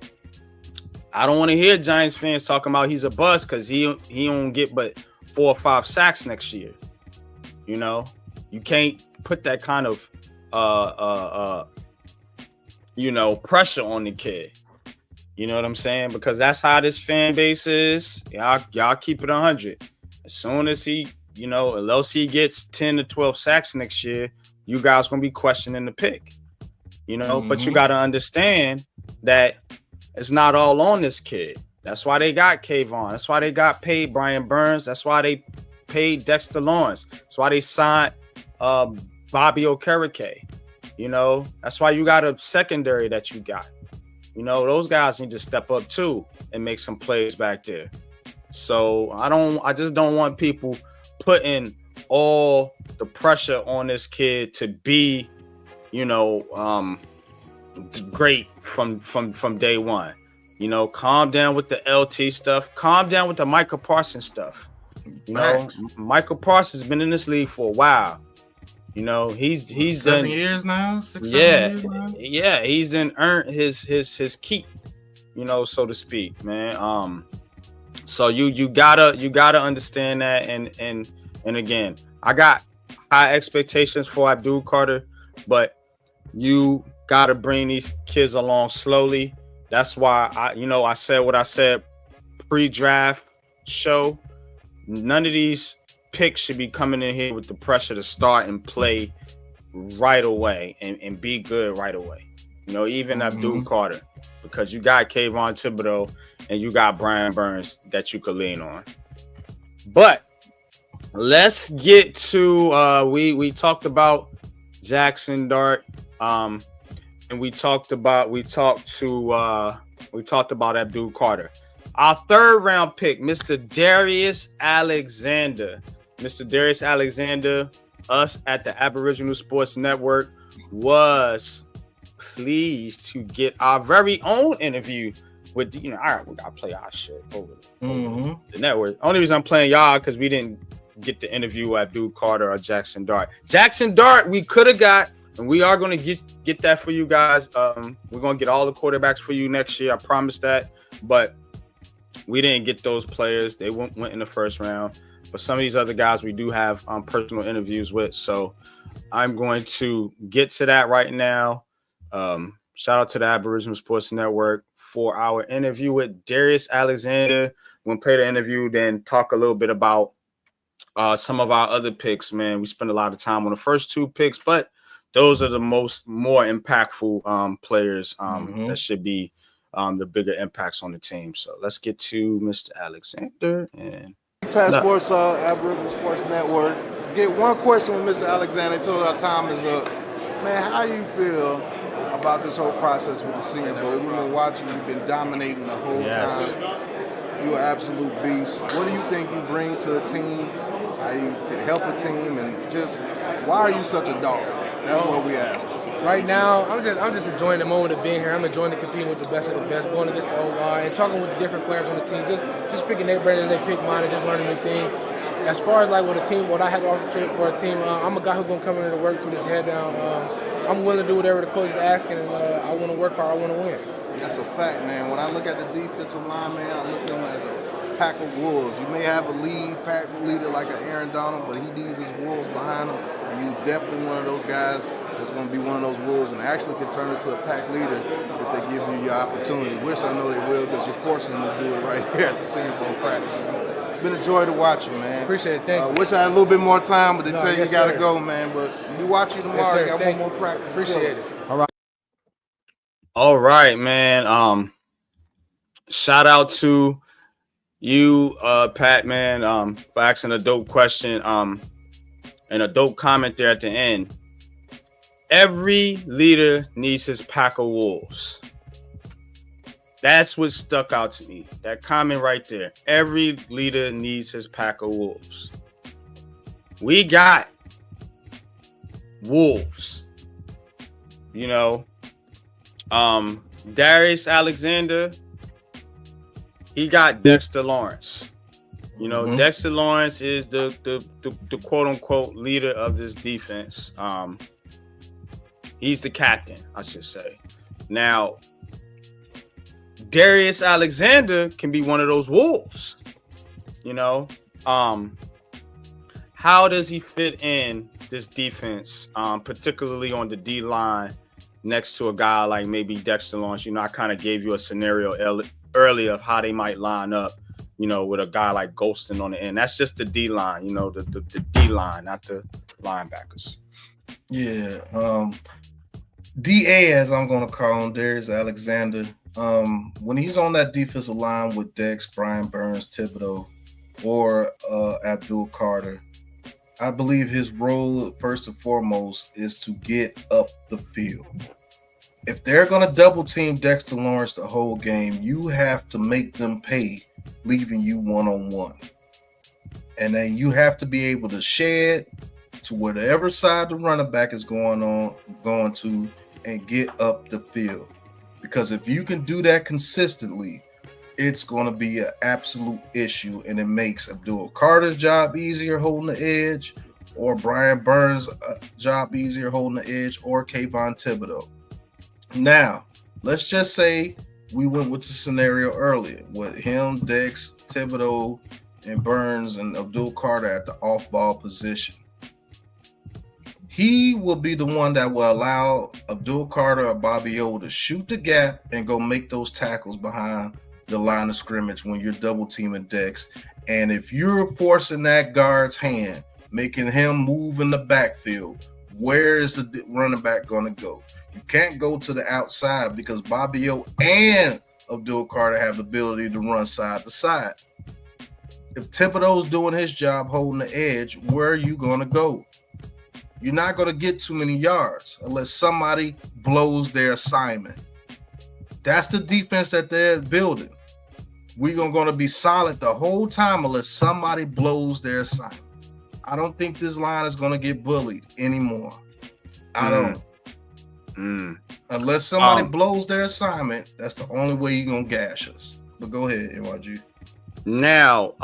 I don't want to hear Giants fans talking about he's a bust because he don't get but 4 or 5 sacks next year. You can't put that kind of pressure on the kid. You know what I'm saying? Because that's how this fan base is. Y'all keep it 100. As soon as he, unless he gets 10 to 12 sacks next year, you guys gonna be questioning the pick. But you gotta understand that it's not all on this kid. That's why they got Kayvon. That's why they got paid Brian Burns. That's why they paid Dexter Lawrence. That's why they signed Bobby Okereke. That's why you got a secondary that you got. Those guys need to step up too and make some plays back there. So I just don't want people putting all the pressure on this kid to be, great from day one. Calm down with the LT stuff. Calm down with the Michael Parsons stuff. Michael Parsons has been in this league for a while. He's 7 years now, 6 years now? Yeah, he's earned his keep, so to speak, man. So you gotta understand that, and again, I got high expectations for Abdul Carter, but you gotta bring these kids along slowly. That's why I said what I said pre-draft show. None of these picks should be coming in here with the pressure to start and play right away and be good right away. Even Abdul Carter, because you got Kayvon Thibodeau and you got Brian Burns that you could lean on. But let's get to we talked about Jackson Dart. and we talked about Abdul Carter. Our third round pick, Mr. Darius Alexander. Mr. Darius Alexander, us at the Aboriginal Sports Network was pleased to get our very own interview with, all right, we gotta play our shit over the network. Only reason I'm playing y'all because we didn't get to interview Abdul Carter or Jackson Dart. Jackson Dart, we could have got, and we are going to get that for you guys. We're going to get all the quarterbacks for you next year. I promise that. But we didn't get those players. They went in the first round. But some of these other guys we do have personal interviews with. So I'm going to get to that right now. Shout out to the Aboriginal Sports Network for our interview with Darius Alexander. We'll play the interview, then talk a little bit about some of our other picks, man. We spent a lot of time on the first two picks, but those are the more impactful players that should be the bigger impacts on the team. So let's get to Mr. Alexander and Sports, Aboriginal Sports Network. Get one question with Mr. Alexander until our time is up. Man, how do you feel about this whole process with the Senior Bowl? We've been watching, you've been dominating the whole time. You're an absolute beast. What do you think you bring to the team? How you can help a team, and just why are you such a dog? That's what we ask. Right now, I'm just enjoying the moment of being here. I'm enjoying competing with the best of the best, going against the O-line, and talking with different players on the team. Just picking their brains as they pick mine, and just learning new things. As far as like with a team, what I have to offer for a team, I'm a guy who's gonna come in to work, put his head down. I'm willing to do whatever the coach is asking, and I want to work hard. I want to win. That's a fact, man. When I look at the defensive line, man, I look at them as a pack of wolves. You may have a pack leader like an Aaron Donald, but he needs his wolves behind him. And you definitely one of those guys that's going to be one of those wolves and actually can turn into a pack leader if they give you your opportunity. Wish I know they will, because you're forcing them to do it right here at the Senior Bowl practice. Been a joy to watch you, man. Appreciate it. Thank you. Wish I had a little bit more time, but they tell you got to go, man. But we watch you tomorrow. Yes, got one more practice. Appreciate it. all right, man. Shout out to you, Pat, man, for asking a dope question and a dope comment there at the end. Every leader needs his pack of wolves. That's what stuck out to me. That comment right there. Every leader needs his pack of wolves. We got wolves. You know, Darius Alexander, he got Dexter Lawrence. You know, Dexter Lawrence is the quote unquote leader of this defense. He's the captain, I should say. Now, Darius Alexander can be one of those wolves. You know, how does he fit in this defense, particularly on the D line, next to a guy like maybe Dexter Lawrence? You know, I kind of gave you a scenario earlier of how they might line up, you know, with a guy like Golston on the end. That's just the D line, you know, the D line, not the linebackers. Yeah. DA, as I'm going to call him, Darius Alexander. When he's on that defensive line with Dex, Brian Burns, Thibodeau, or Abdul Carter, I believe his role, first and foremost, is to get up the field. If they're going to double team Dexter Lawrence the whole game, you have to make them pay, leaving you one-on-one. And then you have to be able to shed to whatever side the running back is going to and get up the field. Because if you can do that consistently, it's going to be an absolute issue, and it makes Abdul Carter's job easier holding the edge, or Brian Burns' job easier holding the edge, or Kayvon Thibodeau. Now, let's just say we went with the scenario earlier with him, Dex, Thibodeau, and Burns, and Abdul Carter at the off-ball position. He will be the one that will allow Abdul Carter or Bobby O to shoot the gap and go make those tackles behind the line of scrimmage when you're double teaming Dex. And if you're forcing that guard's hand, making him move in the backfield, where is the running back going to go? You can't go to the outside because Bobby O and Abdul Carter have the ability to run side to side. If Thibodeau's doing his job holding the edge, where are you going to go? you're not going to get too many yards unless somebody blows their assignment. That's the defense that they're building. We're going to be solid the whole time unless somebody blows their assignment. I don't think this line is going to get bullied anymore. I don't. Unless somebody blows their assignment, that's the only way you're going to gash us. But go ahead, NYG. Now,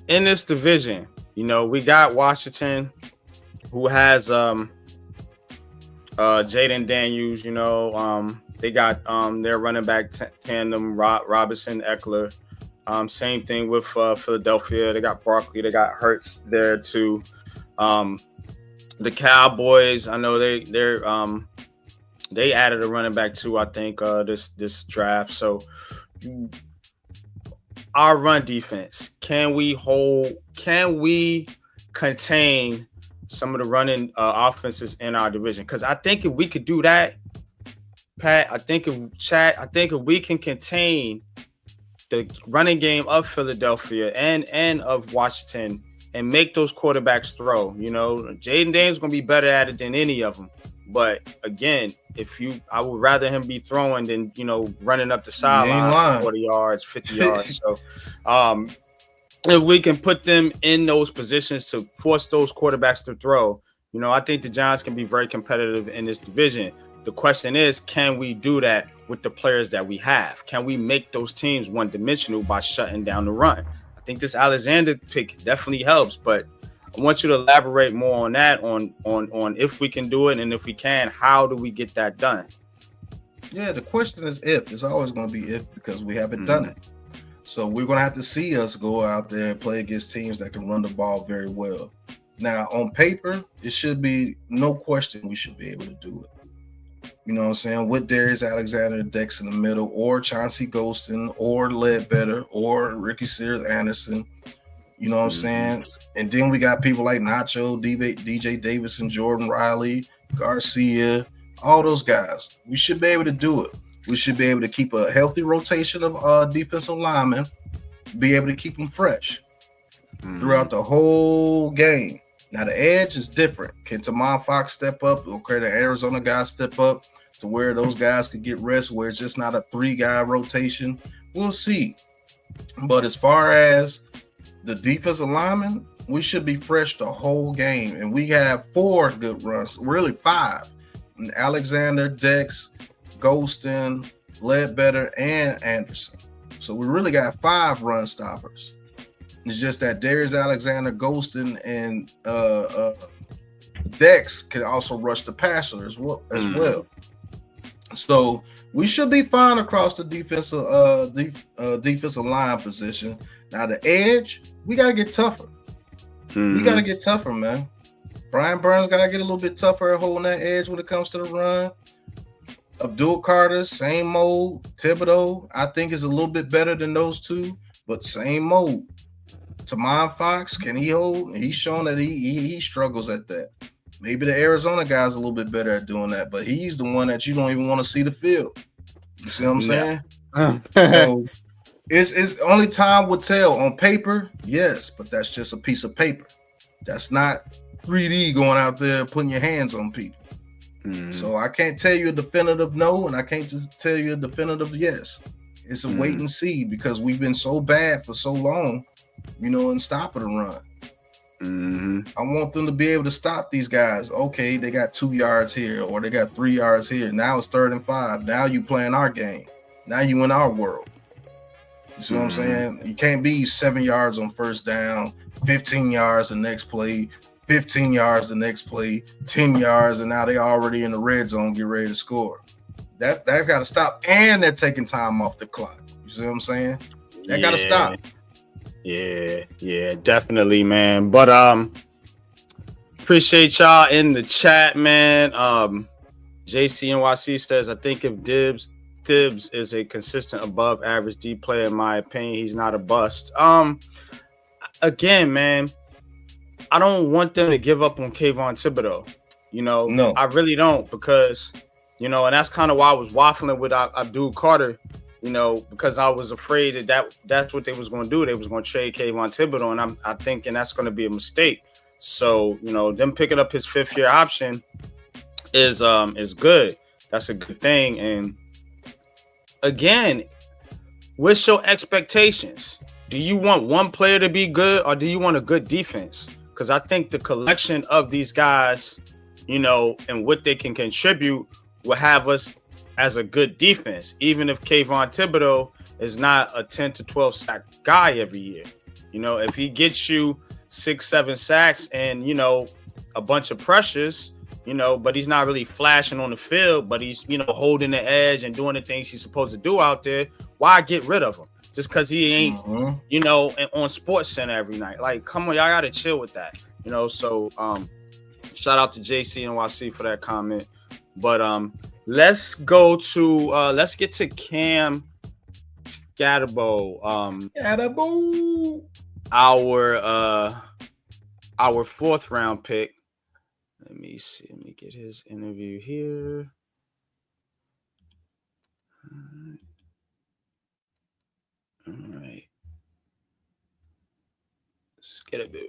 in this division, you know, we got Washington, who has Jaden Daniels, you know, they got their running back tandem, Robinson, Eckler. Same thing with Philadelphia. They got Barkley, they got Hurts there too. The Cowboys, I know they added a running back too, I think, this draft. So our run defense, can we contain some of the running offenses in our division? Because I think if we could do that, Pat, I think if we can contain the running game of Philadelphia and of Washington and make those quarterbacks throw, you know, Jaden Daniels is going to be better at it than any of them. But again, I would rather him be throwing than, you know, running up the sideline 40 yards, 50 yards. So if we can put them in those positions to force those quarterbacks to throw, you know, I think the Giants can be very competitive in this division. The question is, can we do that with the players that we have? Can we make those teams one-dimensional by shutting down the run? I think this Alexander pick definitely helps, but I want you to elaborate more on that, on if we can do it, and if we can, how do we get that done? Yeah, the question is if. It's always going to be if, because we haven't done it. So we're going to have to see us go out there and play against teams that can run the ball very well. Now, on paper, it should be no question we should be able to do it. You know what I'm saying? With Darius Alexander, Dex in the middle, or Chauncey Golston, or Ledbetter, or Ricky Sears-Anderson. You know what I'm saying? And then we got people like Nacho, DJ Davidson, Jordan Riley, Garcia, all those guys. We should be able to do it. We should be able to keep a healthy rotation of defensive linemen, be able to keep them fresh throughout the whole game. Now, the edge is different. Can Tamon Fox step up? Or can the Arizona guys step up to where those guys could get rest, where it's just not a 3-guy rotation? We'll see. But as far as the defensive linemen, we should be fresh the whole game. And we have 4 good runs, really 5. Alexander, Dex, Golston, Ledbetter, and Anderson. So we really got 5 run stoppers. It's just that Darius Alexander, Golston, and Dex can also rush the passer as well. So we should be fine across the defensive line position. Now the edge, we gotta get tougher. We gotta get tougher, man. Brian Burns gotta get a little bit tougher at holding that edge when it comes to the run. Abdul Carter, same mode. Thibodeau, I think, is a little bit better than those two, but same mode. Tamon Fox, can he hold? He's shown that he struggles at that. Maybe the Arizona guy's a little bit better at doing that, but he's the one that you don't even want to see the field. You see what I'm saying? So it's only time will tell. On paper, yes, but that's just a piece of paper. That's not 3D going out there putting your hands on people. So I can't tell you a definitive no, and I can't just tell you a definitive yes. It's a wait and see, because we've been so bad for so long, you know, in stopping the run. I want them to be able to stop these guys. Okay, they got 2 yards here, or they got 3 yards here. Now it's 3rd and 5. Now you playing our game. Now you in our world. You see what I'm saying? You can't be 7 yards on first down, 15 yards the next play, 15 yards the next play, 10 yards, and now they already in the red zone, get ready to score. That's got to stop, and they're taking time off the clock. You see what I'm saying? That got to stop. Yeah, definitely, man. But appreciate y'all in the chat, man. JCNYC says, I think if Tibbs is a consistent above average D player, in my opinion, he's not a bust. Again, man, I don't want them to give up on Kayvon Thibodeau. You know, no, I really don't, because, you know, and that's kind of why I was waffling with Abdul Carter, you know, because I was afraid that's what they was going to do. They was going to trade Kayvon Thibodeau, and I'm thinking that's going to be a mistake. So, them picking up his 5th-year option is good. That's a good thing. And again, what's your expectations? Do you want one player to be good, or do you want a good defense? Because I think the collection of these guys, and what they can contribute will have us as a good defense, even if Kayvon Thibodeau is not a 10 to 12 sack guy every year. If he gets you 6-7 sacks and, a bunch of pressures, but he's not really flashing on the field, but he's, holding the edge and doing the things he's supposed to do out there, why get rid of him? Just because he ain't, on Sports Center every night. Like, come on, y'all got to chill with that. So shout out to JC and YC for that comment. But let's get to Cam Scatterbo. Scatterbo. Our 4th round pick. Let me see. Let me get his interview here. All right. Scatterbo.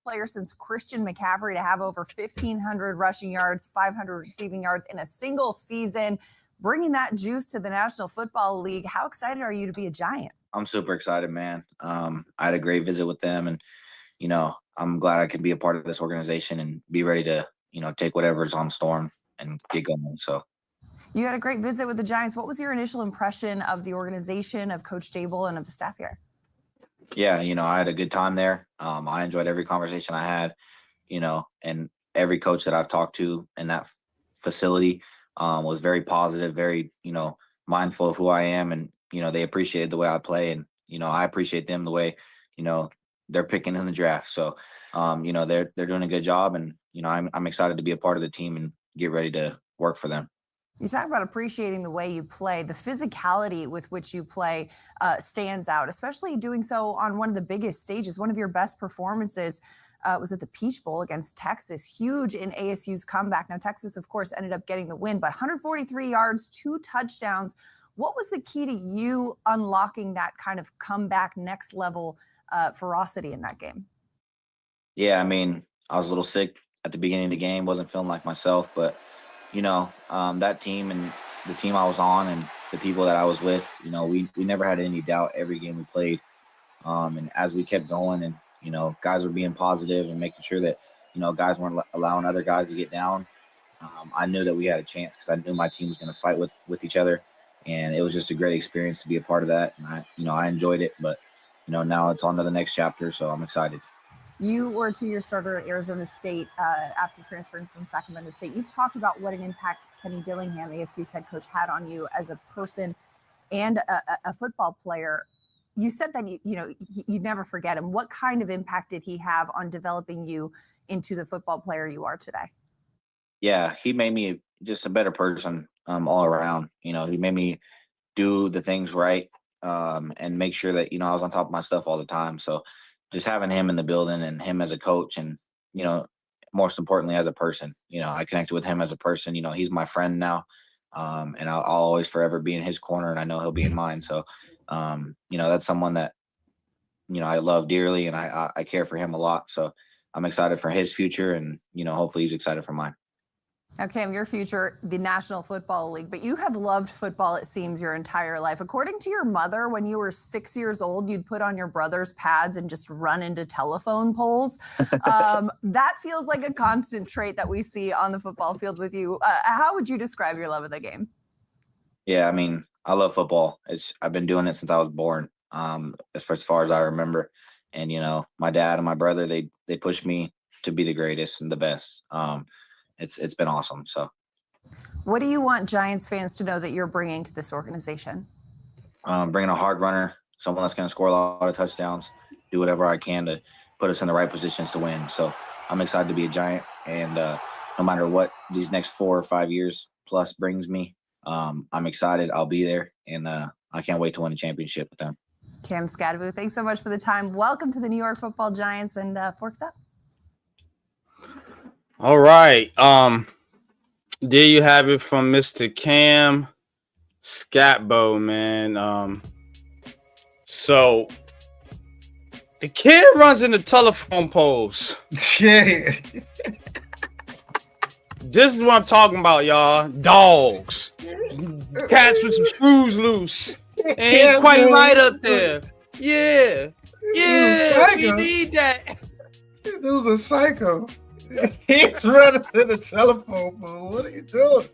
Player since Christian McCaffrey to have over 1,500 rushing yards, 500 receiving yards in a single season, bringing that juice to the National Football League. How excited are you to be a Giant? I'm super excited, man. I had a great visit with them, and, I'm glad I could be a part of this organization and be ready to, take whatever's on storm and get going. So you had a great visit with the Giants. What was your initial impression of the organization, of Coach Dable, and of the staff here? Yeah, I had a good time there. I enjoyed every conversation I had, and every coach that I've talked to in that facility was very positive, very, mindful of who I am. And, they appreciated the way I play. And, I appreciate them the way, they're picking in the draft. So, they're doing a good job. And, I'm excited to be a part of the team and get ready to work for them. You talk about appreciating the way you play. The physicality with which you play stands out, especially doing so on one of the biggest stages. One of your best performances was at the Peach Bowl against Texas, huge in ASU's comeback. Now, Texas, of course, ended up getting the win, but 143 yards, 2 touchdowns. What was the key to you unlocking that kind of comeback, next level ferocity in that game? Yeah, I mean, I was a little sick at the beginning of the game, wasn't feeling like myself, but that team and the team I was on and the people that I was with, we never had any doubt every game we played. And as we kept going and, guys were being positive and making sure that, guys weren't allowing other guys to get down, I knew that we had a chance because I knew my team was going to fight with each other. And it was just a great experience to be a part of that. And I enjoyed it, but, now it's on to the next chapter. So I'm excited. You were a 2-year starter at Arizona State after transferring from Sacramento State. You've talked about what an impact Kenny Dillingham, ASU's head coach, had on you as a person and a football player. You said that you'd never forget him. What kind of impact did he have on developing you into the football player you are today? Yeah, he made me just a better person all around. He made me do the things right and make sure that, I was on top of my stuff all the time. So just having him in the building and him as a coach and, most importantly, as a person, I connected with him as a person. He's my friend now, and I'll always forever be in his corner, and I know he'll be in mine. So, that's someone that, I love dearly, and I care for him a lot. So I'm excited for his future, and, hopefully he's excited for mine. Now, Cam, your future, the National Football League, but you have loved football, it seems, your entire life. According to your mother, when you were 6 years old, you'd put on your brother's pads and just run into telephone poles. That feels like a constant trait that we see on the football field with you. How would you describe your love of the game? Yeah, I mean, I love football. I've been doing it since I was born, as far as I remember. And, my dad and my brother, they pushed me to be the greatest and the best. It's been awesome. So what do you want Giants fans to know that you're bringing to this organization? Bringing a hard runner, someone that's going to score a lot of touchdowns, do whatever I can to put us in the right positions to win. So I'm excited to be a Giant. And no matter what these next 4 or 5 years plus brings me, I'm excited. I'll be there. And I can't wait to win a championship with them. Cam Scatterbo, thanks so much for the time. Welcome to the New York Football Giants, and Forks Up. All right. There you have it from Mr. Cam Scatbo, man. So the kid runs into telephone poles. Yeah. This is what I'm talking about, y'all. Dogs. Cats with some screws loose. Ain't quite right up there. Yeah. Yeah, we need that. It was a psycho. He's running to the telephone pole. What are you doing?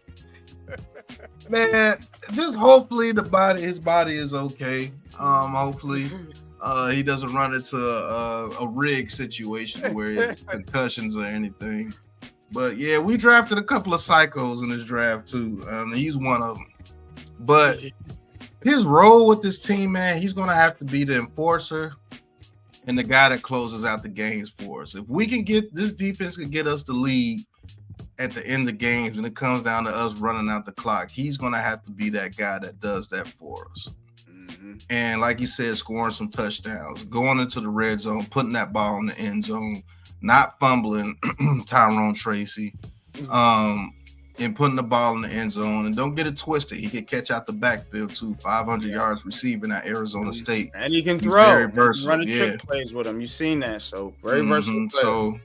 Man, just hopefully his body is okay. Hopefully he doesn't run into a rig situation where he has concussions or anything. But yeah, we drafted a couple of psychos in this draft too. He's one of them. But his role with this team, man, he's gonna have to be the enforcer and the guy that closes out the games for us. If we can get this defense can get us the lead at the end of games and it comes down to us running out the clock, he's gonna have to be that guy that does that for us. And like you said, scoring some touchdowns, going into the red zone, putting that ball in the end zone, not fumbling Tyrone Tracy, and putting the ball in the end zone. And don't get it twisted. He can catch out the backfield too. 500 yards receiving at Arizona State. And he can He's throw. very He can versatile. run the trick plays with him. You've seen that. So very versatile player. So,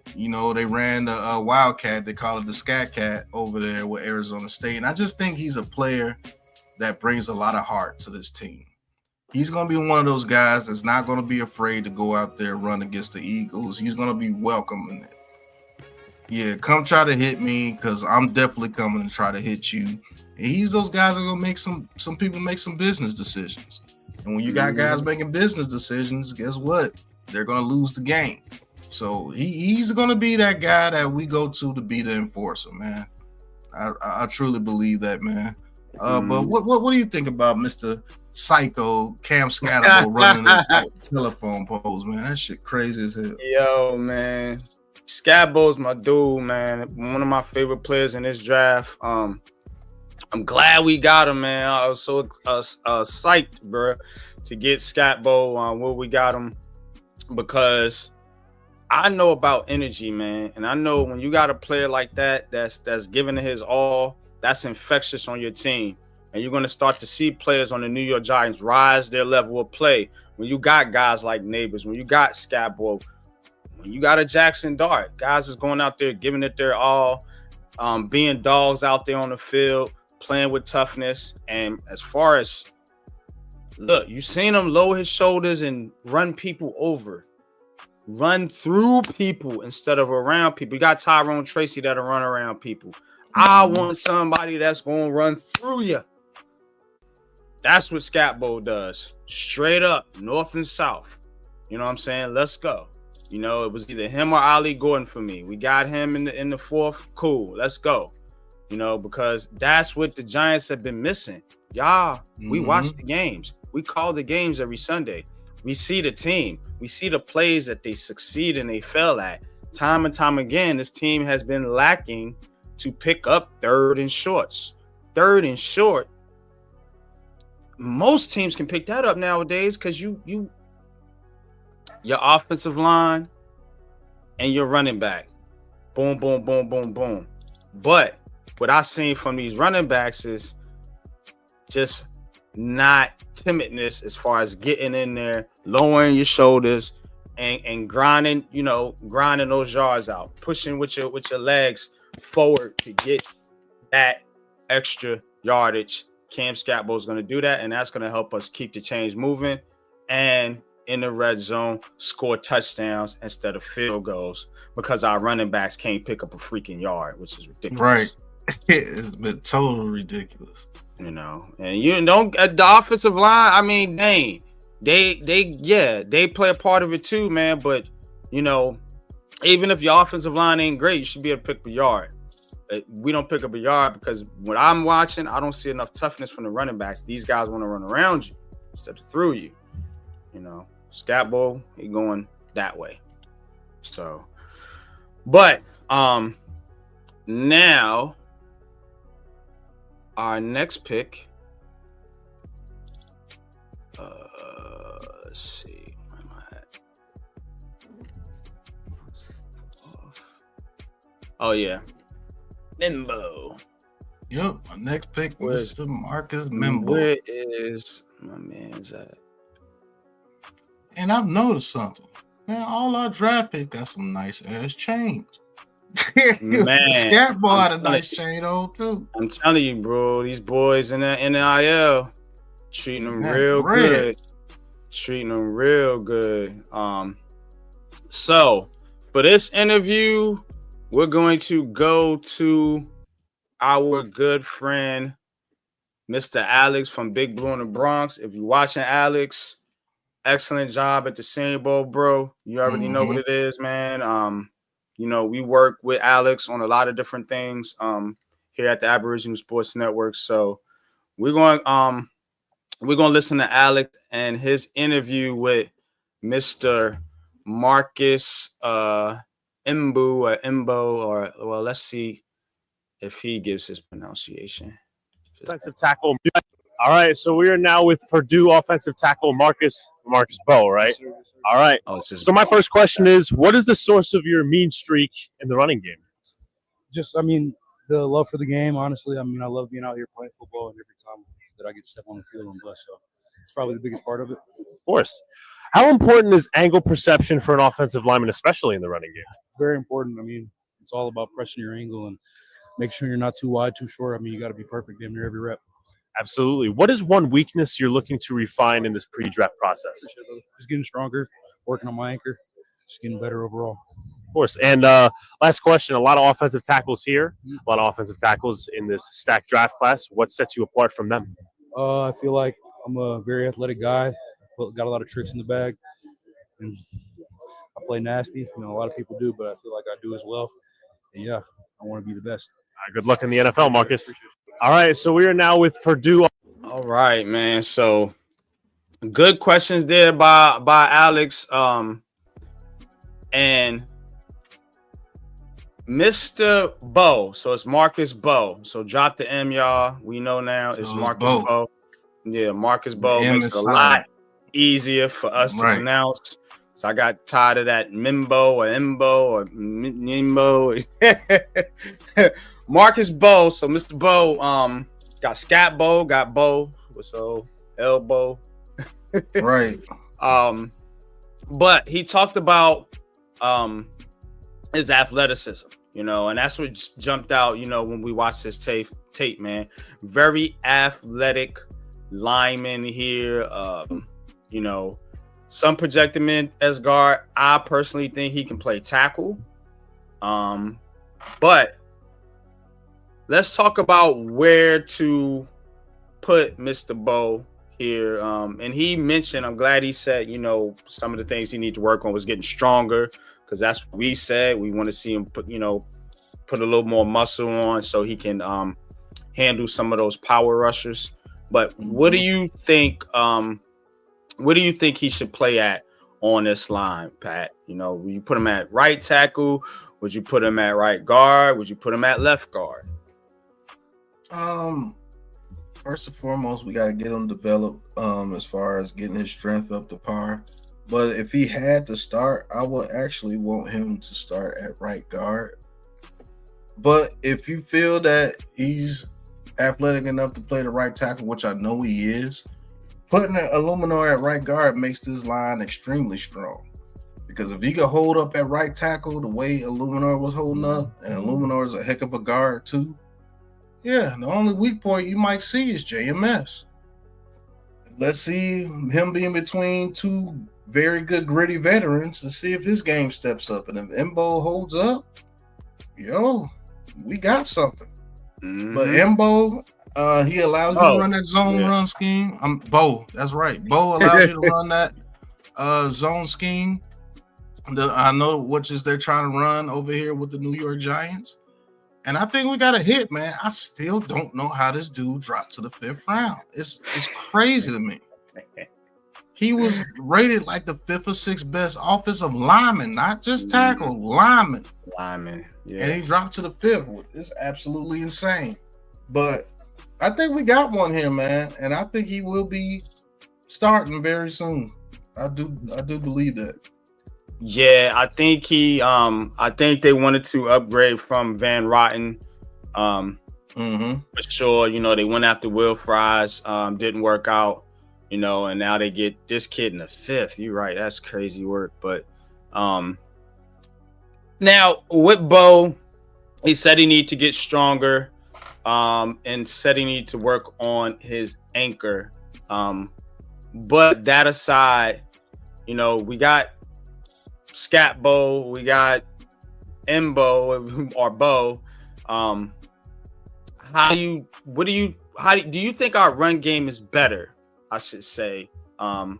they ran the Wildcat. They call it the Scat Cat over there with Arizona State. And I just think he's a player that brings a lot of heart to this team. He's going to be one of those guys that's not going to be afraid to go out there and run against the Eagles. He's going to be welcoming it. Yeah, come try to hit me because I'm definitely coming to try to hit you. And he's those guys that are going to make some people make some business decisions. And when you got guys making business decisions, guess what? They're going to lose the game. So he's going to be that guy that we go to be the enforcer, man. I truly believe that, man. But what do you think about Mr. Psycho Cam Scatterbo running the telephone poles, man? That shit crazy as hell. Yo, man. Scatbo's my dude, man. One of my favorite players in this draft. I'm glad we got him, man. I was so psyched, bro, to get Scatbo where we got him, because I know about energy, man. And I know when you got a player like that that's giving it his all, that's infectious on your team. And you're going to start to see players on the New York Giants rise their level of play. When you got guys like Neighbors, when you got Scatbo, when you got a Jackson Dart, guys is going out there giving it their all, being dogs out there on the field, playing with toughness. And as far as, look, you seen him lower his shoulders and run people over, run through people instead of around people. You got Tyrone Tracy that'll run around people. I want somebody that's going to run through you. That's what Scatbo does. Straight up, north and south. You know what I'm saying? Let's go. It was either him or Ali Gordon for me. We got him in the fourth. Cool. Let's go. Because that's what the Giants have been missing. Y'all, we watch the games. We call the games every Sunday. We see the team. We see the plays that they succeed and they fail at. Time and time again, this team has been lacking to pick up third and shorts. Third and short. Most teams can pick that up nowadays because your offensive line and your running back. Boom, boom, boom, boom, boom. But what I've seen from these running backs is just not timidness as far as getting in there, lowering your shoulders, and grinding those yards out, pushing with your legs forward to get that extra yardage. Cam Scatbo is going to do that, and that's going to help us keep the chains moving and in the red zone score touchdowns instead of field goals, because our running backs can't pick up a freaking yard, which is ridiculous. Right. It's been totally ridiculous. And you don't the offensive line, I mean, dang. They play a part of it too, man, but even if your offensive line ain't great, you should be able to pick up a yard. We don't pick up a yard because when I'm watching, I don't see enough toughness from the running backs. These guys want to run around you instead of through you. Scatbo, he going that way. So, but now our next pick. Let's see. Where am I at? Oh yeah. Nimbo. Yep, my next pick, Where's- Mr. Marcus Membo. Where is my man's at? And I've noticed something. Man, all our draft picks got some nice ass chains. Man, Scat Boy had a I'm nice telling chain on too. I'm telling you, bro, these boys in the NIL treating them That real bread. good. Treating them real good. So for this interview, we're going to go to our good friend, Mr. Alex from Big Blue in the Bronx. If you're watching, Alex, excellent job at the Senior Bowl, bro. You already know what it is, man. You know, we work with Alex on a lot of different things here at the Aboriginal Sports Network. So we're going to listen to Alex and his interview with Mr. Marcus let's see if he gives his pronunciation. Offensive tackle. All right, so we are now with Purdue offensive tackle Marcus Bowe, right? All right. So my first question is, what is the source of your mean streak in the running game? Just, I mean, the love for the game, honestly. I mean, I love being out here playing football, and every time that I get to step on the field, I'm blessed. So it's probably the biggest part of it. Of course. How important is angle perception for an offensive lineman, especially in the running game? Very important. I mean, it's all about pressing your angle and make sure you're not too wide, too short. I mean, you got to be perfect damn near every rep. Absolutely. What is one weakness you're looking to refine in this pre-draft process? Just getting stronger, working on my anchor, just getting better overall. Of course. And last question, a lot of offensive tackles here, a lot of offensive tackles in this stacked draft class. What sets you apart from them? I feel like I'm a very athletic guy. Got a lot of tricks in the bag. And I play nasty. You know, a lot of people do, but I feel like I do as well. And yeah, I want to be the best. Good luck in the NFL, Marcus. All right, so we are now with Purdue. All right, man. So good questions there by Alex. And Mr. Bowe. So it's Marcus Bowe. So drop the M, y'all. We know now it's Marcus Bowe. Yeah, Marcus Bowe makes it a lot easier for us to pronounce. So I got tired of that Mimbo or Imbo or Nimbo. Marcus Bowe. So Mr. Bowe, got Scat Bowe, got Bowe, so elbow. Right. But he talked about his athleticism, you know, and that's what jumped out, you know, when we watched this tape, man. Very athletic lineman here. You know, some project him in as guard. I personally think he can play tackle. But let's talk about where to put Mr. Bowe here. And he mentioned, I'm glad he said, you know, some of the things he needs to work on was getting stronger, because that's what we said. We want to see him put a little more muscle on so he can handle some of those power rushers. But what do you think? What do you think he should play at on this line, Pat? You know, would you put him at right tackle? Would you put him at right guard? Would you put him at left guard? First and foremost, we got to get him developed as far as getting his strength up to par. But if he had to start, I would actually want him to start at right guard. But if you feel that he's athletic enough to play the right tackle, which I know he is, putting an Illuminor at right guard makes this line extremely strong. Because if he could hold up at right tackle the way Illuminor was holding up, and Illuminor is a heck of a guard too, yeah, the only weak point you might see is JMS. Let's see him being between two very good gritty veterans and see if his game steps up. And if Embo holds up, yo, we got something. But Embo, he allows you to run that zone run scheme. Bowe, that's right. Bowe allows you to run that zone scheme. I know which is they're trying to run over here with the New York Giants. And I think we got a hit, man. I still don't know how this dude dropped to the 5th round. It's crazy to me. He was rated like the 5th or 6th best offensive lineman, not just tackle, lineman. Lineman, yeah. And he dropped to the 5th. It's absolutely insane. But I think we got one here, man. And I think he will be starting very soon. I do believe that. Yeah, I think I think they wanted to upgrade from Van Rotten. For sure. You know, they went after Will Fries, didn't work out, you know, and now they get this kid in the 5th. You're right. That's crazy work. But now with Bo, he said he need to get stronger, and said he need to work on his anchor. But that aside, you know, we got Scat Bo, we got Mbo or Bo. Do you think our run game is better? I should say, and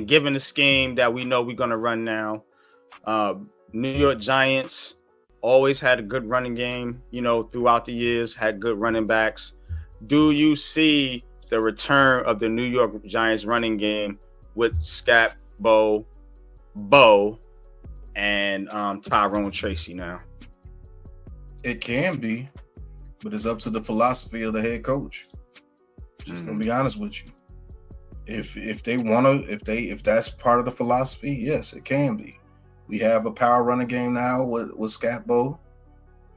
given the scheme that we know we're gonna run now, New York Giants always had a good running game. You know, throughout the years, had good running backs. Do you see the return of the New York Giants running game with Scat Bo, and Tyrone Tracy now? It can be, but it's up to the philosophy of the head coach. Just gonna be honest with you. If they wanna, if that's part of the philosophy, yes, it can be. We have a power running game now with Scat Bo,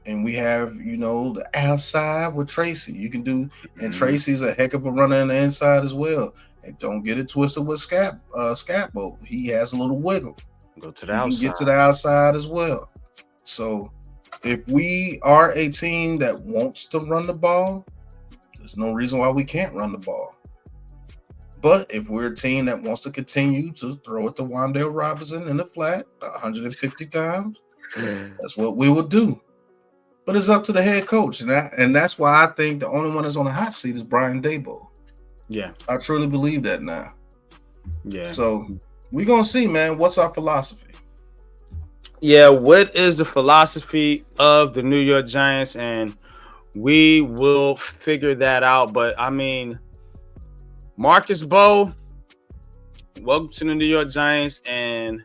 and we have, you know, the outside with Tracy. You can do, and Tracy's a heck of a runner on the inside as well. And don't get it twisted with Scat Bo. He has a little wiggle. Go to the outside. He can get to the outside as well. So if we are a team that wants to run the ball, there's no reason why we can't run the ball. But if we're a team that wants to continue to throw it to Wan'Dale Robinson in the flat 150 times, that's what we will do. But it's up to the head coach. And that's why I think the only one that's on the hot seat is Brian Daboll. Yeah. I truly believe that now. Yeah. So we're going to see, man, what's our philosophy? Yeah, what is the philosophy of the New York Giants? And we will figure that out. But, I mean, Marcus Bo, welcome to the New York Giants. And,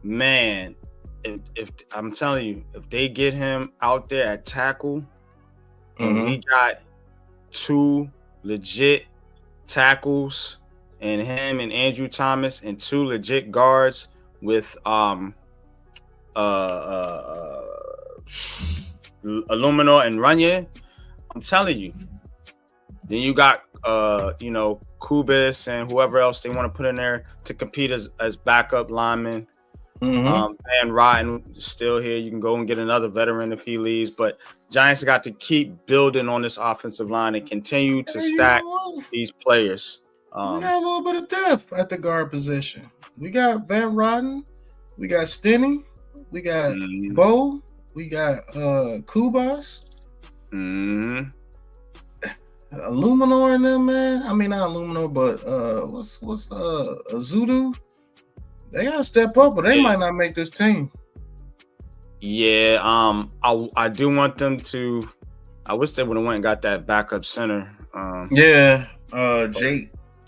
man, if I'm telling you, if they get him out there at tackle, and we got 2 legit tackles and him and Andrew Thomas and 2 legit guards with Illuminor and Runyon, I'm telling you. Then you got you know, Kubis and whoever else they want to put in there to compete as backup linemen. And Rotten still here. You can go and get another veteran if he leaves. But Giants got to keep building on this offensive line and continue to stack these players. We got a little bit of depth at the guard position. We got Van Rotten, we got Stinney, we got Bo, we got Kubas, Illuminor in them, man. I mean, not Illuminor, but what's Azudu? They gotta step up, but they might not make this team. Yeah, I do want them to. I wish they would have went and got that backup center.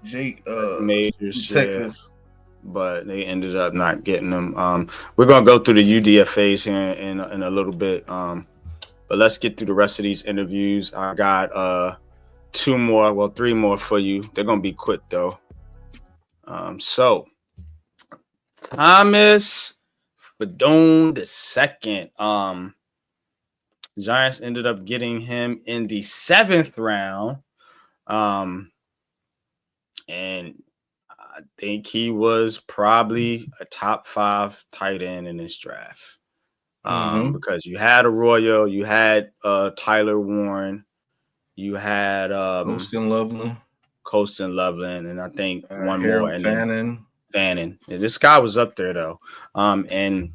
Jake Majors, Texas. Yeah, but they ended up not getting them. We're gonna go through the UDFAs here in a little bit. But let's get through the rest of these interviews. I got 3 more for you. They're gonna be quick though. So Thomas Fedone II. Giants ended up getting him in the 7th round. And I think he was probably a top 5 tight end in this draft. Because you had Arroyo, you had Tyler Warren, you had Colston Loveland, and I think one Harold more. And Fannin. This guy was up there though. And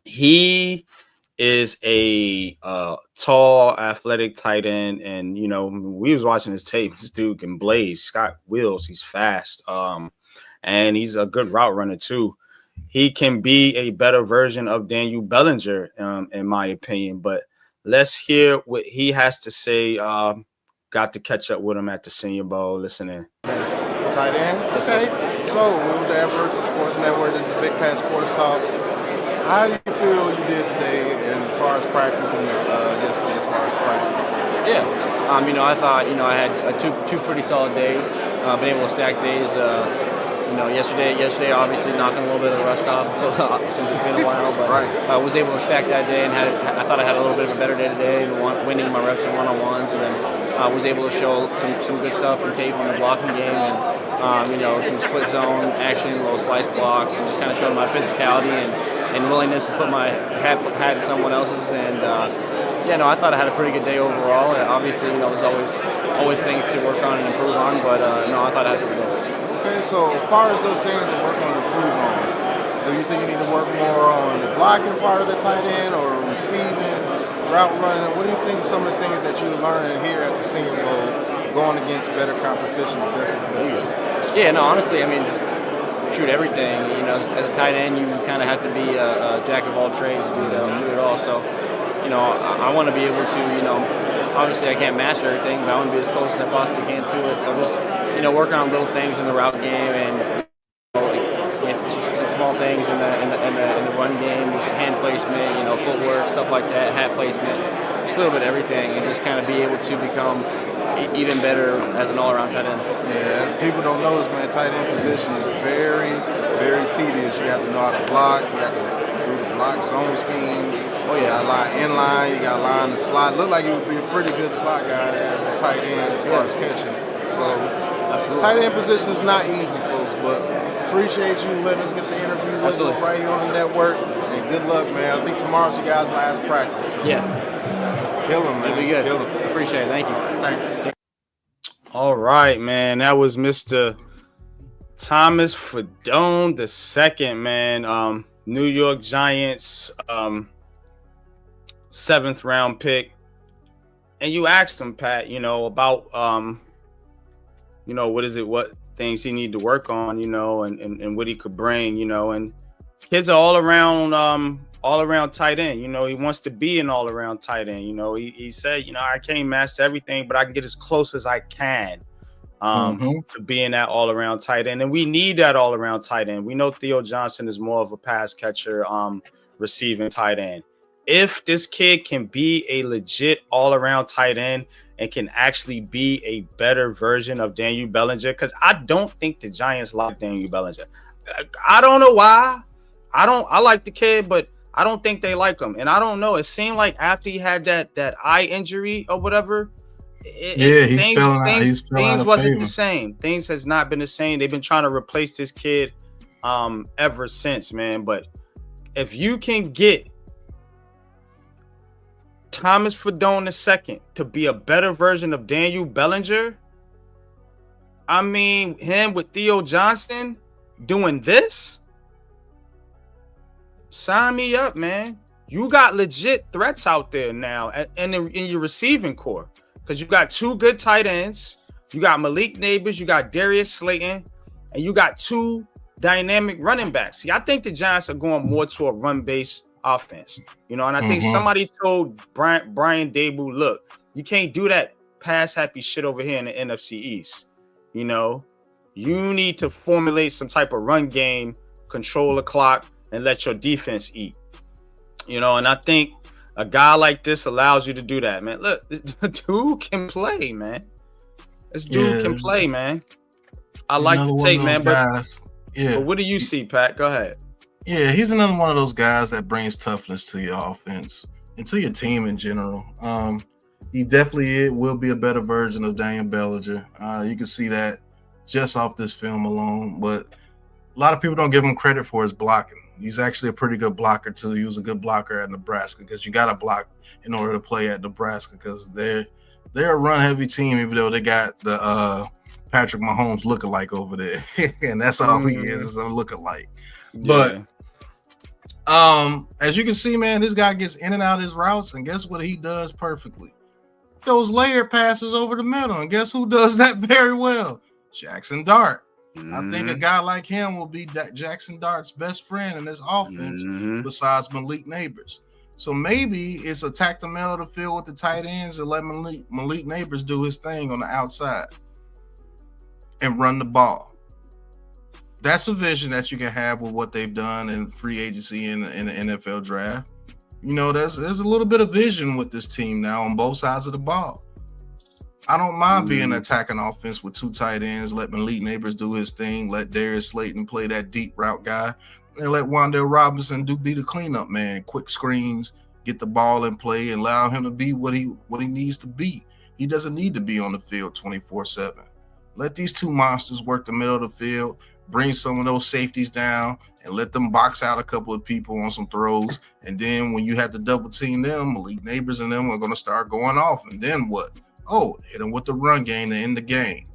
he is a tall, athletic tight end. And, you know, we was watching his tape. This dude can blaze. Scott Wills, he's fast. And he's a good route runner too. He can be a better version of Daniel Bellinger, in my opinion. But let's hear what he has to say. Got to catch up with him at the Senior Bowl. Listen in. Tight end? Okay. So, we're with the Aboriginal Sports Network. This is Big Pat Sports Talk. How do you feel you did today as far as practice and yesterday as far as practice? Yeah. You know, I thought, you know, I had two pretty solid days. Been able to stack days. Yesterday obviously knocking a little bit of the rust off since it's been a while, but I was able to stack that day and I thought I had a little bit of a better day today, winning my reps and one-on-ones, and then I was able to show some good stuff from tape on the blocking game and some split zone action, little slice blocks, and just kind of showing my physicality and willingness to put my hat in someone else's. And I thought I had a pretty good day overall. Obviously, there's always things to work on and improve on, but I thought I had a good day. Okay, so as far as those things to work on and improve on, do you think you need to work more on the blocking part of the tight end or receiving, route running? What do you think some of the things that you're learning here at the Senior Bowl going against better competition the rest of the league? Yeah, no, honestly, shoot, everything. As a tight end, you kind of have to be a jack of all trades, do it all. So, I want to be able to, obviously I can't master everything, but I want to be as close as I possibly can to it. So just, working on little things in the route game and small things in the run game, just hand placement, footwork, stuff like that, hat placement, just a little bit of everything, and just kind of be able to become even better as an all-around tight end. Yeah, people don't notice, man, tight end position is very, very tedious. You have to know how to block, you have to do the block zone schemes. Oh yeah, you got to line in line, you got to line the slot. Look like you would be a pretty good slot guy as a tight end as far as catching. So tight end position is not easy, folks, but appreciate you letting us get the interview with us right here on the network. And good luck, man. I think tomorrow's your guys' last practice. So. Yeah. Kill him, man. It'll be good. Kill him. Appreciate it. Thank you. Thank you. All right, man. That was Mr. Thomas Fedone II, man. New York Giants, 7th round pick. And you asked him, Pat, about what things he need to work on, and what he could bring, and kid's an all around tight end. He wants to be an all around tight end. He said, I can't master everything, but I can get as close as I can to being that all around tight end. And we need that all around tight end. We know Theo Johnson is more of a pass catcher, receiving tight end. If this kid can be a legit all around tight end and can actually be a better version of Daniel Bellinger, because I don't think the Giants like Daniel Bellinger. I don't know why. I like the kid, but I don't think they like him. And I don't know. It seemed like after he had that eye injury or whatever, things wasn't the same. Things has not been the same. They've been trying to replace this kid ever since, man. But if you can get Thomas Fedone II to be a better version of Daniel Bellinger, him with Theo Johnson doing this, sign me up, man. You got legit threats out there now in your receiving core, because you got 2 good tight ends. You got Malik Neighbors, you got Darius Slayton, and you got 2 dynamic running backs. See, I think the Giants are going more to a run-based offense, and I think somebody told Brian Daboll, look, you can't do that pass happy shit over here in the NFC East. You need to formulate some type of run game, control the clock, and let your defense eat. And I think a guy like this allows you to do that, man. Look, the dude can play, man. This dude can play, man. I like the tape, man. But what do you see, Pat? Go ahead. Yeah, he's another one of those guys that brings toughness to your offense and to your team in general. He definitely will be a better version of Daniel Bellinger. You can see that just off this film alone. But a lot of people don't give him credit for his blocking. He's actually a pretty good blocker, too. He was a good blocker at Nebraska, because you got to block in order to play at Nebraska, because they're a run-heavy team, even though they got the Patrick Mahomes lookalike over there. And that's all he is a lookalike. But as you can see, man, this guy gets in and out of his routes, and guess what he does perfectly? Those layered passes over the middle. And guess who does that very well? Jackson Dart. I think a guy like him will be Jackson Dart's best friend in this offense besides Malik Neighbors. So maybe it's attack the middle of the field with the tight ends and let Malik Neighbors do his thing on the outside and run the ball. That's a vision that you can have with what they've done in free agency in the NFL draft. There's a little bit of vision with this team now on both sides of the ball. I don't mind being attacking offense with 2 tight ends. Let Malik Neighbors do his thing. Let Darius Slayton play that deep route guy, and let Wan'Dale Robinson be the cleanup man. Quick screens, get the ball in play, and allow him to be what he needs to be. He doesn't need to be on the field 24/7. Let these 2 monsters work the middle of the field. Bring some of those safeties down and let them box out a couple of people on some throws. And then when you have to double team them, Malik Neighbors and them are going to start going off. And then what? Oh, hit them with the run game to end the game.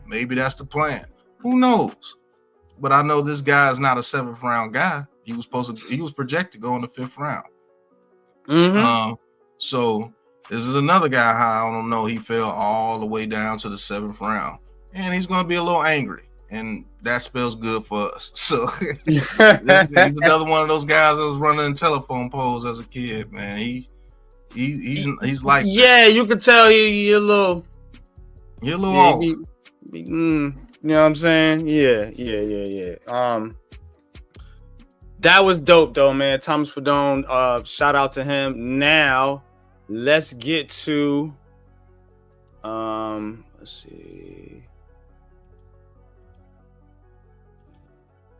Maybe that's the plan. Who knows? But I know this guy is not a 7th round guy. He was projected to go in the 5th round. So this is another guy I don't know. He fell all the way down to the 7th round, and he's going to be a little angry. And that spells good for us. So he's another one of those guys that was running in telephone poles as a kid, man. He's like, yeah, you can tell you're a little off. You know what I'm saying? Yeah. That was dope though, man. Thomas Fadone, shout out to him. Now let's get to let's see.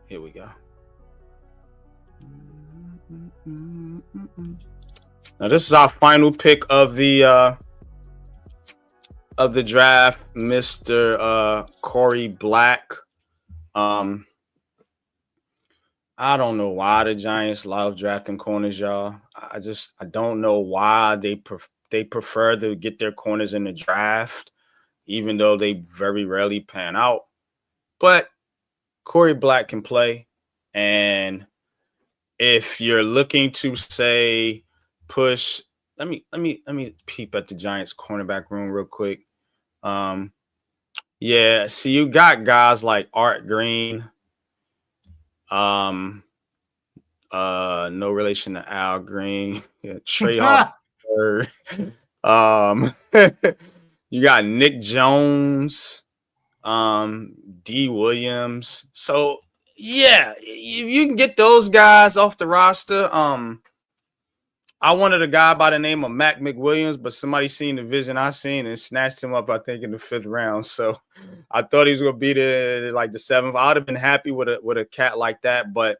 Here we go. Now this is our final pick of the draft, Mr. Corey Black. I don't know why the Giants love drafting corners, y'all. I don't know why they prefer to get their corners in the draft, even though they very rarely pan out. But Corey Black can play, and if you're looking to say push, let me peep at the Giants cornerback room real quick. Yeah, see, you got guys like Art Green, no relation to Al Green, Trey Harper. You got Nick Jones, D Williams. So yeah, if you can get those guys off the roster. I wanted a guy by the name of Mac McWilliams, but somebody seen the vision I seen and snatched him up, I think, in the 5th round. So I thought he was gonna be the 7th. I would have been happy with a cat like that. But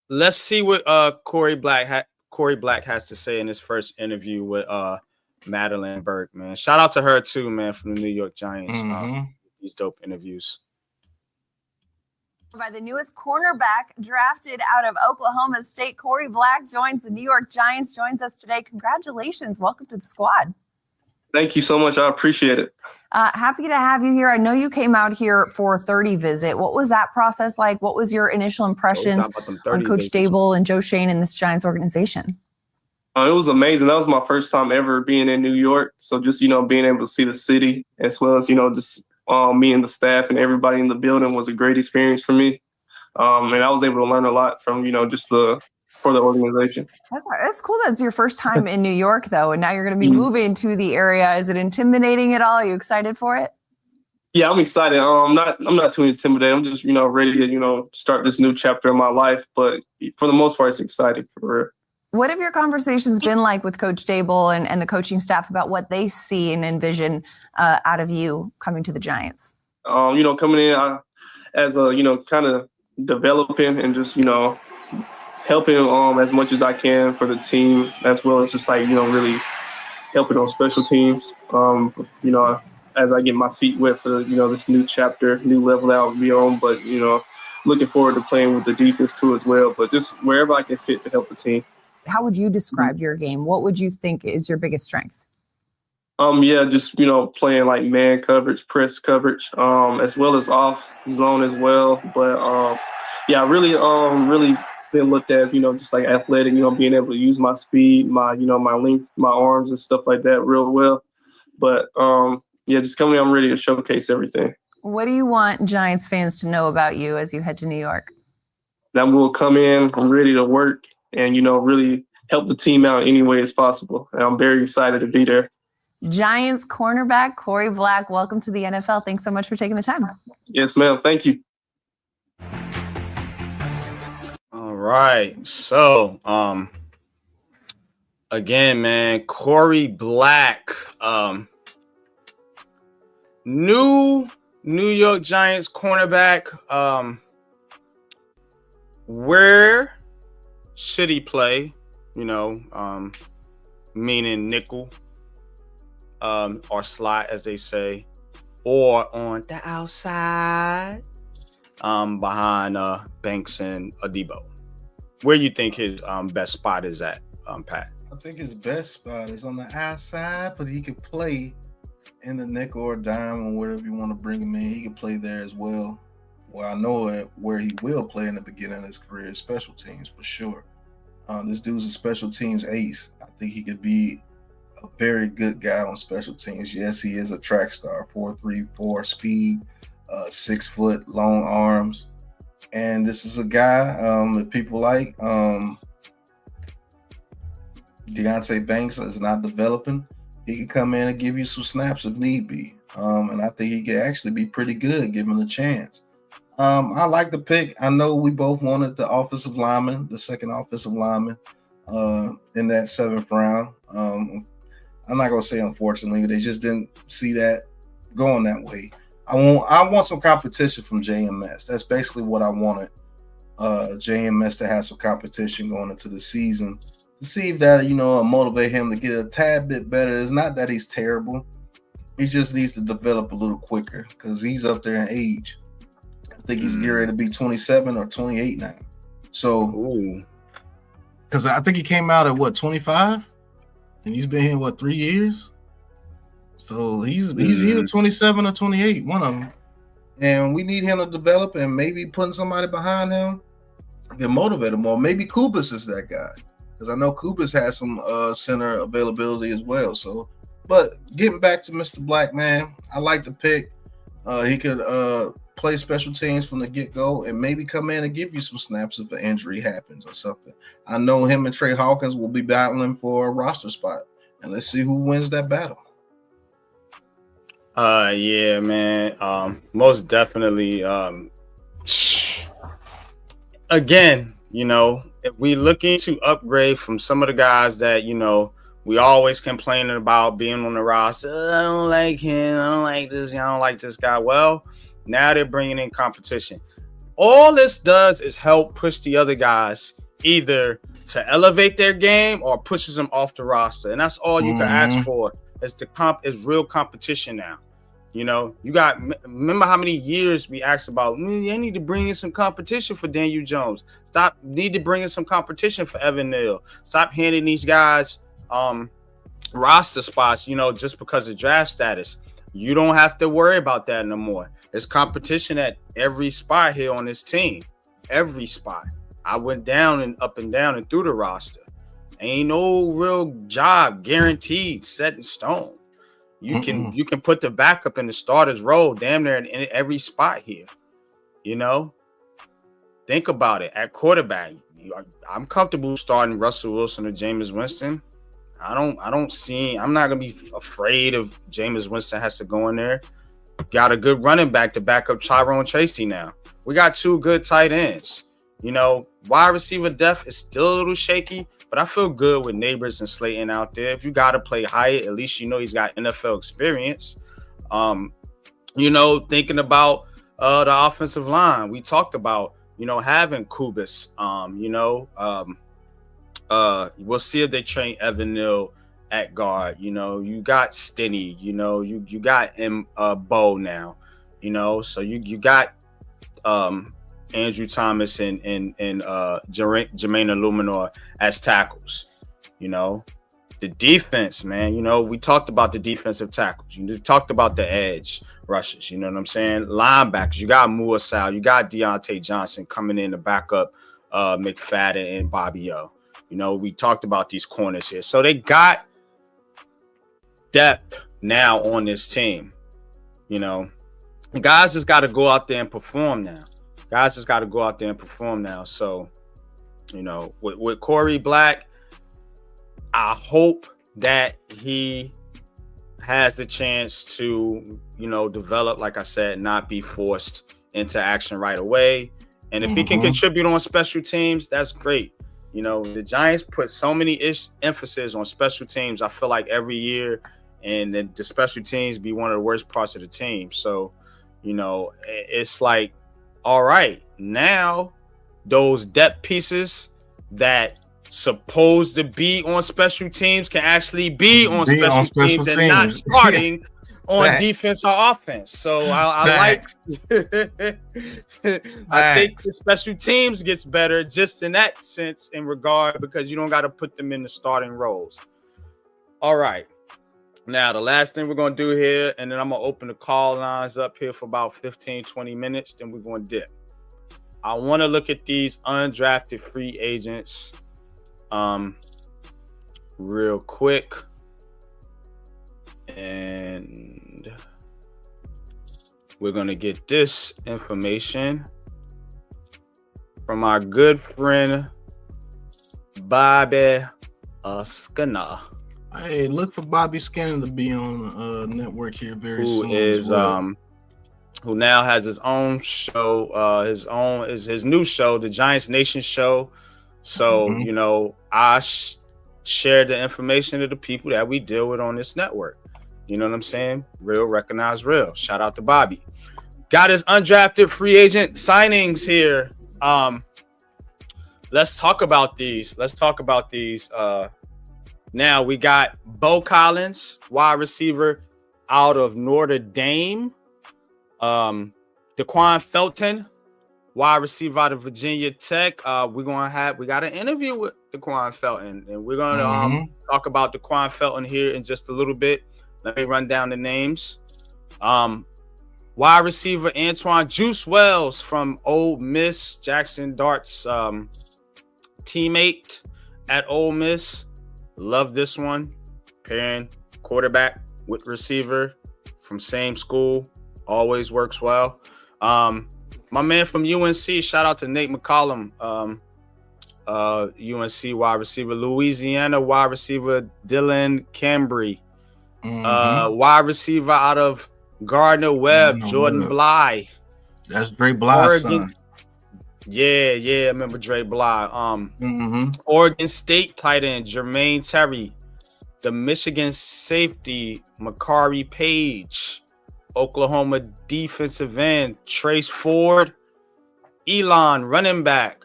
let's see what Corey Black has to say in his first interview with Madeline Burke, man. Shout out to her too, man, from the New York Giants. These dope interviews. By the newest cornerback drafted out of Oklahoma State, Corey Black joins the New York Giants, joins us today. Congratulations. Welcome to the squad. Thank you so much. I appreciate it. Happy to have you here. I know you came out here for a 30 visit. What was that process like? What was your initial impressions on Coach Dable and Joe Schoen and this Giants organization? It was amazing. That was my first time ever being in New York. So just, being able to see the city as well as, just me and the staff and everybody in the building was a great experience for me. And I was able to learn a lot from, for the organization. That's cool. That's your first time in New York, though. And now you're going to be moving to the area. Is it intimidating at all? Are you excited for it? Yeah, I'm excited. I'm not too intimidated. I'm just, ready to, start this new chapter in my life. But for the most part, it's exciting for real. What have your conversations been like with Coach Dable and the coaching staff about what they see and envision out of you coming to the Giants? Coming in as a, kind of developing and just, helping as much as I can for the team, as well as just really helping on special teams. As I get my feet wet for, this new chapter, new level that I'll be on, but, looking forward to playing with the defense too as well, but just wherever I can fit to help the team. How would you describe your game? What would you think is your biggest strength? Just, playing like man coverage, press coverage, as well as off zone as well. But, really been looked at as, just like athletic, being able to use my speed, my length, my arms and stuff like that real well. But, just coming in, I'm ready to showcase everything. What do you want Giants fans to know about you as you head to New York? That we'll come in, I'm ready to work and, really help the team out any way as possible. And I'm very excited to be there. Giants cornerback Corey Black, welcome to the NFL. Thanks so much for taking the time. Yes, ma'am. Thank you. All right. So, Again, man, Corey Black, new New York Giants cornerback. Where should he play? Meaning nickel, or slot, as they say, or on the outside, behind Banks and Adebo. Where you think his best spot is at, Pat? I think his best spot is on the outside, but he could play in the nickel or dime or wherever you want to bring him in. He can play there as well. Well, I know where he will play in the beginning of his career is special teams for sure. This dude's a special teams ace. I think he could be a very good guy on special teams. Yes, he is a track star, 4.34 speed, 6 foot, long arms. And this is a guy that people like. Deonte Banks is not developing. He can come in and give you some snaps if need be. And I think he could actually be pretty good given a chance. I like the pick. I know we both wanted the offensive lineman, the second offensive lineman in that 7th round. I'm not going to say unfortunately. They just didn't see that going that way. I want some competition from JMS. That's basically what I wanted, JMS to have some competition going into the season. To see if that, motivate him to get a tad bit better. It's not that he's terrible. He just needs to develop a little quicker because he's up there in age. I think he's getting ready to be 27 or 28 now. So, because I think he came out at 25? And he's been here, 3 years? So he's either 27 or 28, one of them. And we need him to develop, and maybe putting somebody behind him can motivate him more. Maybe Kubas is that guy. Because I know Kubas has some center availability as well. So, but getting back to Mr. Black, man, I like the pick. He could play special teams from the get-go and maybe come in and give you some snaps if an injury happens or something. I know him and Trey Hawkins will be battling for a roster spot. And let's see who wins that battle. Yeah, man. Most definitely. Again, if we looking to upgrade from some of the guys that, we always complaining about being on the roster. I don't like him. I don't like this. I don't like this guy. Well, now they're bringing in competition. All this does is help push the other guys either to elevate their game or pushes them off the roster. And that's all you can ask for is is real competition now. Remember how many years we asked about, they need to bring in some competition for Daniel Jones. Need to bring in some competition for Evan Neal. Stop handing these guys roster spots, just because of draft status. You don't have to worry about that no more. There's competition at every spot here on this team. Every spot. I went down and up and down and through the roster. Ain't no real job guaranteed, set in stone. You can put the backup in the starter's role damn near in every spot here. Think about it. At quarterback, I'm comfortable starting Russell Wilson or Jameis Winston. I'm not gonna be afraid of Jameis Winston has to go in there. Got a good running back to back up Tyrone Tracy now. We got 2 good tight ends. Wide receiver depth is still a little shaky, but I feel good with Neighbors and Slayton out there. If you got to play Hyatt, at least he's got NFL experience. Thinking about the offensive line, we talked about, having Kubas. We'll see if they train Evan Neal at guard. You got Stinney. You got Bo now. So you got Andrew Thomas and Jermaine Illuminor as tackles. The defense, man. We talked about the defensive tackles. You talked about the edge rushers. You know what I'm saying? Linebackers. You got Moore Sal. You got Deontay Johnson coming in to back up McFadden and Bobby O. We talked about these corners here. So they got depth now on this team. Guys just got to go out there and perform now. So, with Corey Black, I hope that he has the chance to, develop, like I said, not be forced into action right away. And if he can contribute on special teams, that's great. You know, the Giants put so many emphasis on special teams. I feel like every year, and the special teams be one of the worst parts of the team. So, you know, it's like, all right, now those depth pieces that supposed to be on special teams can actually be on special teams and not starting on defense or offense. So I like I think the special teams gets better just in that sense in regard, because you don't got to put them in the starting roles. All right. Now, the last thing we're going to do here, and then I'm going to open the call lines up here for about 15, 20 minutes, then we're going to dip. I want to look at these undrafted free agents real quick. And we're going to get this information from our good friend, Bobby Skinner. Hey, look for Bobby Skinner to be on network here very soon. Who now has his own show, his new show, the Giants Nation show. So, you know, I shared the information to the people that we deal with on this network. You know what I'm saying? Real recognize real. Shout out to Bobby. Got his undrafted free agent signings here. Let's talk about these. Now we got Bo Collins, wide receiver out of Notre Dame. DeQuan Felton, wide receiver out of Virginia Tech. We got an interview with DeQuan Felton, and we're gonna talk about DeQuan Felton here in just a little bit. Let me run down the names. Wide receiver Antoine Juice Wells from Ole Miss, Jackson Dart's teammate at Ole Miss. Love this one. Pairing quarterback with receiver from same school. Always works well. My man from UNC, shout out to Nate McCollum, UNC wide receiver. Louisiana wide receiver Dylan Cambry. Wide receiver out of Gardner Webb, Jordan Bly. That's Dre Bly's son. Yeah, I remember Dre Bly. Oregon State tight end Jermaine Terry. The Michigan safety Makari Page. Oklahoma defensive end Trace Ford. Elon running back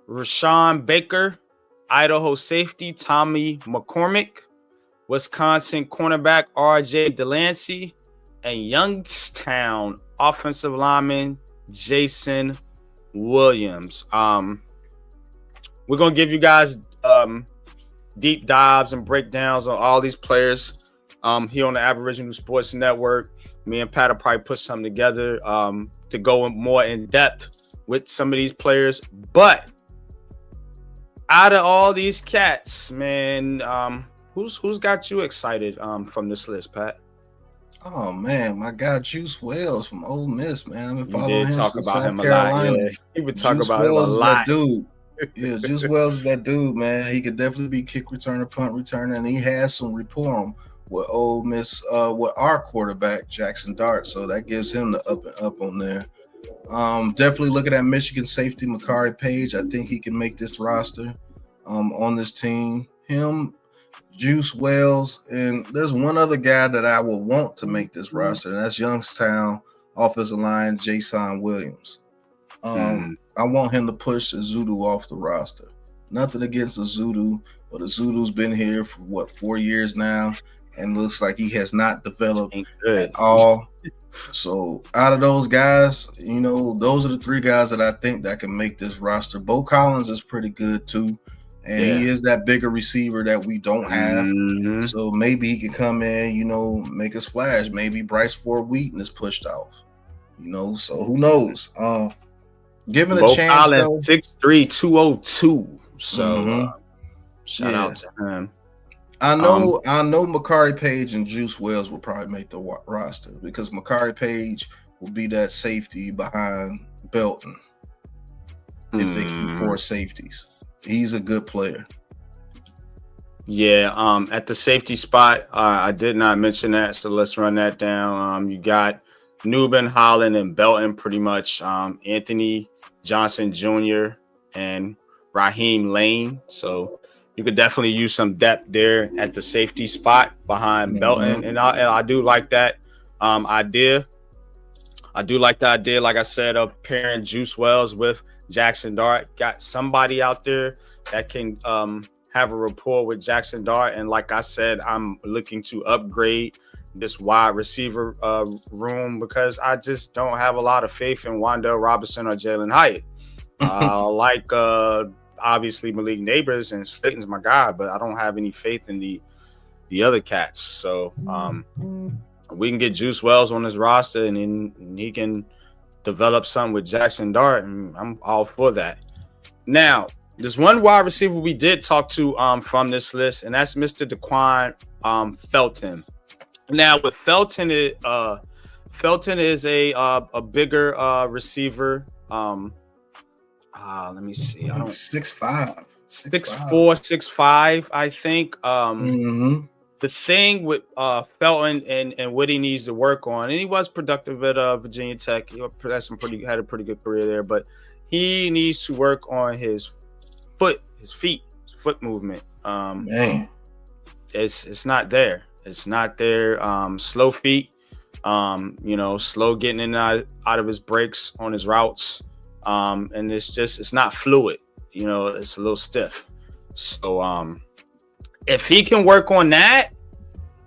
Rashawn Baker. Idaho safety Tommy McCormick. Wisconsin cornerback R.J. Delancey, and Youngstown offensive lineman Jason Williams. We're going to give you guys deep dives and breakdowns on all these players here on the Aboriginal Sports Network. Me and Pat will probably put something together to go more in depth with some of these players. But out of all these cats, man, who's got you excited from this list, Pat? Oh man, my guy Juice Wells from Ole Miss, man. I've been You following did him talk since about South him a Carolina. lot. Yeah, he would talk Juice about him a Wells is lot. that dude. Yeah, Juice Wells is that dude, man. He could definitely be kick returner, punt returner, and he has some rapport with Ole Miss, with our quarterback Jackson Dart. So that gives him the up and up on there. Definitely looking at Michigan safety Makari Page. I think he can make this roster on this team. Him, Juice Wells, and there's one other guy that I will want to make this roster, and that's Youngstown offensive line Jason Williams. I want him to push Azudu off the roster. Nothing against Azudu, but Azudu's been here for 4 years now, and looks like he has not developed at all. So out of those guys, you know, those are the three guys that I think that can make this roster. Bo Collins is pretty good too. And he is that bigger receiver that we don't have. So maybe he can come in, you know, make a splash. Maybe Bryce Ford Wheaton is pushed off. You know, so who knows? Given a chance, Collins, 6'3", 202. So shout out to him. I know Makari Page and Juice Wells will probably make the roster because Makari Page will be that safety behind Belton if they keep 4 safeties. He's a good player. Yeah, at the safety spot, I did not mention that, so let's run that down. You got Newman, Holland, and Belton pretty much. Anthony Johnson Jr. and Raheem Lane. So you could definitely use some depth there at the safety spot behind Belton. And I do like that idea. I do like the idea, like I said, of pairing Juice Wells with Jackson Dart. Got somebody out there that can have a rapport with Jackson Dart. And like I said, I'm looking to upgrade this wide receiver room because I just don't have a lot of faith in Wandale Robinson or Jalen Hyatt. Like obviously Malik Neighbors and Slayton's my guy, but I don't have any faith in the other cats. So we can get Juice Wells on this roster and then he can develop something with Jackson Dart, and I'm all for that. Now, there's one wide receiver we did talk to from this list, and that's Mr. Daquan Felton. Now, with Felton, Felton is a bigger receiver. Let me see. I don't 6'5", 6'4", 6'5", I think. The thing with Felton and what he needs to work on, and he was productive at Virginia Tech. He had a pretty good career there, but he needs to work on his foot movement. It's not there. It's not there. Slow feet. Slow getting in and out of his breaks on his routes. And it's not fluid. It's a little stiff. So if he can work on that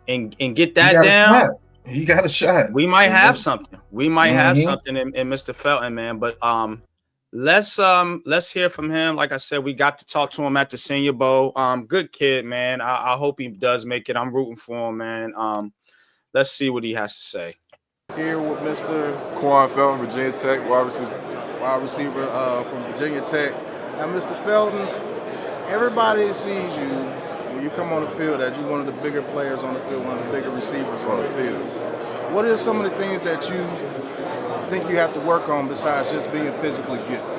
and get that down, he got a shot. We might have something. We might have something in Mr. Felton, man. But let's hear from him. Like I said, we got to talk to him at the Senior Bowl. Good kid, man. I hope he does make it. I'm rooting for him, man. Let's see what he has to say. Here with Mr. Daquan Felton, Virginia Tech, wide receiver from Virginia Tech. Now, Mr. Felton, everybody sees you when you come on the field that you're one of the bigger players on the field, one of the bigger receivers on the field. What are some of the things that you think you have to work on besides just being physically gifted?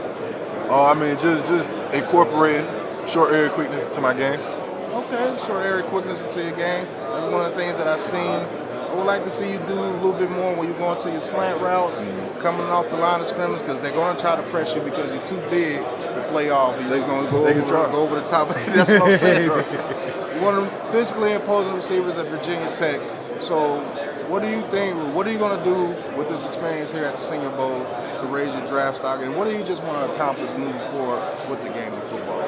Just incorporating short area quickness to my game. Okay, short area quickness into your game. That's one of the things that I've seen. I would like to see you do a little bit more when you're going to your slant routes, coming off the line of scrimmage, because they're going to try to press you because you're too big to play off. They're going to go over the top. That's what I'm saying. You're one of the physically imposing receivers at Virginia Tech. So what do you think, what are you going to do with this experience here at the Senior Bowl to raise your draft stock? And what do you just want to accomplish moving forward with the game of football?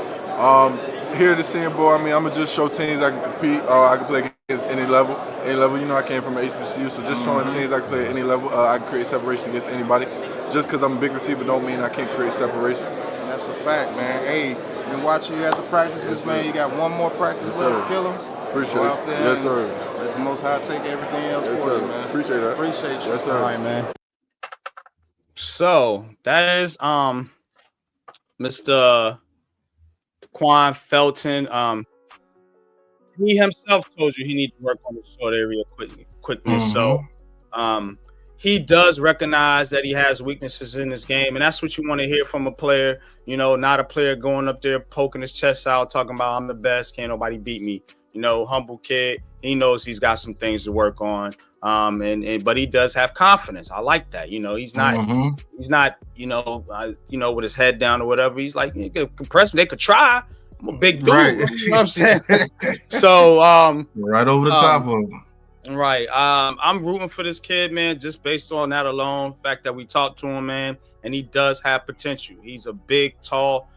Here at the Senior Bowl, I'm going to just show teams I can compete, I can play against any level. I came from HBCU, so just showing teams I can play at any level, I can create separation against anybody. Just because I'm a big receiver don't mean I can't create separation. That's a fact, man. Hey, been watching you at the practices, man. You got one more practice left to kill him. Appreciate Go it. out there Yes, sir. Let the Most High take everything else Yes, for sir. you, man. Appreciate that. Appreciate you. Yes, sir. All right, man. So that is Mr. Daquan Felton. He himself told you he needs to work on the short area quickness. So he does recognize that he has weaknesses in his game, and that's what you want to hear from a player. Not a player going up there poking his chest out, talking about I'm the best, can't nobody beat me. Humble kid. He knows he's got some things to work on. But he does have confidence. I like that. He's not with his head down or whatever. He's like, you can compress me. They could try. I'm a big dude. Right. You know what I'm saying? So right over the top of him. Right. I'm rooting for this kid, man, just based on that alone. The fact that we talked to him, man, and he does have potential. He's a big, tall,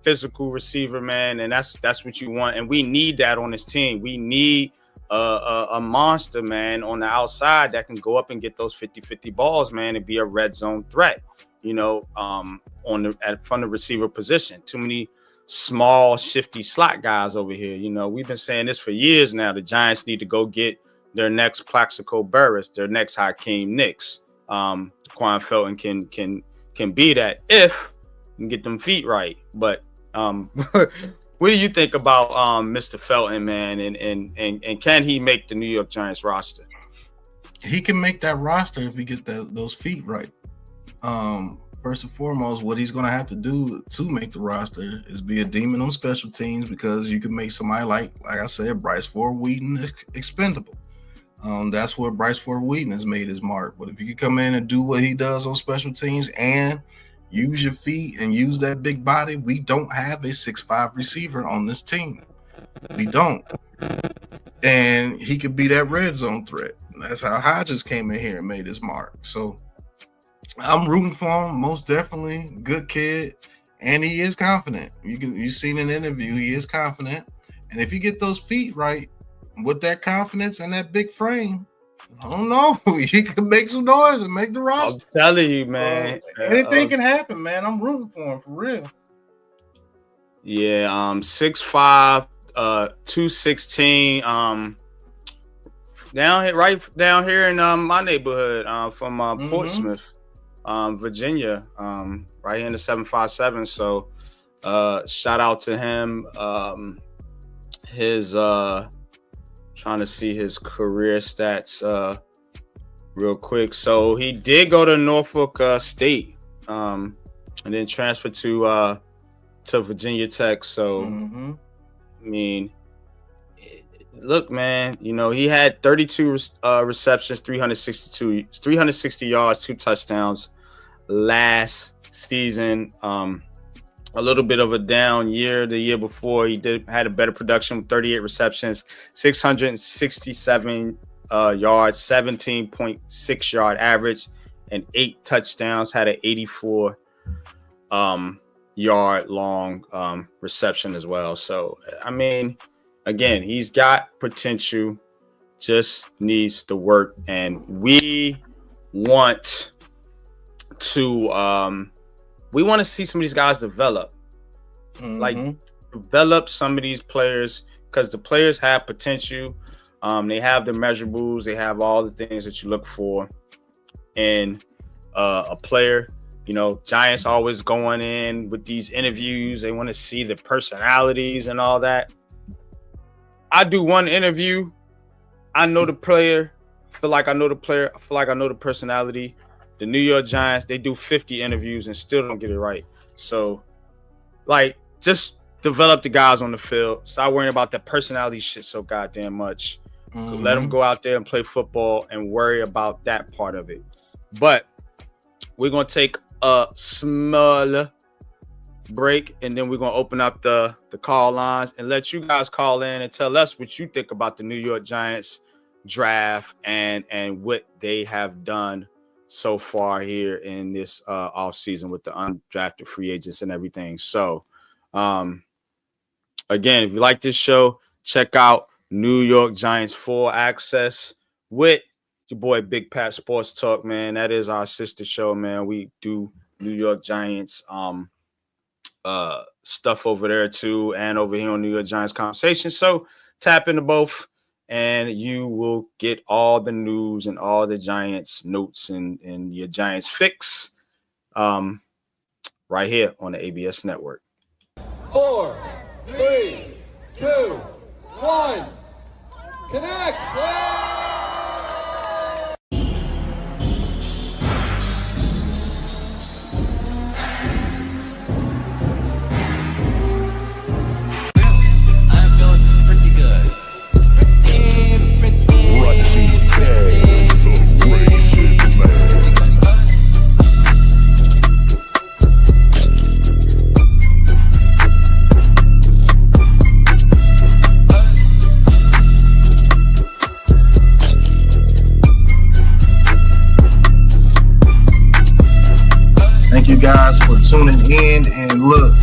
physical receiver, man, and that's what you want. And we need that on this team. We need a monster, man, on the outside that can go up and get those 50-50 balls, man, and be a red zone threat, from the receiver position. Too many small, shifty slot guys over here. We've been saying this for years now. The Giants need to go get their next Plaxico Burress, their next Hakeem Nicks. Daquan Felton can be that if you can get them feet right. But what do you think about Mr. Felton, man? And can he make the New York Giants roster? He can make that roster if he get those feet right. First and foremost, what he's going to have to do to make the roster is be a demon on special teams, because you can make somebody like I said, Bryce Ford Wheaton expendable. That's where Bryce Ford Wheaton has made his mark. But if you can come in and do what he does on special teams and use your feet and use that big body. We don't have a 6'5" receiver on this team. We don't. And he could be that red zone threat. That's how Hodges came in here and made his mark. So I'm rooting for him, most definitely. Good kid. And he is confident. You've seen an interview, he is confident. And if you get those feet right with that confidence and that big frame, I don't know, he can make some noise and make the roster. I'm telling you, man. Anything can happen, man. I'm rooting for him for real. Yeah, 6'5", 216. Right down here in my neighborhood, from Portsmouth, Virginia, right here in the 757. So shout out to him. His trying to see his career stats real quick. So he did go to Norfolk State, and then transferred to Virginia Tech. So I mean, look, man, you know, he had 32 receptions, 360 yards, 2 touchdowns last season. A little bit of a down year. The year before, he had a better production with 38 receptions, 667 yards, 17.6 yard average, and 8 touchdowns. Had an 84 yard long reception as well. So I mean, again, he's got potential, just needs to work, and we want to see some of these guys develop. Like develop some of these players, because the players have potential. They have the measurables, they have all the things that you look for in a player. You know, Giants always going in with these interviews. They want to see the personalities and all that. I do one interview. I know the player. I feel like I know the player. I feel like I know the personality. The New York Giants, they do 50 interviews and still don't get it right. So, like, just develop the guys on the field. Stop worrying about the personality shit so goddamn much. Let them go out there and play football and worry about that part of it. But we're going to take a small break, and then we're going to open up the call lines and let you guys call in and tell us what you think about the New York Giants draft and what they have done so far here in this offseason with the undrafted free agents and everything. So, again, if you like this show, check out New York Giants Full Access with your boy Big Pat Sports Talk, man. That is our sister show, man. We do New York Giants stuff over there too, and over here on New York Giants Conversation. So tap into both, and you will get all the news and all the Giants notes and your Giants fix right here on the ABS Network. 4, 3, 2, 1. Connect! Thank you guys for tuning in, and look,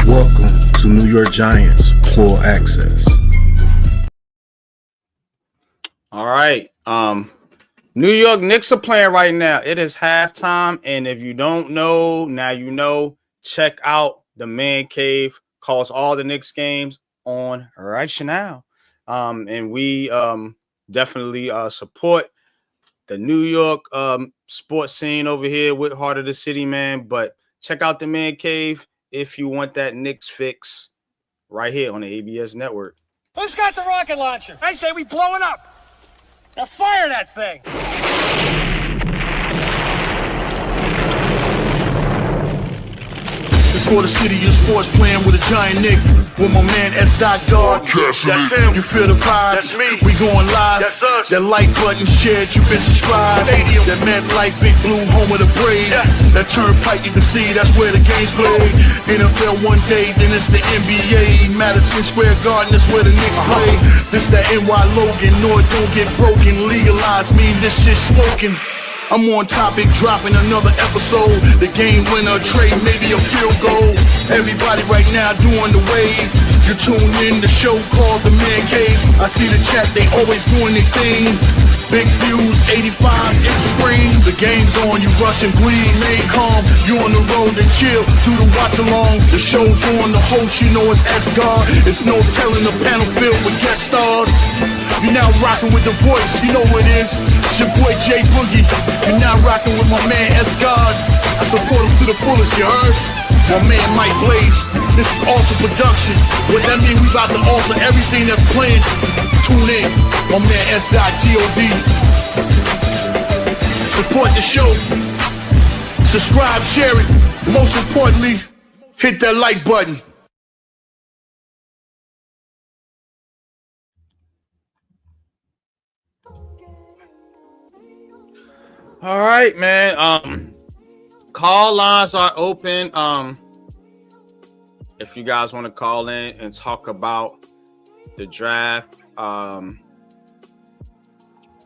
welcome to New York Giants Full Access. All right. New York Knicks are playing right now. It is halftime, and if you don't know, now you know. Check out the Man Cave. Calls all the Knicks games on right now. And we definitely support the New York sports scene over here with Heart of the City, man. But check out the Man Cave if you want that Knicks fix right here on the ABS Network. Who's got the rocket launcher? I say we blow it up. Now fire that thing. It's for the city of sports, playing with a giant Nick. With my man S. God. That's him. You feel the vibe? That's me. We going live. That's us. That like button shared, you been subscribed. Stadium. That MetLife, Big Blue, home of the Braves. Yeah. That turnpike, you can see that's where the game's played. NFL one day, then it's the NBA. Madison Square Garden, that's where the Knicks play. This that NY Logan, no it don't get broken. Legalized, mean this shit smoking. I'm on topic, dropping another episode. The game winner, trade, maybe a field goal. Everybody right now doing the wave. You tune in the show called The Man Cave. I see the chat, they always doing their thing. Big views, 85-inch screen. The game's on, you rush and bleed. Stay calm, you on the road and chill. Do the watch along, the show's on. The host, you know it's S-God. It's no telling the panel filled with guest stars. You're now rocking with the voice, you know what it is. It's your boy J Boogie. You're now rocking with my man S-God. I support him to the fullest, you heard? My man Mike Blaze. This is Alter Production. What that mean, we about to alter everything that's playing. Tune in. My man S.God. Support the show. Subscribe, share it. Most importantly, hit that like button. All right, man. Call lines are open. If you guys want to call in and talk about the draft,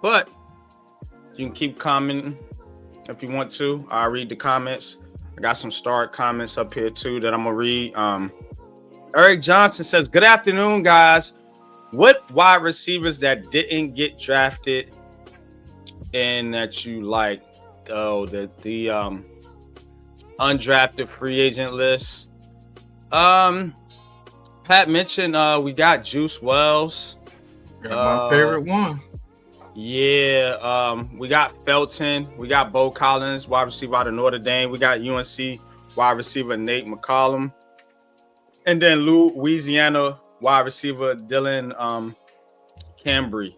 but you can keep commenting if you want to. I'll read the comments. I got some start comments up here too that I'm gonna read. Eric Johnson says, "Good afternoon, guys. What wide receivers that didn't get drafted and that you like? Oh, the undrafted free agent list." Pat mentioned we got Juice Wells. Got my favorite one. Yeah, we got Felton. We got Bo Collins, wide receiver out of Notre Dame. We got UNC wide receiver Nate McCollum. And then Louisiana wide receiver Dylan Cambry.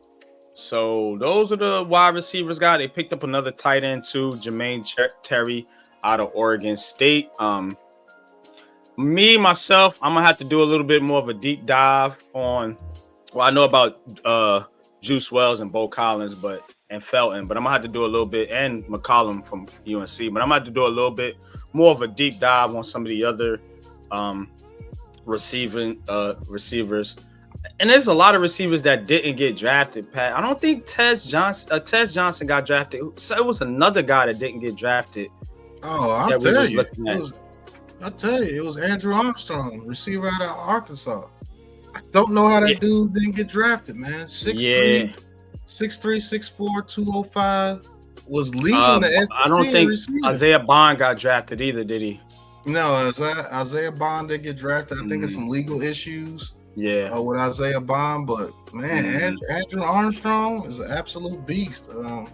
So those are the wide receivers guy. They picked up another tight end too, Jermaine Terry out of Oregon State. Myself, I'm gonna have to do a little bit more of a deep dive on. Well, I know about Juice Wells and Bo Collins, and Felton, but I'm gonna have to do a little bit, and McCollum from UNC, but I'm gonna have to do a little bit more of a deep dive on some of the other receivers. And there's a lot of receivers that didn't get drafted, Pat. I don't think Tez Johnson got drafted. So it was another guy that didn't get drafted. Oh, I'll tell you. It was Andrew Armstrong, receiver out of Arkansas. I don't know how that dude didn't get drafted, man. 6'3", 6'4", 205. Was leading the SEC. I don't think Isaiah Bond got drafted either, did he? No, Isaiah Bond didn't get drafted. I think it's some legal issues. Yeah, with Isaiah Bond, but man, Andrew Armstrong is an absolute beast. I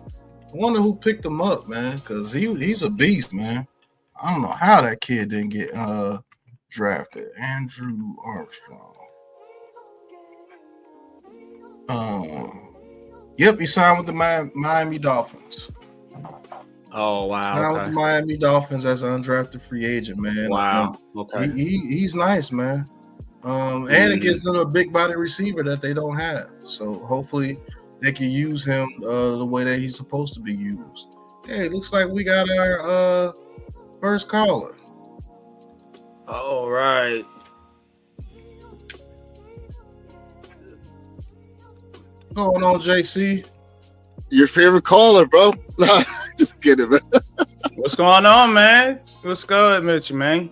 wonder who picked him up, man, because he's a beast, man. I don't know how that kid didn't get drafted. Andrew Armstrong. Yep, he signed with the Miami Dolphins. Oh wow! Signed with the Miami Dolphins as an undrafted free agent, man. Wow. Okay. He's nice, man. And it gives them a big body receiver that they don't have. So hopefully they can use him the way that he's supposed to be used. Hey, it looks like we got our first caller. All right. What's going on, JC? Your favorite caller, bro. Just kidding, man. What's going on, man? What's good, Mitch, man?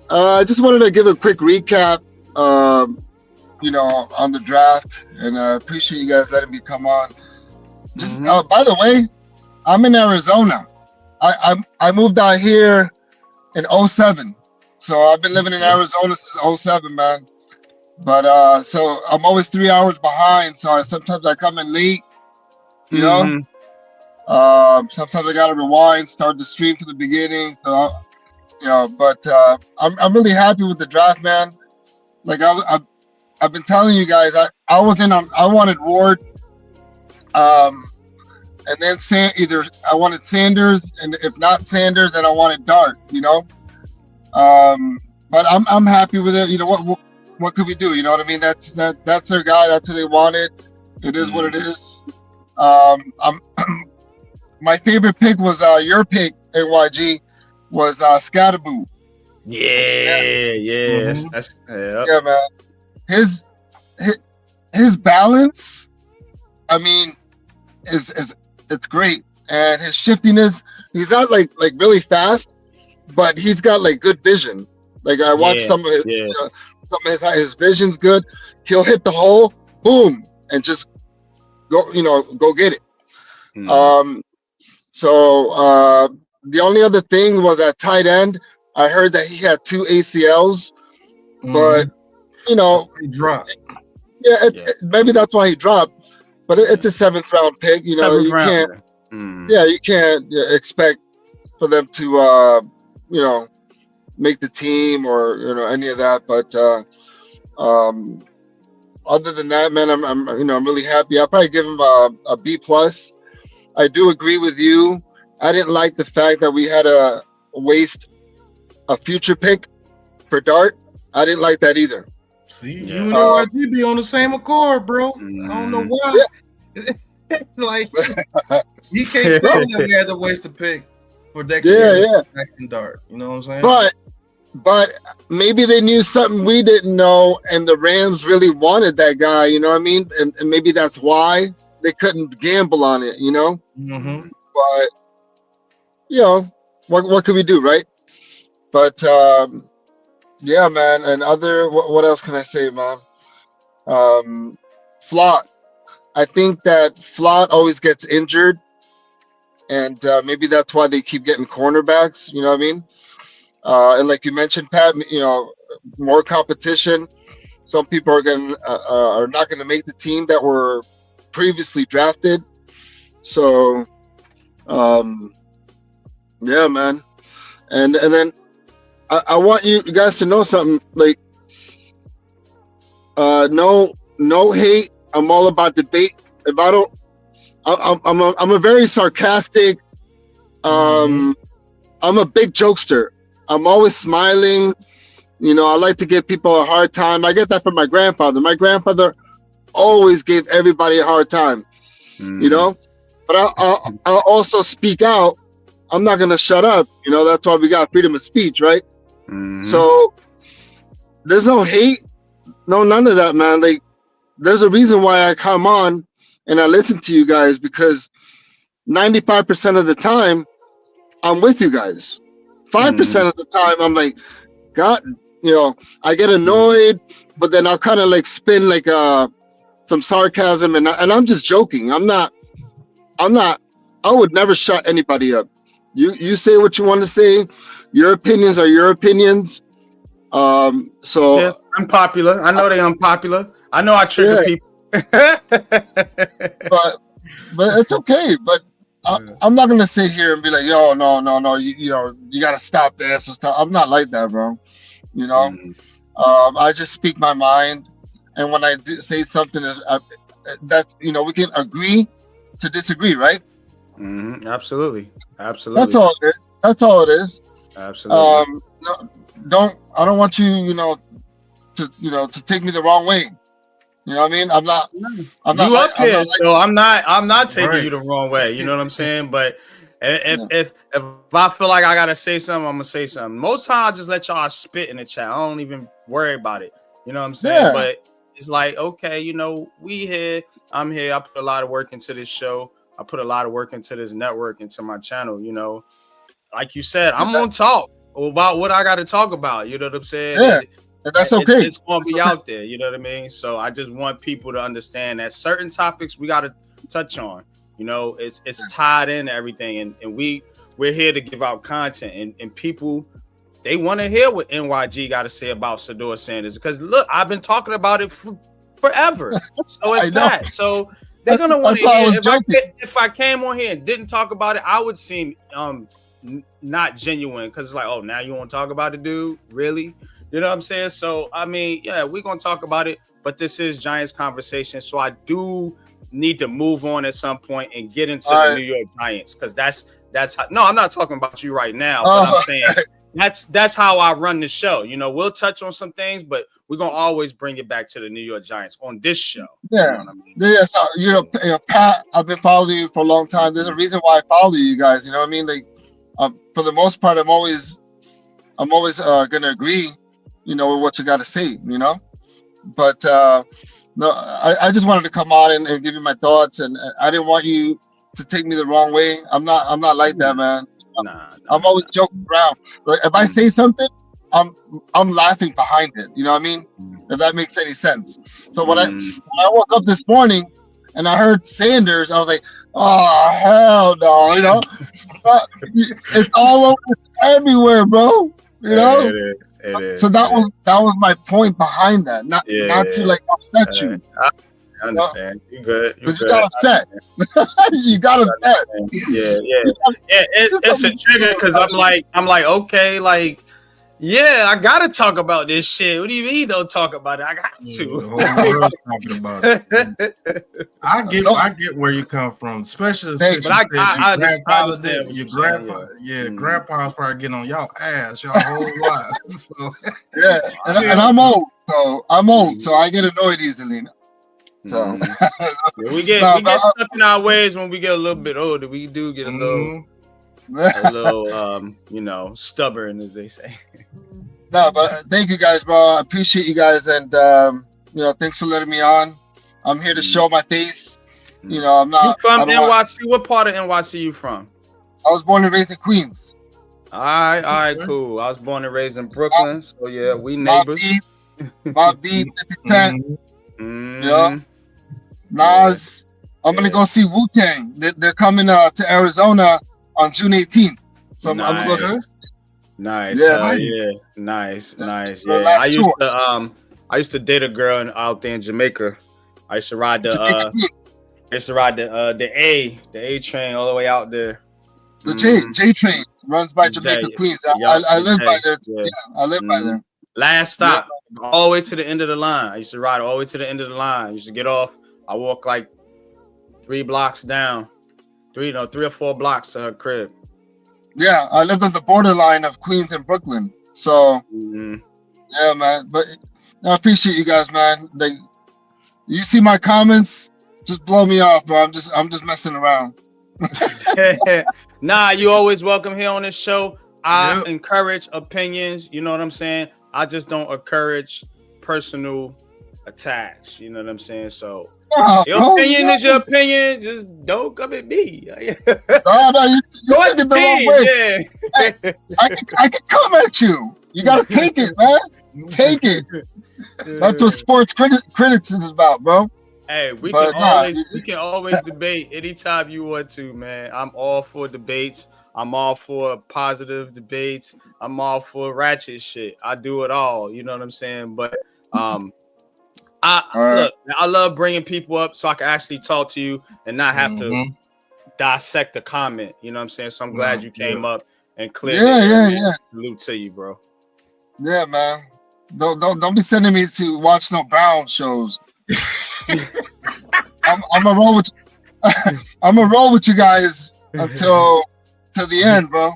I just wanted to give a quick recap, on the draft, and I appreciate you guys letting me come on. Just by the way, I'm in Arizona. I moved out here in 2007, so I've been living in Arizona since 2007, man. But so I'm always 3 hours behind, so sometimes I come in late, you know. Sometimes I gotta rewind, start the stream from the beginning, so. But I'm really happy with the draft, man. Like I've been telling you guys, I wanted Ward, and then either I wanted Sanders, and if not Sanders, then I wanted Dart. But I'm happy with it. What could we do? You know what I mean? That's their guy. That's who they wanted. It is what it is. My favorite pick was your pick, AYG, was Scatterboo. Yeah. Yeah, man. His balance, I mean, it's great, and his shiftiness. He's not like really fast, but he's got like good vision. Like I watched some of his vision's good. He'll hit the hole, boom, and just go get it. So the only other thing was at tight end. I heard that he had 2 ACLs, but he dropped. Yeah, maybe that's why he dropped. But it's a 7th round pick. You can't expect for them to make the team or any of that. But other than that, man, I'm really happy. I'll probably give him a B+. I do agree with you. I didn't like the fact that we had to waste a future pick for Dart. I didn't like that either. See, you and NYG be on the same accord, bro. I don't know why. Like, he can't tell me that we had to waste a pick for next year. Action Dart. You know what I'm saying? But maybe they knew something we didn't know, and the Rams really wanted that guy. You know what I mean? And maybe that's why they couldn't gamble on it. Mm-hmm. But what could we do, right? But yeah, man. And what else can I say, man? Flott. I think that Flott always gets injured, and maybe that's why they keep getting cornerbacks. You know what I mean? And like you mentioned, Pat, more competition. Some people are not going to make the team that were previously drafted. So, yeah, man. And then I want you guys to know something. Like, no hate. I'm all about debate. If I don't, I'm a very sarcastic. I'm a big jokester. I'm always smiling. I like to give people a hard time. I get that from my grandfather. My grandfather always gave everybody a hard time. But I'll also speak out. I'm not gonna shut up. That's why we got freedom of speech, right? So there's no hate, none of that, man. Like, there's a reason why I come on and I listen to you guys, because 95% of the time I'm with you guys. 5% of the time I'm like, God, I get annoyed, but then I'll kind of like spin like some sarcasm, and I'm just joking. I would never shut anybody up. You say what you want to say. Your opinions are your opinions. So unpopular. I know they unpopular. I know I trigger people. but it's okay. But I'm not gonna sit here and be like, yo, no, you gotta stop this or stuff. I'm not like that, bro. I just speak my mind, and when I do say something, that's we can agree to disagree, right? Absolutely. That's all it is. Absolutely. I don't want you, to take me the wrong way. You know what I mean? I'm not I'm not taking you the wrong way. You know what I'm saying? But if I feel like I gotta say something, I'm gonna say something. Most times I just let y'all spit in the chat. I don't even worry about it. You know what I'm saying? Yeah. But it's like, okay, we here, I'm here. I put a lot of work into this show. I put a lot of work into this network, into my channel. Like you said, I'm gonna talk about what I got to talk about. You know what I'm saying? Yeah, and that's okay. It's gonna be out there. You know what I mean? So I just want people to understand that certain topics we got to touch on. It's tied into everything, and we're here to give out content, and people, they want to hear what NYG got to say about Sedor Sanders, because look, I've been talking about it forever. So it's that. So they're gonna want to hear. If I came on here and didn't talk about it, I would seem not genuine, because it's like, oh, now you want to talk about it, dude? Really? You know what I'm saying? So I mean, yeah, we're gonna talk about it, but this is Giants conversation, so I do need to move on at some point and get into All the right. New York Giants, because that's how, no, I'm not talking about you right now, but I'm saying that's how I run the show. You know, we'll touch on some things, but we're gonna always bring it back to the New York Giants on this show. Yeah. You know what I mean? Yeah, so, you know, Pat, I've been following you for a long time. There's a reason why I follow you guys. You know what I mean? Like, for the most part, I'm always gonna agree, you know, with what you got to say. You know, but no, I just wanted to come on and give you my thoughts, and I didn't want you to take me the wrong way. I'm not like that, man. I'm always joking around. But if I say something, I'm laughing behind it. You know what I mean? If that makes any sense. So when I woke up this morning and I heard Sanders, I was like, oh hell no, you know? It's all over, it's everywhere, bro. You know? It is. So that was my point behind that. Not to like upset you. I understand. You good. Because you got upset. You got upset. Yeah. It's a trigger because I'm like, okay, like, yeah, I gotta talk about this shit. What do you mean don't talk about it? I got to. The whole world's talking about it. I get where you come from, especially since I understand what your you're grandpa, saying, grandpa's probably getting on y'all ass y'all whole life. So yeah, and I'm old, so I get annoyed easily. So we get stuck in our ways when we get a little bit older. We do get a little you know, stubborn, as they say. No, but thank you guys, bro. I appreciate you guys, and you know, thanks for letting me on. I'm here to show my face. You know, I'm not. You from NYC? What part of NYC you from? I was born and raised in Queens. All right, cool. I was born and raised in Brooklyn, so yeah, we neighbors. Mobb Deep, 50 Cent. You know, Nas. I'm gonna go see Wu-Tang. They're coming to Arizona on June 18th. So I'm gonna go see. Nice. Yeah. Nice. Yeah. I used to date a girl out there in Jamaica. I used to ride the A train all the way out there. The J train runs by Jamaica, Queens. I live by there. Yeah, I live by there. Last stop, all the way to the end of the line. I used to ride all the way to the end of the line. I used to get off. I walk like 3 blocks down, 3 or 4 blocks to her crib. Yeah, I lived on the borderline of Queens and Brooklyn. So yeah, man. But I appreciate you guys, man. Like, you see my comments, just blow me off, bro. I'm just messing around. Nah, you always welcome here on this show. I encourage opinions. You know what I'm saying? I just don't encourage personal attacks. You know what I'm saying? So your opinion is your opinion. Just don't come at me. No, you take it the wrong way. Yeah. I can come at you. You gotta take it, man. Take it. That's what sports critics is about, bro. Hey, we can always debate anytime you want to, man. I'm all for debates. I'm all for positive debates. I'm all for ratchet shit. I do it all. You know what I'm saying? But I love bringing people up so I can actually talk to you and not have to dissect the comment. You know what I'm saying? So I'm glad you came up and cleared it. Yeah. Salute to you, bro. Yeah, man. Don't be sending me to watch no Brown shows. I'm gonna roll with I'm gonna roll with you guys until the end, bro.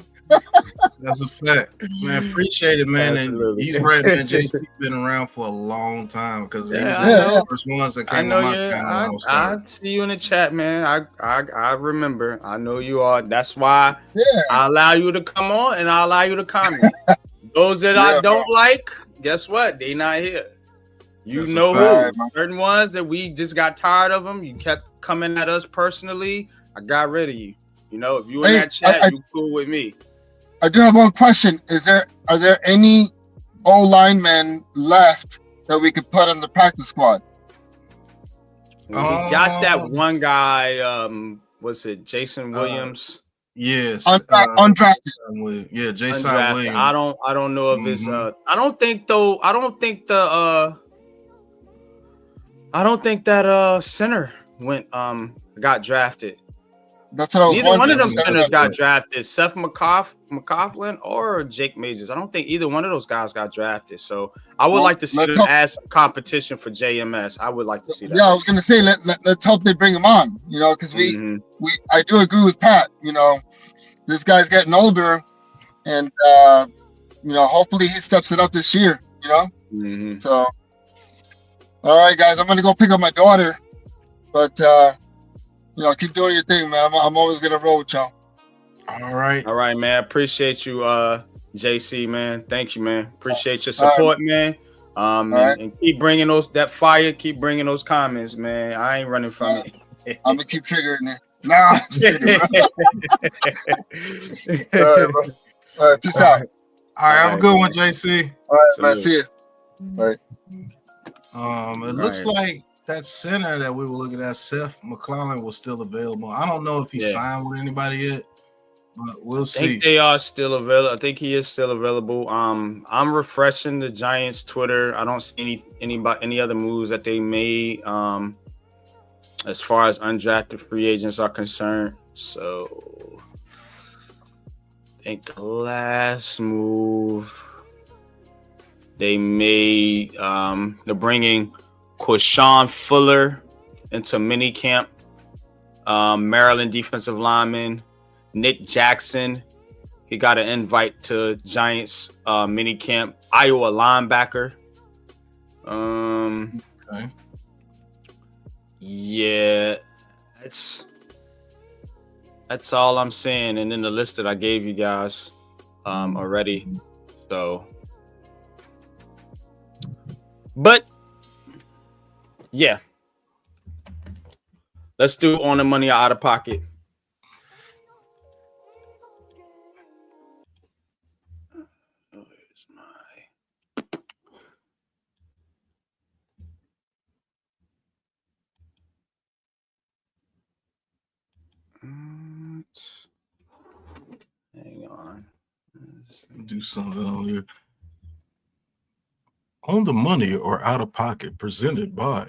That's a fact, man. Appreciate it, man. And he's right, man. JC's been around for a long time because he was one of the first ones that came on my channel. I see you in the chat, man. I remember. I know you are. That's why I allow you to come on and I allow you to comment. Those that I don't like, guess what? They not here. You know who? Certain ones that we just got tired of them. You kept coming at us personally. I got rid of you. You know, if you in that chat, you cool with me. I do have one question. Are there any O-linemen left that we could put on the practice squad? We got that one guy. What's it? Jason Williams. Yes. Undrafted. Yeah, Jason Williams. I don't know if it's I don't think that center got drafted. That's what I was Neither one of wondering. them centers got drafted. Seth McCoughlin or Jake Majors. I don't think either one of those guys got drafted. So I would like to see them as competition for JMS. I would like to see that. Yeah, I was gonna say let's hope they bring him on. You know, because I do agree with Pat. You know, this guy's getting older, and you know, hopefully he steps it up this year. You know, so all right, guys, I'm gonna go pick up my daughter, but you know, keep doing your thing, man. I'm always gonna roll with y'all. All right, man. Appreciate you, JC, man. Thank you, man. Appreciate your support, man. And keep bringing that fire. Keep bringing those comments, man. I ain't running from it. I'm gonna keep triggering it. Nah, just kidding, bro. All right, bro. All right, peace out. All right, have a good one, JC. All right, man. See you. All right. It looks like that center that we were looking at, Seth McClellan, was still available. I don't know if he signed with anybody yet, but we'll see. I think they are still available. I think he is still available. I'm refreshing the Giants Twitter. I don't see any other moves that they made as far as undrafted free agents are concerned. So I think the last move they made, they're bringing Quashawn Fuller into minicamp. Maryland defensive lineman Nick Jackson, he got an invite to Giants minicamp. Iowa linebacker. Okay. Yeah, that's all I'm saying. And then the list that I gave you guys already. So, but yeah, let's do on the money or out of pocket. Hang on. Do something on here. On the money or out of pocket, presented by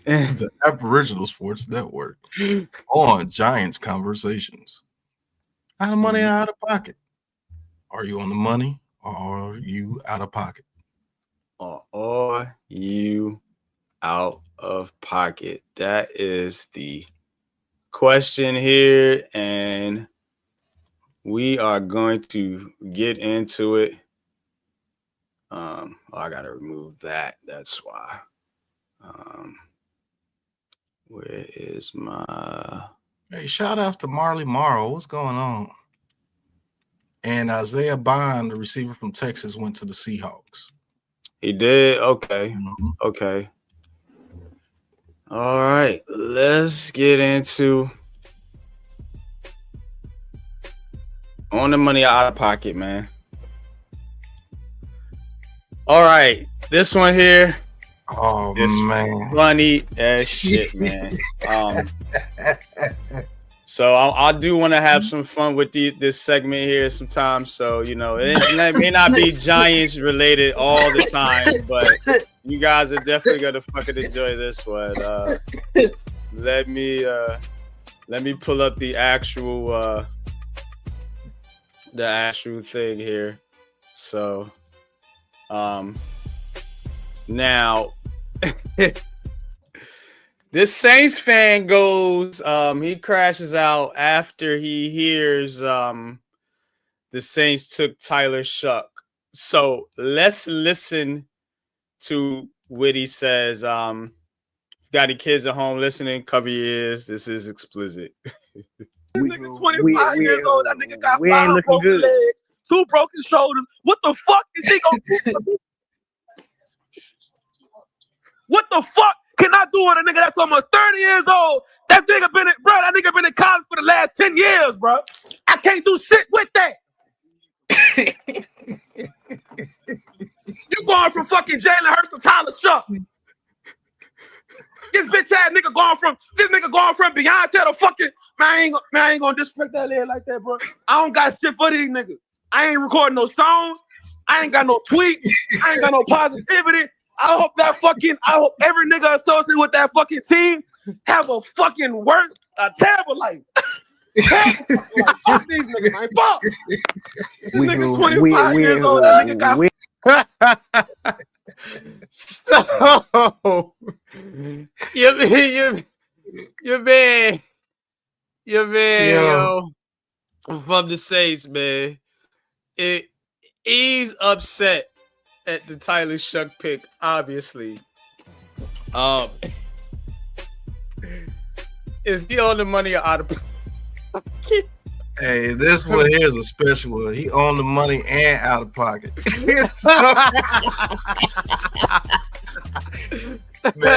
the Aboriginal Sports Network on Giants Conversations. Out of money or out of pocket? Are you on the money or are you out of pocket? Or are you out of pocket? That is the question here, and we are going to get into it. I gotta remove that. That's why. Where is my? Hey, shout outs to Marley Morrow. What's going on? And Isaiah Bond, the receiver from Texas, went to the Seahawks. He did. Okay. Okay. All right. Let's get into on the money out of pocket, man. All right, this one here. Oh man, funny as shit, man. So I do want to have some fun with this segment here sometimes. So you know, it may not be Giants related all the time, but you guys are definitely gonna fucking enjoy this one. Let me pull up the actual thing here. So. Now this Saints fan goes, he crashes out after he hears the Saints took Tyler Shuck. So let's listen to what he says. Got any kids at home listening? Cover your ears. This is explicit. This nigga 25 years old. That nigga got 5 broken legs, 2 broken shoulders. What the fuck is he gonna do? What the fuck can I do with a nigga that's almost 30 years old? That nigga been in college for the last 10 years, bro. I can't do shit with that. You going from fucking Jalen Hurts to Tyler Shuck. This bitch ass nigga going from Beyonce to fucking man. I ain't gonna disrespect that leg like that, bro. I don't got shit for these niggas. I ain't recording no songs. I ain't got no tweets. I ain't got no positivity. I hope every nigga associated with that fucking team have a terrible life. Like, fuck these niggas, man. Fuck. This nigga 25 years old. That nigga got. So your man, yo, from the Saints, man. He's upset at the Tyler Shuck pick, obviously. Is he on the money or out of pocket? Hey, this one here is a special one. He on the money and out of pocket. Man,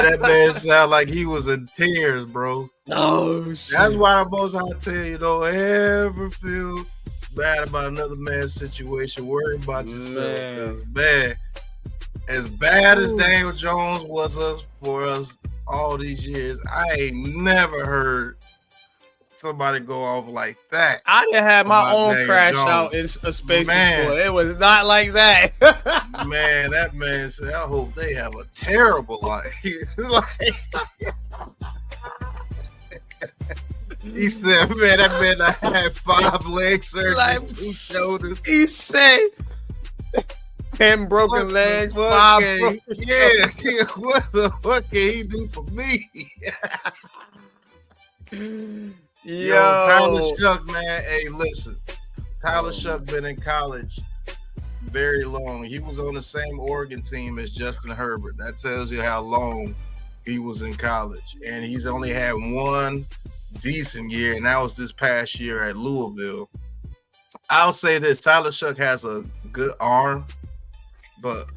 that man sound like he was in tears, bro. Oh, shit. That's why I'm most I tell you, don't ever feel bad about another man's situation. Worry about yourself. It's bad. As bad as Daniel Jones was for us all these years, I ain't never heard somebody go off like that. I didn't have my own Daniel crash Jones. out in a space before. It was not like that. Man, that man said, I hope they have a terrible life. He said, man, that man I had 5 leg surgeries, 2 shoulders. He said 10 broken legs, 5 broken yeah, what the fuck can he do for me? Yo, Tyler Shuck, man. Hey, listen. Tyler Shuck been in college very long. He was on the same Oregon team as Justin Herbert. That tells you how long he was in college. And he's only had one decent year, and that was this past year at Louisville. I'll say this, Tyler Shuck has a good arm, but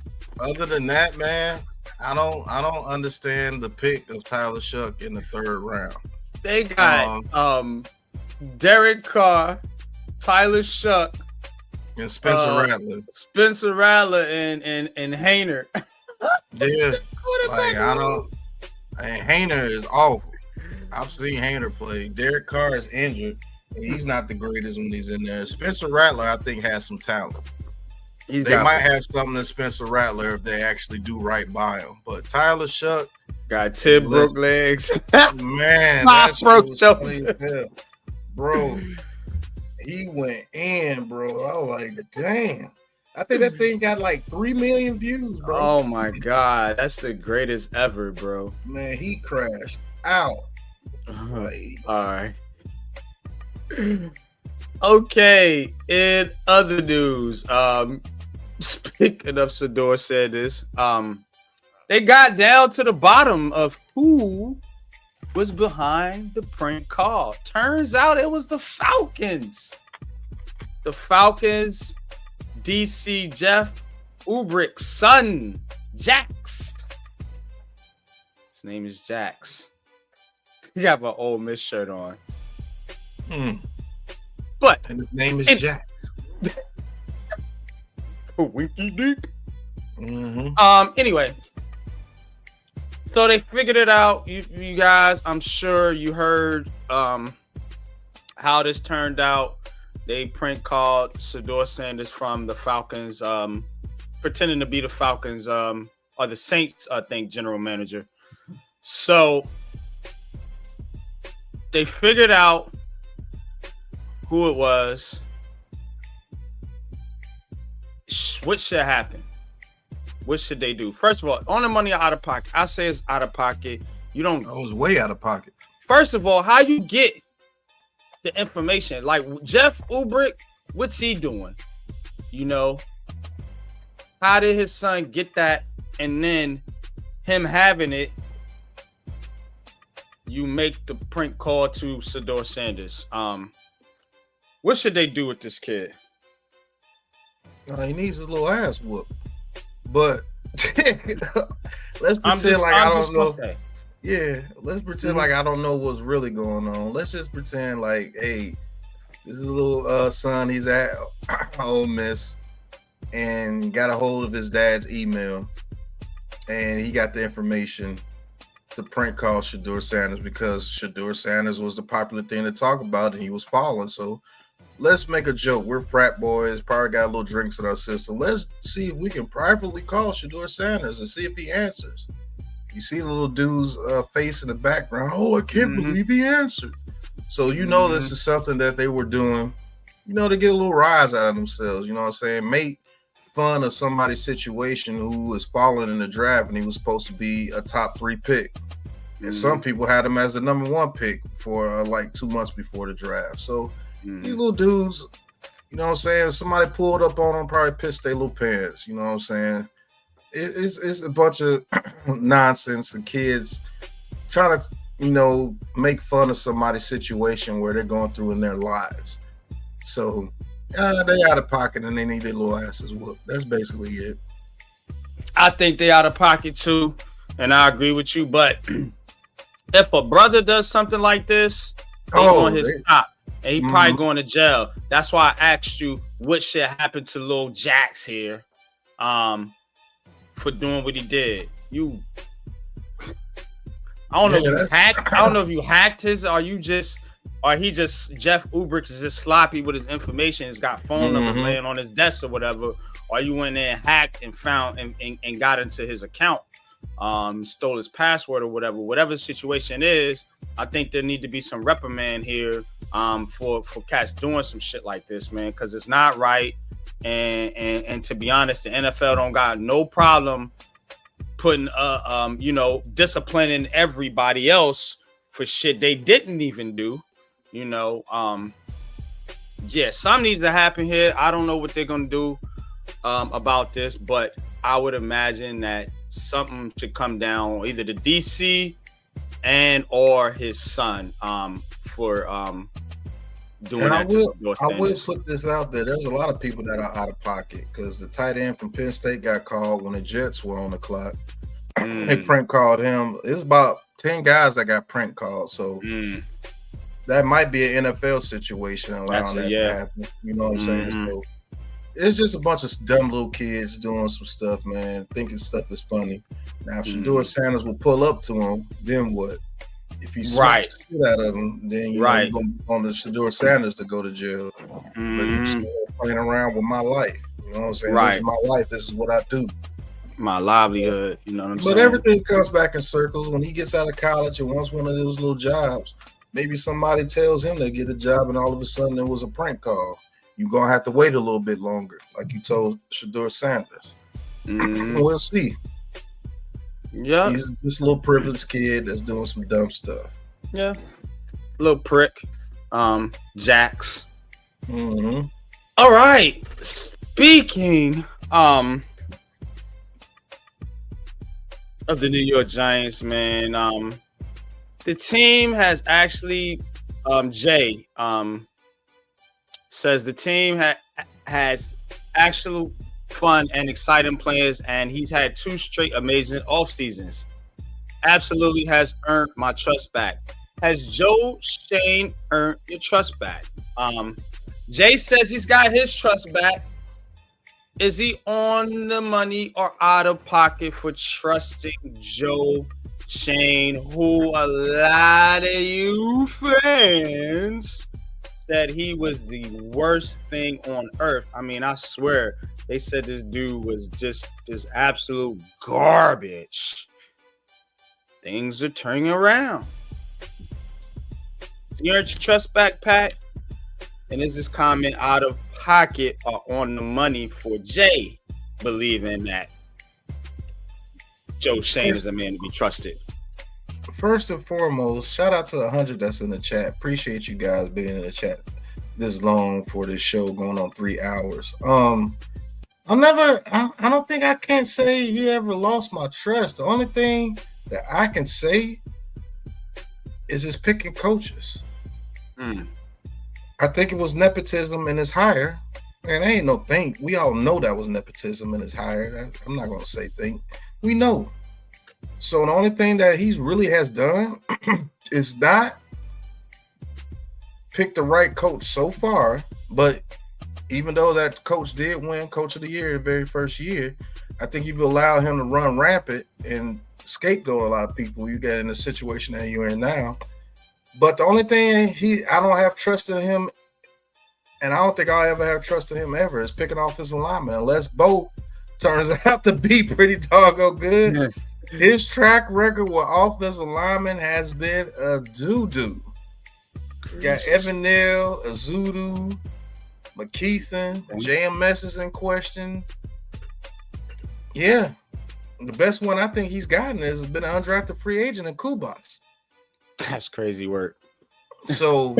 other than that, man, I don't understand the pick of Tyler Shuck in the 3rd round. They got Derek Carr, Tyler Shuck, and Spencer Rattler. Spencer Rattler and Hainer. Yeah. Like Hainer is awful. I've seen Hainer play. Derek Carr is injured, and he's not the greatest when he's in there. Spencer Rattler, I think, has some talent. They might have something in Spencer Rattler if they actually do right by him. But Tyler Shuck got 10 broke legs. Man, that broke shoulders. Bro, he went in, bro. I was like, damn. I think that thing got like 3 million views, bro. Oh my God. That's the greatest ever, bro. Man, he crashed out. All right. Okay. In other news, speaking of Sedor Sanders, they got down to the bottom of who was behind the prank call. Turns out it was the Falcons. The Falcons, DC Jeff Ulbricht's son, Jax. His name is Jax. He got an Ole Miss shirt on. But and his name is Jax. Winky Dink. Anyway. So they figured it out. You guys, I'm sure you heard how this turned out. They prank called Sedor Sanders from the Falcons, pretending to be the Falcons or the Saints, I think, general manager. So they figured out who it was. What should happen? What should they do? First of all, on the money or out of pocket? I say it's out of pocket. You don't. I was way out of pocket. First of all, how you get the information? Like Jeff Ulbricht, what's he doing? You know, how did his son get that? And then him having it, you make the prank call to Sedor Sanders. What should they do with this kid? He needs a little ass whoop. But let's pretend like I don't know. Yeah, let's pretend like I don't know what's really going on. Let's just pretend like, hey, this is a little son. He's at Ole Miss and got a hold of his dad's email, and he got the information to prank call Shadur Sanders because Shadur Sanders was the popular thing to talk about, and he was following. So let's make a joke. We're frat boys, probably got a little drinks in our system. Let's see if we can privately call Shadur Sanders and see if he answers. You see the little dude's face in the background. Oh, I can't believe he answered. So this is something that they were doing, to get a little rise out of themselves. You know what I'm saying? Make fun of somebody's situation who was falling in the draft and he was supposed to be a top 3 pick. And some people had him as the number 1 pick for like 2 months before the draft. So these little dudes, you know what I'm saying? If somebody pulled up on them, probably pissed their little pants. You know what I'm saying? It's a bunch of nonsense and kids trying to, make fun of somebody's situation where they're going through in their lives. So they out of pocket and they need their little asses whooped. That's basically it. I think they out of pocket too, and I agree with you. But if a brother does something like this, he's on his top, and he probably going to jail. That's why I asked you what shit happened to Lil Jax here, for doing what he did. I don't know if you hacked. I don't know if you hacked his, or he just Jeff Ubrick is just sloppy with his information. He's got phone numbers laying on his desk or whatever. Or you went there and hacked and found and got into his account, stole his password or whatever. Whatever the situation is, I think there need to be some reprimand here for cats doing some shit like this, man, because it's not right. And to be honest, the NFL don't got no problem putting disciplining everybody else for shit they didn't even do. Something needs to happen here. I don't know what they're gonna do about this, but I would imagine that something should come down, either the DC and or his son for doing and that. I will put this out there. There's a lot of people that are out of pocket because the tight end from Penn State got called when the Jets were on the clock. They prank called him. It's about 10 guys that got prank called. So that might be an NFL situation allowing that to happen. You know what I'm saying? So it's just a bunch of dumb little kids doing some stuff, man, thinking stuff is funny. Now, if Shadur Sanders will pull up to him, then what? If he smacks the shit out of him, then you're going to on the Sedor Sanders to go to jail. But you're still playing around with my life. You know what I'm saying? This is my life. This is what I do. My livelihood. You know what I'm saying? But everything comes back in circles. When he gets out of college and wants one of those little jobs, maybe somebody tells him to get a job and all of a sudden it was a prank call. You're going to have to wait a little bit longer, like you told Shadur Sanders. We'll see. Yeah, he's this little privileged kid that's doing some dumb stuff. Yeah, little prick. Jax. All right. Speaking of the New York Giants, man, the team has actually Jay says the team has actual fun and exciting players, and he's had 2 straight amazing off seasons. Absolutely has earned my trust back. Has Joe Shane earned your trust back? Jay says he's got his trust back. Is he on the money or out of pocket for trusting Joe Shane, who a lot of you fans said he was the worst thing on earth? I mean, I swear, they said this dude was just this absolute garbage. Things are turning around. So you earned your trust back, Pat? And is this comment out of pocket or on the money for Jay believing that Joe Shane is a man to be trusted? First and foremost, shout out to the 100 that's in the chat. Appreciate you guys being in the chat this long for this show going on 3 hours. I don't think I can't say he ever lost my trust. The only thing that I can say is his picking coaches. I think it was nepotism in his hire. And ain't no think. We all know that was nepotism in his hire. I'm not going to say think. We know. So the only thing that he's really has done is not pick the right coach so far. But even though that coach did win Coach of the Year the very first year, I think if you allow him to run rampant and scapegoat a lot of people, you get in the situation that you're in now. But the only thing I don't have trust in him, and I don't think I'll ever have trust in him ever, is picking off his alignment. Unless Bo turns out to be pretty doggone good. His track record with offensive linemen has been a doo-doo. Got Evan Neal, Azudu, McKeithen, JMS is in question. Yeah. The best one I think he's gotten has been an undrafted free agent in Kubas. That's crazy work. So,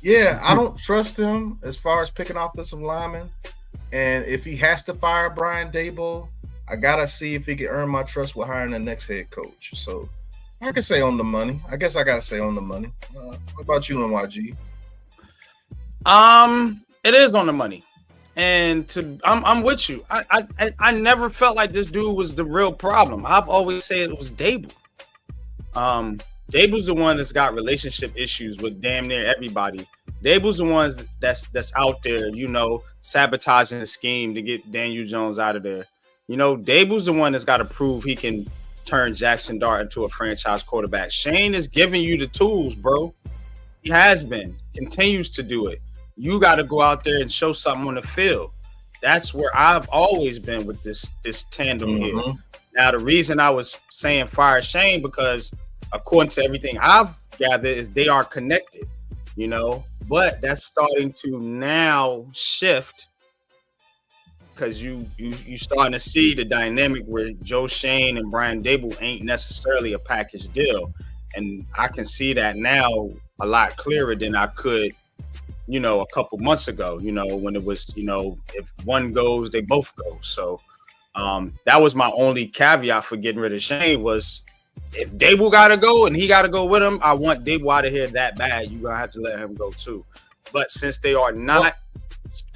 yeah, I don't trust him as far as picking offensive linemen. And if he has to fire Brian Daboll, I got to see if he can earn my trust with hiring the next head coach. So, I can say on the money. I guess I got to say on the money. What about you, NYG? It is on the money. And I'm with you. I never felt like this dude was the real problem. I've always said it was Daboll. Daboll's the one that's got relationship issues with damn near everybody. Daboll's the ones that's out there, sabotaging the scheme to get Daniel Jones out of there. Daboll's the one that's got to prove he can turn Jackson Dart into a franchise quarterback. Shane is giving you the tools, bro. He has been, continues to do it. You got to go out there and show something on the field. That's where I've always been with this tandem here. Now, the reason I was saying fire Shane, because according to everything I've gathered, is they are connected, but that's starting to now shift, because you starting to see the dynamic where Joe Shane and Brian Daboll ain't necessarily a package deal. And I can see that now a lot clearer than I could, a couple months ago, when it was, if one goes, they both go. So that was my only caveat for getting rid of Shane, was if Daboll got to go and he got to go with him, I want Daboll out of here that bad. You're going to have to let him go too. But since they are not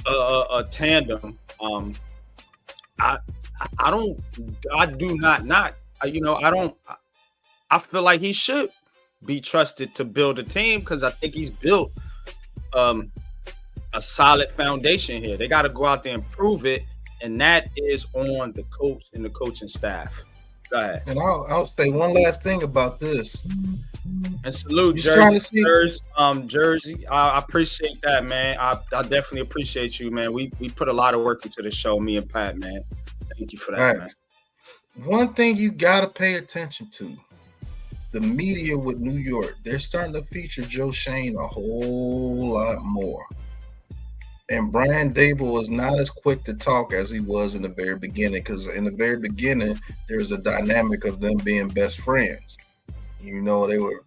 a tandem, I feel like he should be trusted to build a team, because I think he's built a solid foundation here. They got to go out there and prove it, and that is on the coach and the coaching staff. Go ahead. And I'll say one last thing about this. And salute Jersey. I appreciate that, man. I definitely appreciate you, man. We put a lot of work into the show, me and Pat, man. Thank you for that, man. One thing you gotta pay attention to: the media with New York. They're starting to feature Joe Shane a whole lot more. And Brian Daboll is not as quick to talk as he was in the very beginning, because in the very beginning, there's a dynamic of them being best friends. They were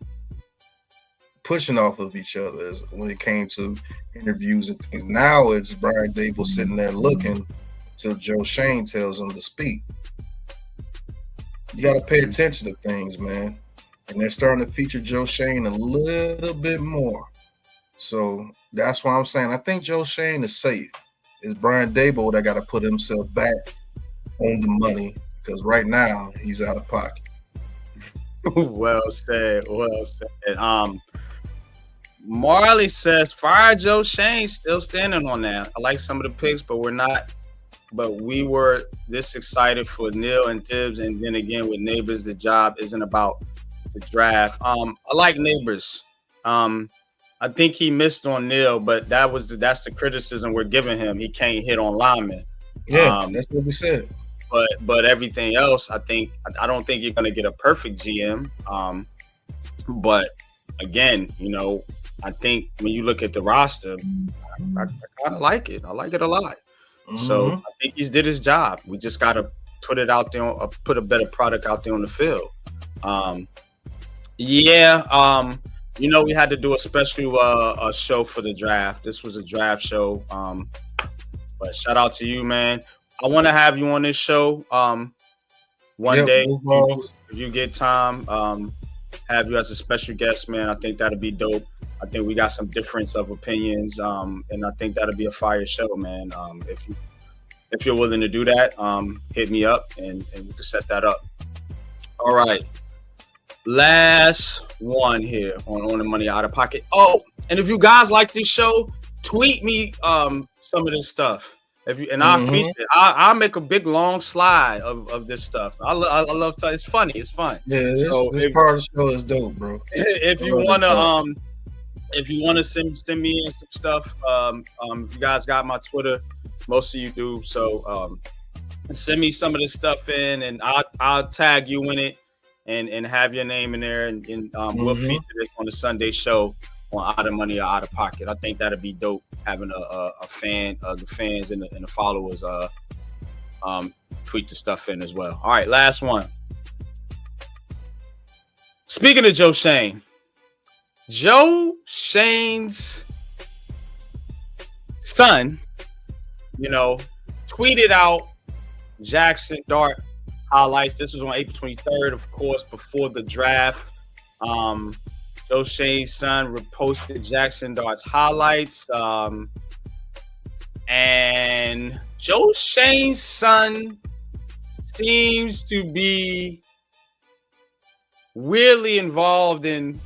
pushing off of each other when it came to interviews and things. Now it's Brian Daboll sitting there looking until Joe Shane tells him to speak. You got to pay attention to things, man. And they're starting to feature Joe Shane a little bit more. So that's why I'm saying I think Joe Shane is safe. It's Brian Daboll that got to put himself back on the money, because right now he's out of pocket. Well said. Marley says fire Joe Shane. Still standing on that. I like some of the picks, but we're not. But we were this excited for Neal and Tibbs, and then again with Neighbors, the job isn't about the draft. I like Neighbors. I think he missed on Neal, but that's the criticism we're giving him. He can't hit on linemen. Yeah, that's what we said. But everything else, I don't think you're gonna get a perfect GM. But again, I think when you look at the roster, I kind of like it. I like it a lot. So I think he's did his job. We just got to put it out there, put a better product out there on the field. We had to do a special a show for the draft. This was a draft show. But shout out to you, man. I want to have you on this show one day. If you get time, have you as a special guest, man. I think that'll be dope. I think we got some difference of opinions, and I think that'll be a fire show, man. If you're willing to do that, hit me up and we can set that up. All right. Last one here on the Money Out of Pocket. Oh, and if you guys like this show, tweet me some of this stuff. I'll feature it. I'll make a big long slide of this stuff. I love to. It's funny. It's fun. Yeah, this part of the show is dope, bro. If you wanna send me in some stuff, if you guys got my Twitter, most of you do. So send me some of this stuff in, and I'll tag you in it and have your name in there, and we'll feature it on the Sunday show. on out of money or out of pocket. I think that'd be dope, having a fan, the fans and the followers tweet the stuff in as well. All right, last one. Speaking of Joe Schoen, Joe Schoen's son, tweeted out Jackson Dart highlights. This was on April 23rd, of course, before the draft. Joe Schoen's son reposted Jackson Dart's highlights. And Joe Schoen's son seems to be weirdly involved in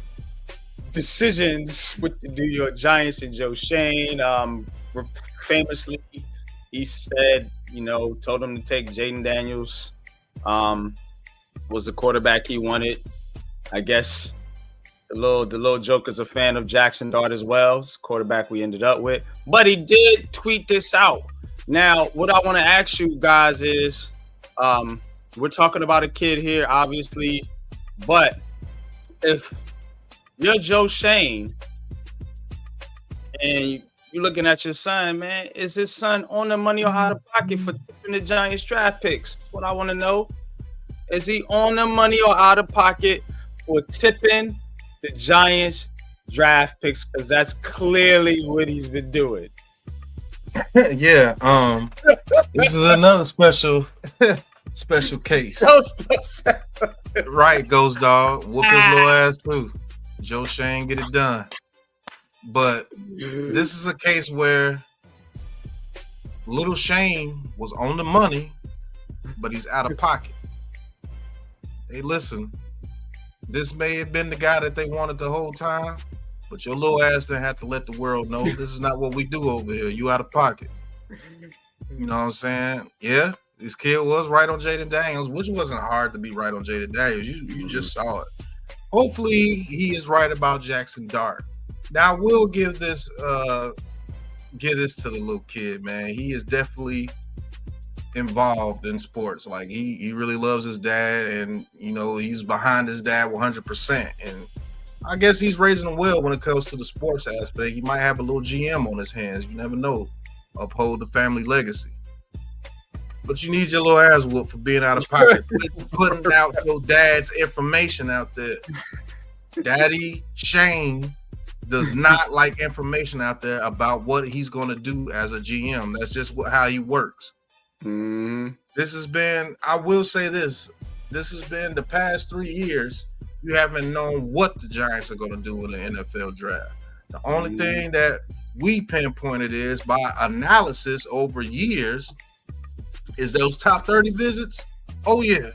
decisions with the New York Giants and Joe Schoen. Famously, he said, told him to take Jaden Daniels. Was the quarterback he wanted. I guess the little Joker's a fan of Jackson Dart as well. It's the quarterback we ended up with. But he did tweet this out. Now, what I want to ask you guys is, we're talking about a kid here, obviously, but if you're Joe Schoen and you're looking at your son, man, is his son on the money or out of pocket for tipping the Giants draft picks? That's what I want to know. Is he on the money or out of pocket for tipping the Giants draft picks? Because that's clearly what he's been doing. Yeah. This is another special case. Right, Ghost Dog. Whoop his little ass too. Joe Schoen, get it done. But this is a case where little Shane was on the money, but he's out of pocket. Hey, listen, this may have been the guy that they wanted the whole time, but your little ass didn't have to let the world know this is not what we do over here. You out of pocket. You know what I'm saying? Yeah, this kid was right on Jaden Daniels, which wasn't hard to be right on Jaden Daniels. You just saw it. Hopefully, he is right about Jackson Dart. Now, we'll give this to the little kid, man. He is definitely involved in sports. Like, he really loves his dad, and he's behind his dad 100%. And I guess he's raising him well when it comes to the sports aspect. He might have a little GM on his hands. You never know. Uphold the family legacy. But you need your little ass whooped for being out of pocket, putting out your dad's information out there. Daddy Shane does not like information out there about what he's going to do as a GM. That's just how he works. This has been, I will say this has been the past 3 years, you haven't known what the Giants are going to do in the NFL draft. The only thing that we pinpointed is by analysis over years is those top 30 visits. Oh, yeah.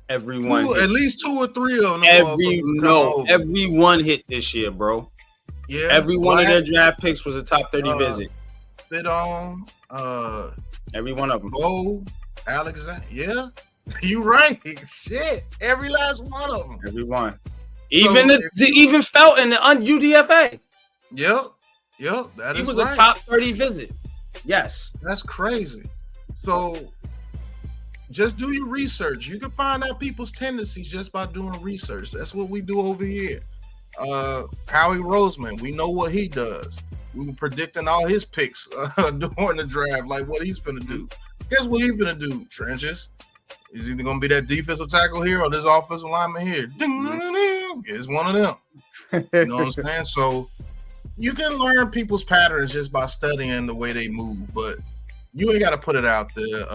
Everyone. At least 2 or 3 of them. Everyone hit this year, bro. Yeah. Every one of their draft picks was a top 30 visit. Fit on. Every one of them. Bo, Alexander. Yeah. You right. Shit. Every last one of them. Every one. Even even felt in the UDFA. Yep. That he is was right. a top 30 visit. Yes. That's crazy. So just do your research. You can find out people's tendencies just by doing research. That's what we do over here. Howie Roseman, we know what he does. We were predicting all his picks during the draft, like what he's finna do. Guess what he's finna do, Trenches? He's either gonna be that defensive tackle here or this offensive lineman here. It's one of them. You know what I'm saying? So you can learn people's patterns just by studying the way they move, but you ain't got to put it out there,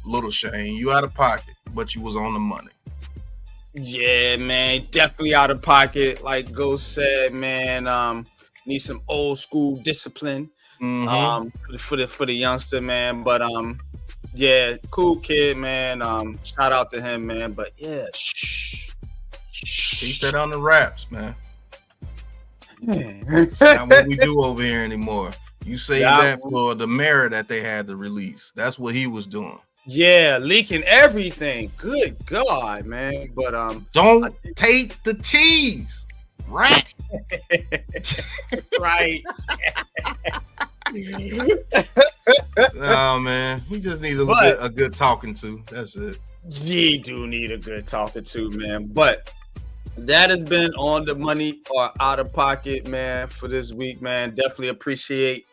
little Shane. You out of pocket, but you was on the money. Yeah, man, definitely out of pocket. Like Ghost said, man, need some old school discipline for the youngster, man. But yeah, cool kid, man. Shout out to him, man. But yeah, keep that on the wraps, man. It's not what we do over here anymore. You say that for the mirror that they had to release. That's what he was doing. Yeah, leaking everything. Good God, man. But don't take the cheese. Right. Right. Oh man, we just need a good talking to. That's it. You do need a good talking to, man. But that has been On the Money or Out of Pocket, man, for this week, man. Definitely appreciate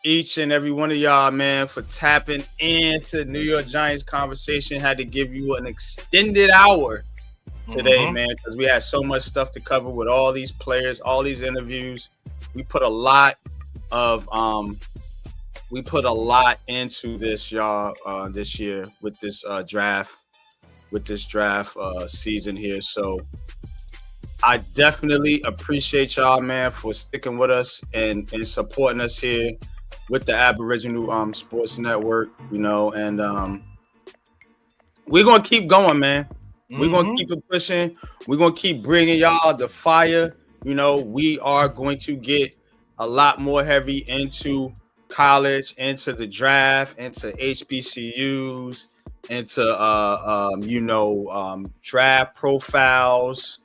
each and every one of y'all, man, for tapping into New York Giants conversation. Had to give you an extended hour today, man, because we had so much stuff to cover with all these players, all these interviews. We put a lot into this, y'all, this year with this draft season here. So I definitely appreciate y'all, man, for sticking with us and supporting us here with the Aboriginal Sports Network, you know, and we're gonna keep going, man. We're gonna keep it pushing. We're gonna keep bringing y'all the fire. You know, we are going to get a lot more heavy into college, into the draft, into HBCUs, into draft profiles,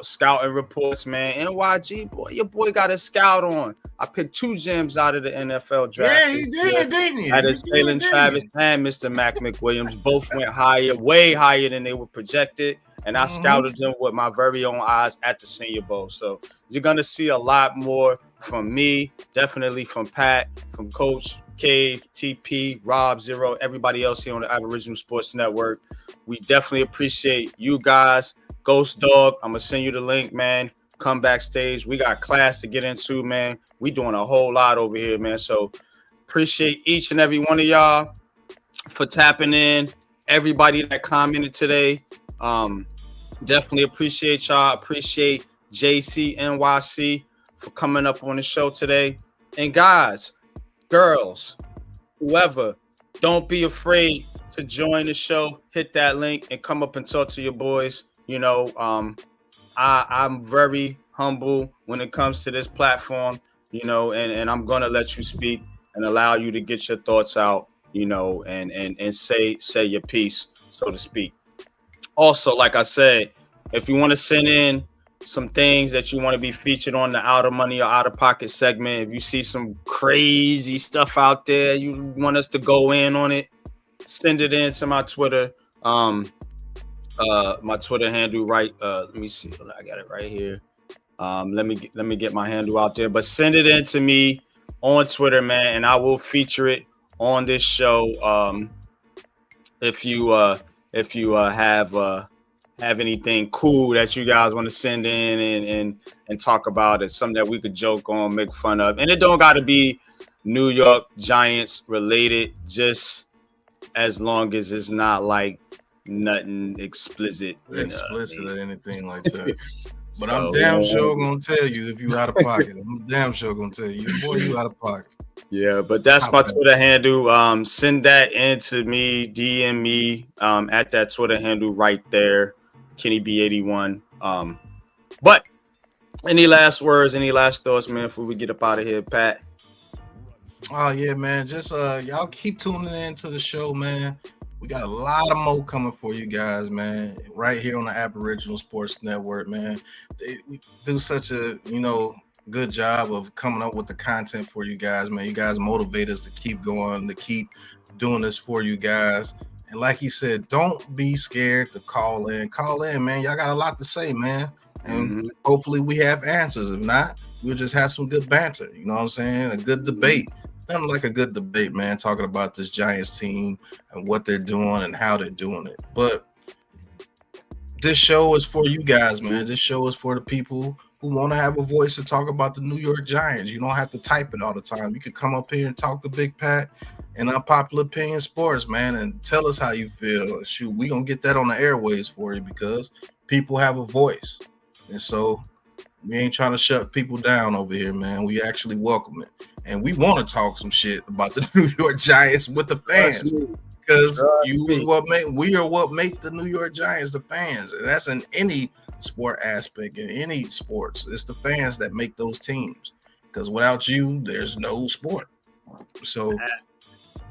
scouting reports, man. NYG boy, your boy got a scout on. I picked 2 gems out of the NFL draft. Yeah, he did, didn't he? That is Jalen Travis and Mr. Mac McWilliams. Both went higher, way higher than they were projected. And I scouted them with my very own eyes at the Senior Bowl. So you're going to see a lot more from me, definitely from Pat, from Coach K, TP, Rob, Zero, everybody else here on the Aboriginal Sports Network. We definitely appreciate you guys. Ghost Dog, I'm going to send you the link, man. Come backstage. We got class to get into, man. We doing a whole lot over here, man. So appreciate each and every one of y'all for tapping in. Everybody that commented today. Definitely appreciate y'all. Appreciate JC NYC for coming up on the show today. And guys, girls, whoever, don't be afraid to join the show. Hit that link and come up and talk to your boys. You know, I'm very humble when it comes to this platform, you know, and I'm gonna let you speak and allow you to get your thoughts out, you know, and say your piece, so to speak. Also, like I said, if you want to send in some things that you want to be featured on the Out of Money or Out of Pocket segment, if you see some crazy stuff out there, you want us to go in on it, send it in to my Twitter. My Twitter handle, right? Let me see. I got it right here. Let me get my handle out there. But send it in to me on Twitter, man, and I will feature it on this show. If you have anything cool that you guys want to send in and talk about, it's something that we could joke on, make fun of, and it don't got to be New York Giants related, just as long as it's not like nothing explicit or anything like that. But so, I'm damn sure gonna tell you if you out of pocket. I'm damn sure gonna tell you, boy, you out of pocket. Yeah, but that's my Twitter handle. Send that in to me, DM me at that Twitter handle right there, Kenny B81. But any last words, any last thoughts, man, before we get up out of here, Pat? Oh yeah, man. Just y'all keep tuning in to the show, man. We got a lot of more coming for you guys, man, right here on the Aboriginal Sports Network, man. We do such a, good job of coming up with the content for you guys, man. You guys motivate us to keep going, to keep doing this for you guys. And like he said, don't be scared to call in. Call in, man. Y'all got a lot to say, man. And hopefully we have answers. If not, we'll just have some good banter. You know what I'm saying? A good debate. Nothing like a good debate, man, talking about this Giants team and what they're doing and how they're doing it. But this show is for you guys, man. This show is for the people who want to have a voice to talk about the New York Giants. You don't have to type it all the time. You can come up here and talk to Big Pat and Unpopular Opinion Sports, man, and tell us how you feel. Shoot, we going to get that on the airwaves for you because people have a voice. And so we ain't trying to shut people down over here, man. We actually welcome it. And we want to talk some shit about the New York Giants with the fans because we are what make the New York Giants the fans. And that's in any sport aspect, in any sports. It's the fans that make those teams because without you, there's no sport. So,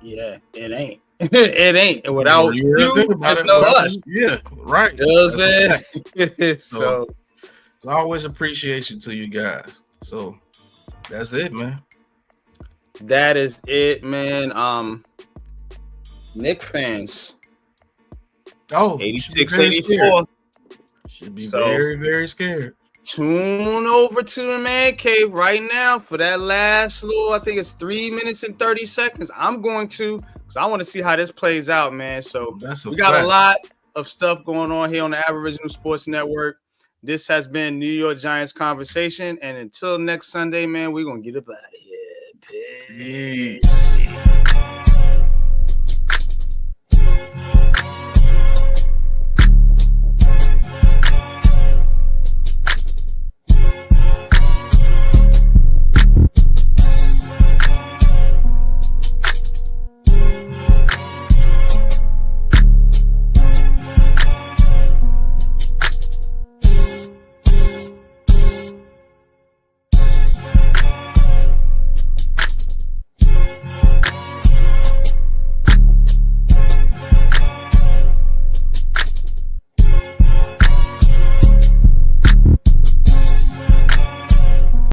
yeah, it ain't. It ain't. And without you, there's no us. Yeah, right. You know what I'm saying? So, always appreciation to you guys. So, that's it, man. That is it, man. Knick fans, Oh, 86, 84. Should be So- very, very scared. Tune over to the Man Cave right now for that last little, I think it's 3 minutes and 30 seconds. I'm going to, because I want to see how this plays out, man. So we got a lot of stuff going on here on the Aboriginal Sports Network. This has been New York Giants Conversation. And until next Sunday, man, we're going to get up out of here. Peace.